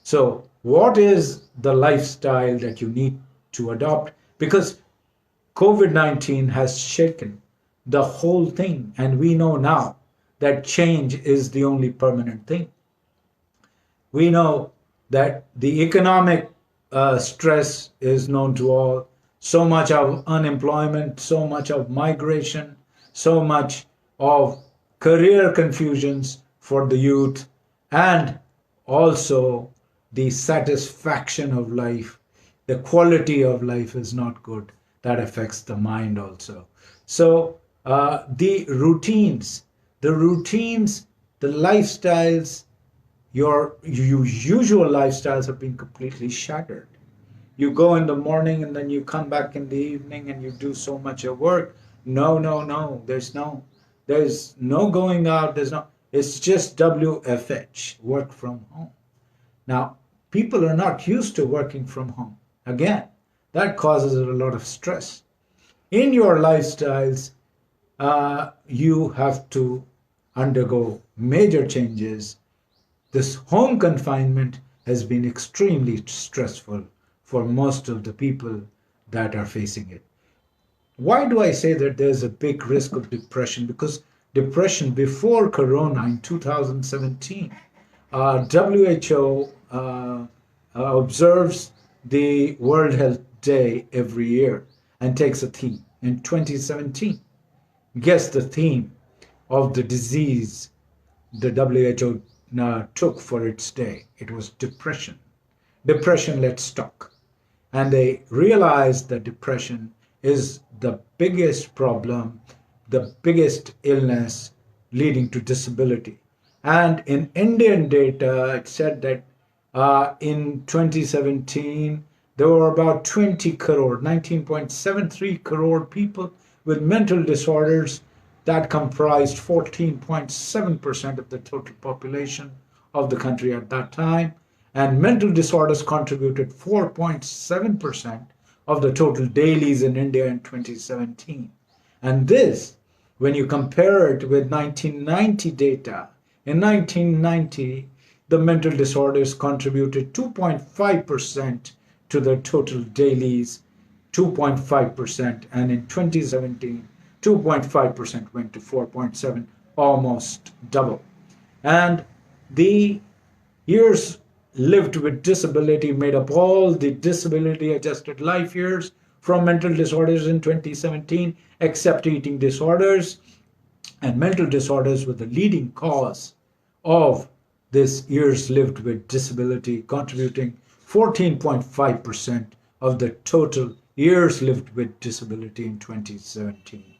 So, what is the lifestyle that you need to adopt? Because COVID-19 has shaken the whole thing, and we know now that change is the only permanent thing. We know that the economic stress is known to all. So much of unemployment, so much of migration, so much of career confusions for the youth, and also the satisfaction of life, the quality of life is not good. That affects the mind also. So the routines, the lifestyles, your usual lifestyles have been completely shattered. You go in the morning and then you come back in the evening and you do so much of work. No. There's no going out. It's just WFH, work from home. Now, people are not used to working from home. Again, that causes a lot of stress. In your lifestyles, you have to undergo major changes. This home confinement has been extremely stressful for most of the people that are facing it. Why do I say that there's a big risk of depression? Because depression before Corona in 2017, WHO observes the World Health Day every year and takes a theme. In 2017, guess the theme of the disease the WHO took for its day. It was depression. Depression, let's talk. And they realized that depression is the biggest problem, the biggest illness leading to disability. And in Indian data, it said that in 2017, there were about 20 crore, 19.73 crore people with mental disorders that comprised 14.7% of the total population of the country at that time. And mental disorders contributed 4.7% of the total dailies in India in 2017. And this, when you compare it with 1990 data, in 1990, the mental disorders contributed 2.5% to the total dailies, 2.5%, and in 2017, 2.5% went to 4.7, almost double. And the years lived with disability made up all the disability adjusted life years from mental disorders in 2017, except eating disorders. And mental disorders were the leading cause of this years lived with disability, contributing 14.5% of the total years lived with disability in 2017.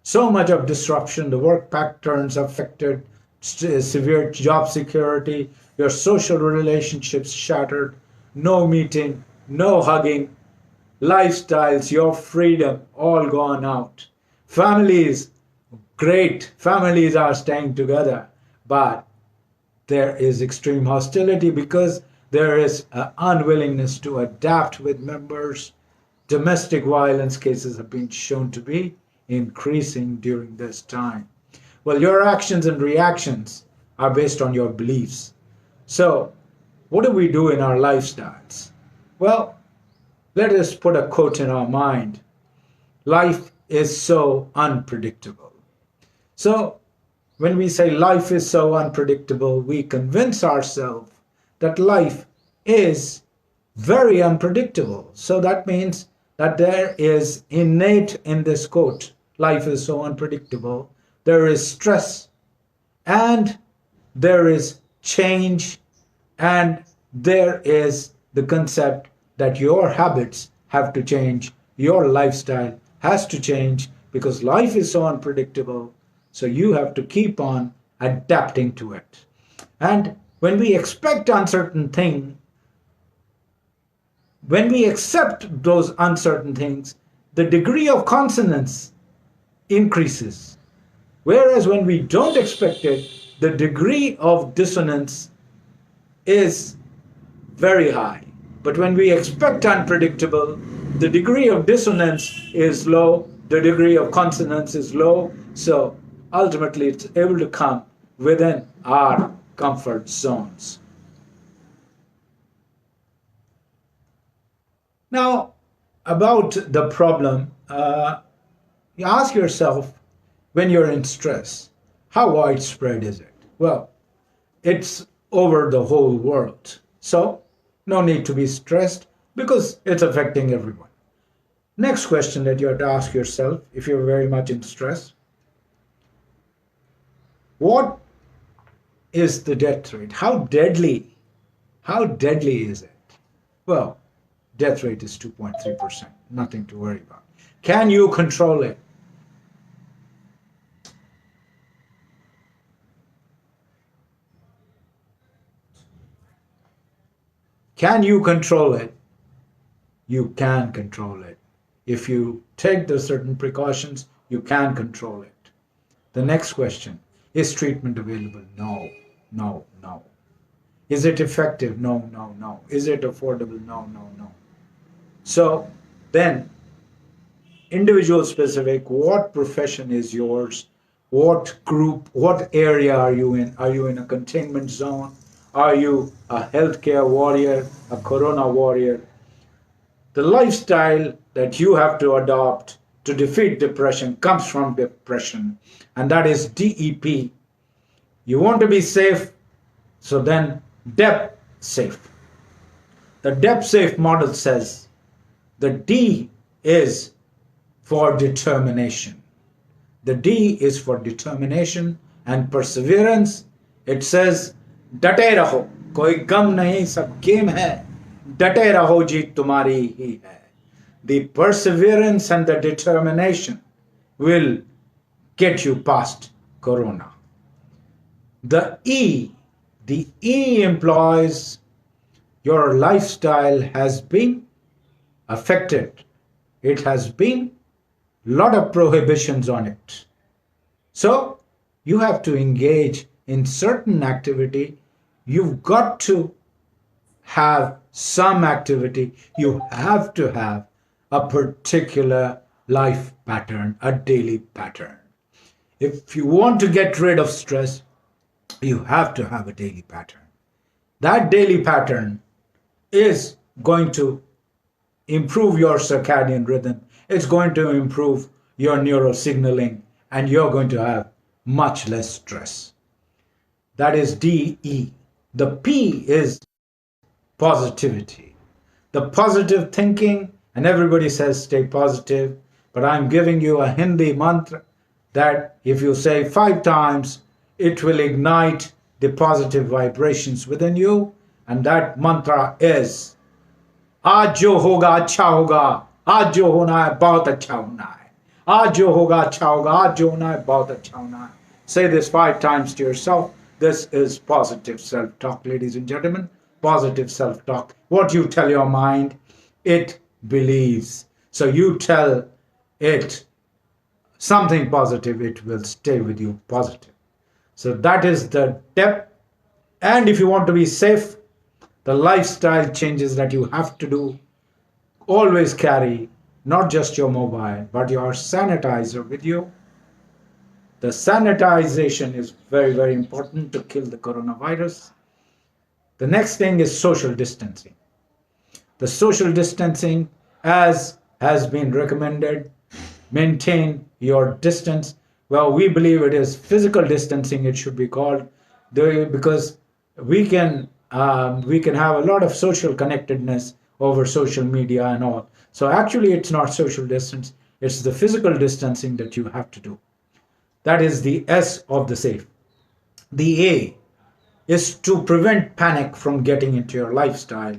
So much of disruption, the work patterns affected, severe job security, your social relationships shattered, no meeting, no hugging, lifestyles, your freedom all gone out. Families, great, families are staying together, but there is extreme hostility because there is an unwillingness to adapt with members. Domestic violence cases have been shown to be increasing during this time? Well, your actions and reactions are based on your beliefs. So, what do we do in our lifestyles? Well, let us put a quote in our mind. Life is so unpredictable. So, when we say life is so unpredictable, we convince ourselves that life is very unpredictable. So that means that there is innate in this quote, life is so unpredictable, there is stress and there is change and there is the concept that your habits have to change, your lifestyle has to change because life is so unpredictable. So you have to keep on adapting to it. And when we expect uncertain things, when we accept those uncertain things, the degree of consonance increases. Whereas when we don't expect it, the degree of dissonance is very high. But when we expect unpredictable, the degree of dissonance is low, the degree of consonance is low. So ultimately, it's able to come within our comfort zones. Now, about the problem, you ask yourself when you're in stress, how widespread is it? Well, it's over the whole world. So, no need to be stressed because it's affecting everyone. Next question that you have to ask yourself if you're very much in stress: what is the death rate? How deadly is it? Well, death rate is 2.3%, nothing to worry about. Can you control it? Can you control it? You can control it. If you take the certain precautions, you can control it. The next question, is treatment available? No, no, no. Is it effective? No, no, no. Is it affordable? No, no, no. So then, individual specific, what profession is yours? What group, what area are you in? Are you in a containment zone? Are you a healthcare warrior, a corona warrior? The lifestyle that you have to adopt to defeat depression comes from depression, and that is DEP. You want to be safe, so then DEP safe. The DEP safe model says the D is for determination. The D is for determination and perseverance. It says, डटे रहो, कोई गम नहीं, सब गेम है, डटे रहो, जीत तुम्हारी ही है. The perseverance and the determination will get you past corona. The E implies your lifestyle has been affected. It has been a lot of prohibitions on it. So you have to engage in certain activity. You've got to have some activity. You have to have a particular life pattern, a daily pattern. If you want to get rid of stress, you have to have a daily pattern. That daily pattern is going to improve your circadian rhythm. It's going to improve your neurosignaling, and you're going to have much less stress. That is DE. The P is positivity. The positive thinking, and everybody says stay positive, but I'm giving you a Hindi mantra that if you say 5 times, it will ignite the positive vibrations within you, and that mantra is आज जो होगा अच्छा होगा, आज जो होना है बहुत अच्छा होना है, आज जो होगा अच्छा होगा, आज जो होना है बहुत अच्छा होना है. Say this 5 times to yourself. This is positive self-talk, ladies and gentlemen. Positive self-talk. What you tell your mind, it believes. So you tell it something positive, it will stay with you positive. So that is the depth. And if you want to be safe, the lifestyle changes that you have to do, always carry not just your mobile, but your sanitizer with you. The sanitization is very, very important to kill the coronavirus. The next thing is social distancing. The social distancing, as has been recommended, maintain your distance. Well, we believe it is physical distancing, it should be called, because we can have a lot of social connectedness over social media and all. So actually, it's not social distance, it's the physical distancing that you have to do. That is the S of the safe. The A is to prevent panic from getting into your lifestyle.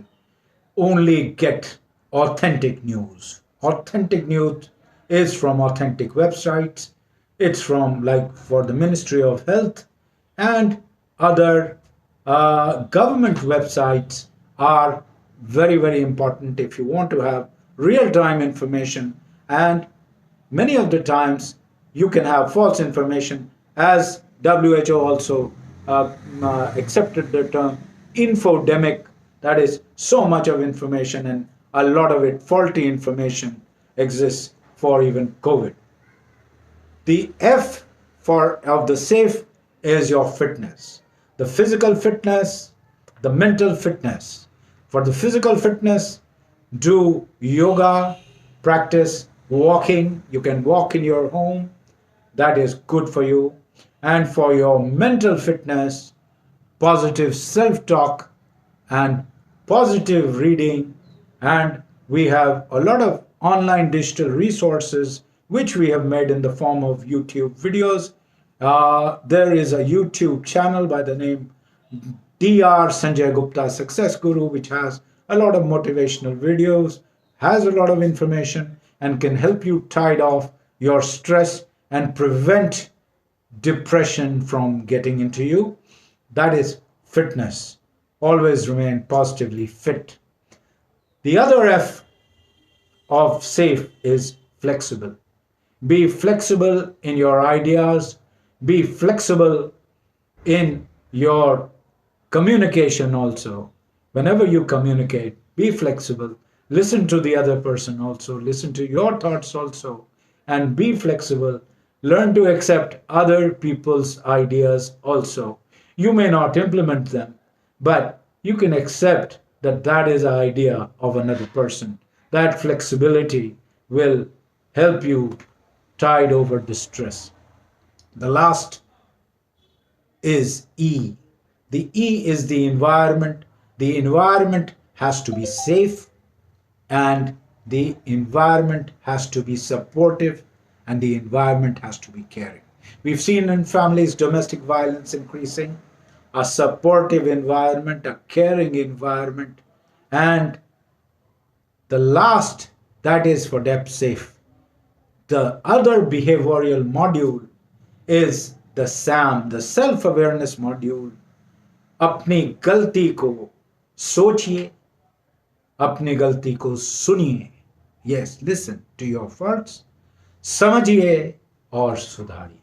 Only get authentic news. Authentic news is from authentic websites. It's from, like, for the Ministry of Health, and other government websites are very, very important if you want to have real-time information. And many of the times you can have false information, as WHO also accepted the term infodemic. That is, so much of information, and a lot of it faulty information exists for even COVID. The F of the safe is your fitness. The physical fitness, the mental fitness. For the physical fitness, do yoga, practice walking. You can walk in your home. That is good for you. And for your mental fitness, positive self-talk and positive reading. And we have a lot of online digital resources which we have made in the form of YouTube videos. There is a YouTube channel by the name Dr. Sanjay Gupta Success Guru, which has a lot of motivational videos, has a lot of information, and can help you tide off your stress and prevent depression from getting into you. That is fitness. Always remain positively fit. The other F of safe is flexible. Be flexible in your ideas. Be flexible in your communication also. Whenever you communicate, be flexible. Listen to the other person also. Listen to your thoughts also. And be flexible. Learn to accept other people's ideas also. You may not implement them, but you can accept that that is an idea of another person. That flexibility will help you tide over the stress. The last is E. The E is the environment. The environment has to be safe, and the environment has to be supportive, and the environment has to be caring. We've seen in families domestic violence increasing. A supportive environment, a caring environment, and the last, that is for DEP-SAFE. The other behavioral module is the SAM, the self-awareness module. अपनी गलती को सोचिए, अपनी गलती को सुनिए. Yes, listen to your faults. समझिए और सुधारिए.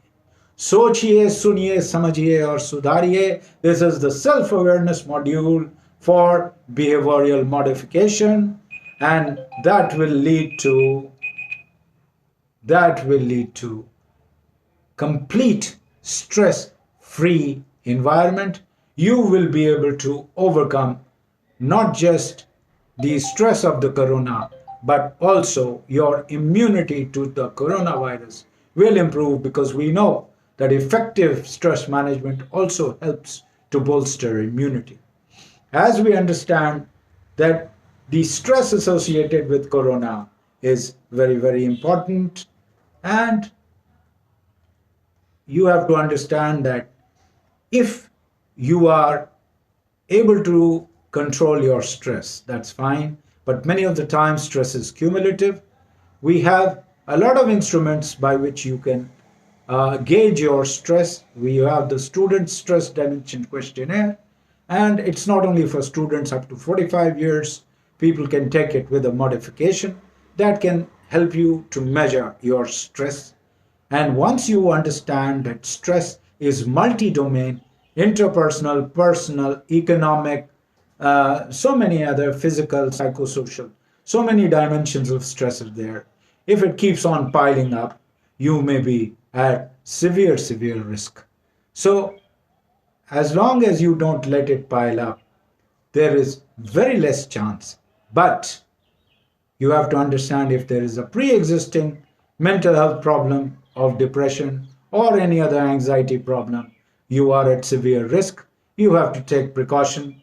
सोचिए, सुनिए, समझिए और सुधारिए. This is the self-awareness module for behavioral modification, and that will lead to complete stress-free environment. You will be able to overcome not just the stress of the corona, but also your immunity to the coronavirus will improve, because we know that effective stress management also helps to bolster immunity. As we understand that the stress associated with corona is very, very important, and you have to understand that if you are able to control your stress, that's fine, but many of the time stress is cumulative. We have a lot of instruments by which you can gauge your stress. We have the student stress dimension questionnaire, and it's not only for students up to 45 years. People can take it with a modification that can help you to measure your stress. And once you understand that stress is multi-domain, interpersonal, personal, economic, so many other physical, psychosocial, so many dimensions of stress are there. If it keeps on piling up, you may be at severe, severe risk. So, as long as you don't let it pile up, there is very less chance. But you have to understand, if there is a pre-existing mental health problem of depression or any other anxiety problem, you are at severe risk. You have to take precaution.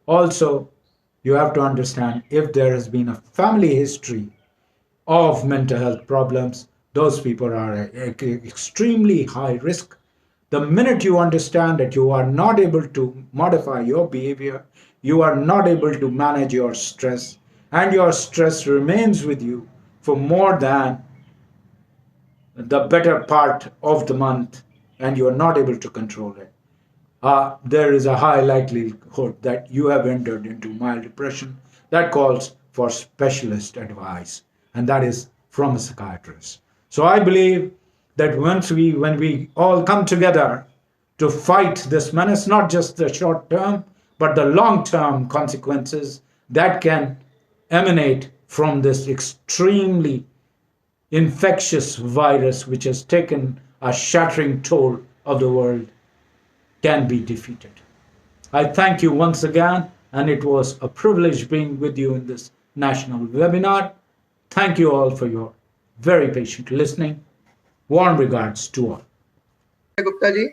Also, you have to understand, if there has been a family history of mental health problems, those people are at extremely high risk. The minute you understand that you are not able to modify your behavior, you are not able to manage your stress, and your stress remains with you for more than the better part of the month, and you are not able to control it, there is a high likelihood that you have entered into mild depression that calls for specialist advice, and that is from a psychiatrist. So I believe that when we all come together to fight this menace, not just the short term, but the long term consequences that can emanate from this extremely infectious virus, which has taken a shattering toll of the world, can be defeated. I thank you once again, and it was a privilege being with you in this national webinar. Thank you all for your very patient listening. Warm regards to all. Gupta ji,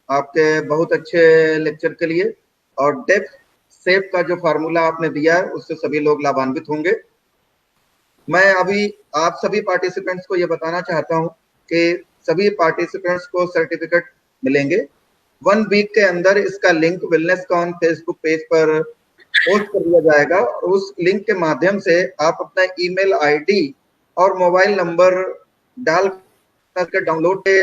आपके बहुत अच्छे लेक्चर के लिए, और डेप्थ सेफ का जो फार्मूला आपने दिया है उससे सभी लोग लाभान्वित होंगे। मैं अभी आप सभी पार्टिसिपेंट्स को ये बताना चाहता हूं कि सभी पार्टिसिपेंट्स को सर्टिफिकेट मिलेंगे। 1 वीक के अंदर इसका लिंक वेलनेसकॉन फेसबुक पेज पर पोस्ट कर दिया जाएगा, और उस लिंक के माध्यम से आप अपना ईमेल आईडी और मोबाइल नंबर डाल कर डाउनलोड के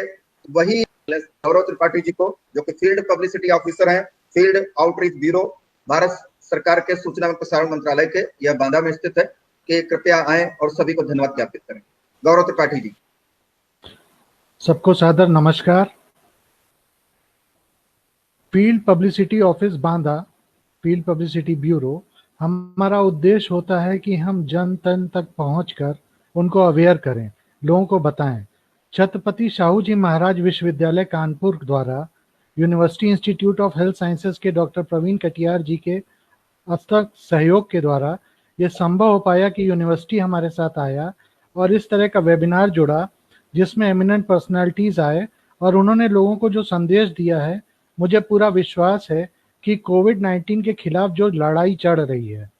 वही गौरव त्रिपाठी जी को, जो कि फील्ड पब्लिसिटी ऑफिसर हैं, फील्ड आउटरीच ब्यूरो, भारत सरकार के सूचना एवं प्रसारण मंत्रालय के, यह बांदा में स्थित है, कि कृपया आए और सभी को धन्यवाद ज्ञापित करें। गौरव त्रिपाठी जी। सबको सादर नमस्कार। Field publicity office Banda, field publicity bureau, हमारा उद्देश्य होता है कि हम जन तन तक पहुंचकर उनको अवेयर करें, लोगों को बताएं। छत्रपति शाहू जी महाराज विश्वविद्यालय कानपुर द्वारा university institute of health sciences के डॉक्टर प्रवीण कटियार जी के अथक सहयोग के द्वारा ये संभव हो पाया कि यूनिवर्सिटी हमारे साथ आया और इस तरह का वेबिनार जुड़ा, जिसमें एमिनेंट पर्सनालिटीज आए और उन्होंने लोगों को जो संदेश दिया है, मुझे पूरा विश्वास है कि कोविड-19 के खिलाफ जो लड़ाई चढ़ रही है,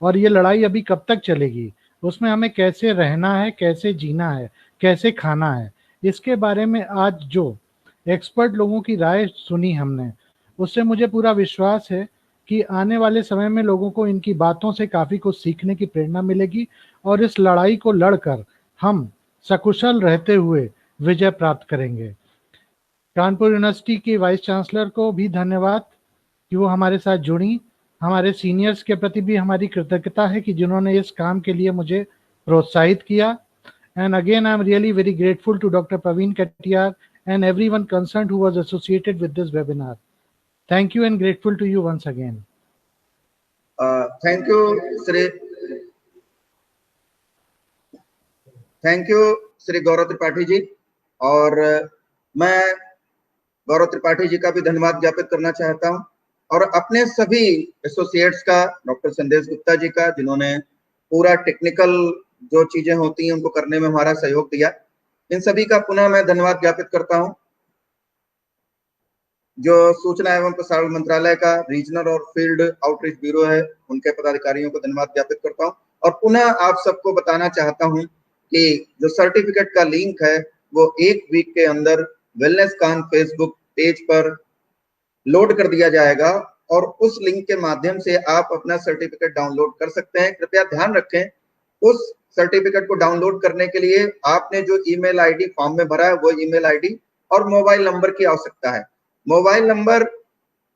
और ये लड़ाई अभी कब तक चलेगी, उसमें हमें कैसे रहना है, कैसे जीना है, कैसे खाना है, इसके बारे में आज जो एक्सपर्ट लोगों की राय सुनी हमने, उससे मुझे पूरा विश्वास है कि आने वाले समय में लोगों को इनकी बातों से काफ़ी कुछ सीखने की प्रेरणा मिलेगी और इस लड़ाई को लड़कर हम सकुशल रहते हुए विजय प्राप्त करेंगे। कानपुर यूनिवर्सिटी के वाइस चांसलर को भी धन्यवाद कि वो हमारे साथ जुड़ी। हमारे सीनियर्स के प्रति भी हमारी कृतज्ञता है कि जिन्होंने इस काम के लिए मुझे प्रोत्साहित किया। And again, I am really very grateful to Dr. Praveen Katiyar and everyone concerned who was associated with this webinar. Thank you and grateful to you once again. Thank you, Shri गौरव त्रिपाठी जी। और मैं गौरव त्रिपाठी जी का भी धन्यवाद ज्ञापित करना चाहता हूं, और अपने सभी एसोसिएट्स का, डॉक्टर संदेश गुप्ता जी का, जिन्होंने पूरा टेक्निकल जो चीजें होती हैं उनको करने में हमारा सहयोग दिया, इन सभी का पुनः मैं धन्यवाद ज्ञापित करता हूं। जो सूचना एवं प्रसारण मंत्रालय का रीजनल और फील्ड आउटरीच ब्यूरो है, उनके पदाधिकारियों को धन्यवाद ज्ञापित करता हूं। और पुनः आप सबको बताना चाहता हूं कि जो सर्टिफिकेट का लिंक है वो 1 वीक के अंदर वेलनेसकॉन फेसबुक पेज पर लोड कर दिया जाएगा, और उस लिंक के माध्यम से आप अपना सर्टिफिकेट डाउनलोड कर सकते हैं। कृपया ध्यान रखें, उस सर्टिफिकेट को डाउनलोड करने के लिए आपने जो ईमेल आईडी फॉर्म में भरा है, वो ईमेल आईडी और मोबाइल नंबर की आवश्यकता है। मोबाइल नंबर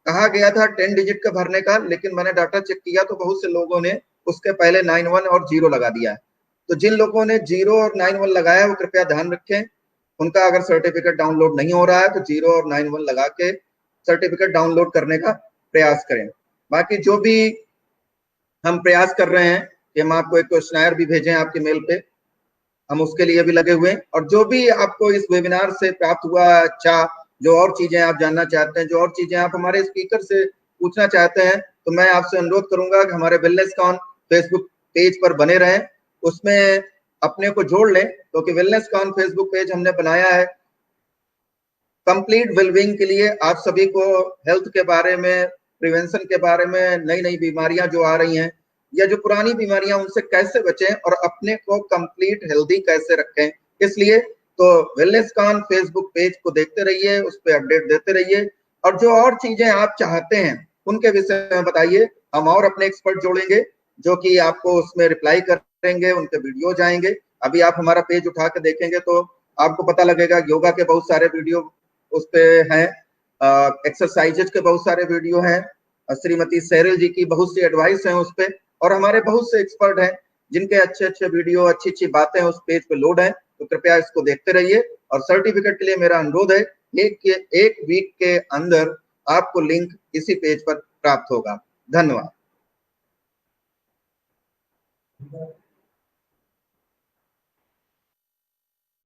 कहा गया था 10 डिजिट का भरने का, लेकिन मैंने डाटा चेक किया तो बहुत से लोगों ने उसके पहले 91 और 0 लगा दिया है। तो जिन लोगों ने 0 और 91 लगाया है वो कृपया ध्यान रखें, उनका अगर सर्टिफिकेट डाउनलोड नहीं हो रहा है तो 0 और 91 लगा के सर्टिफिकेट डाउनलोड करने का प्रयास करें। बाकी जो भी हम प्रयास कर रहे हैं कि हम आपको एक क्वेश्चनर भी भेजें आपके मेल पे, हम उसके लिए भी लगे हुए हैं। और जो भी आपको इस वेबिनार से प्राप्त हुआ अच्छा, जो और चीजें आप जानना चाहते हैं, जो और चीजें आप हमारे स्पीकर से पूछना चाहते हैं, तो मैं आपसे अनुरोध करूंगा कि हमारे वेलनेसकॉन फेसबुक पेज पर बने रहें, उसमें अपने को जोड़ लें, क्योंकि वेलनेसकॉन फेसबुक पेज हमने बनाया है कंप्लीट वेलबींग के लिए। आप सभी को हेल्थ के बारे में, प्रिवेंशन के बारे में, नई नई बीमारियां जो आ रही हैं या जो पुरानी बीमारियां, उनसे कैसे बचें और अपने को कंप्लीट हेल्दी कैसे रखें। इसलिए तो वेलनेसकॉन फेसबुक पेज को देखते रहिए, उस पर अपडेट देते रहिए, और जो और चीजें आप चाहते हैं उनके विषय में बताइए। हम और अपने एक्सपर्ट जोड़ेंगे जो कि आपको उसमें रिप्लाई करेंगे, उनके वीडियो जाएंगे। अभी आप हमारा पेज उठा के देखेंगे तो आपको पता लगेगा योगा के बहुत सारे वीडियो उस पे हैं, एक्सरसाइजेज के बहुत सारे वीडियो हैं, श्रीमती सैरल जी की बहुत सी एडवाइस हैं उस पे, और हमारे बहुत से एक्सपर्ट हैं जिनके अच्छे अच्छे वीडियो, अच्छी अच्छी बातें उस पेज पे लोड हैं। तो कृपया इसको देखते रहिए। और सर्टिफिकेट के लिए मेरा अनुरोध है, एक वीक के अंदर आपको लिंक इसी पेज पर प्राप्त होगा। धन्यवाद।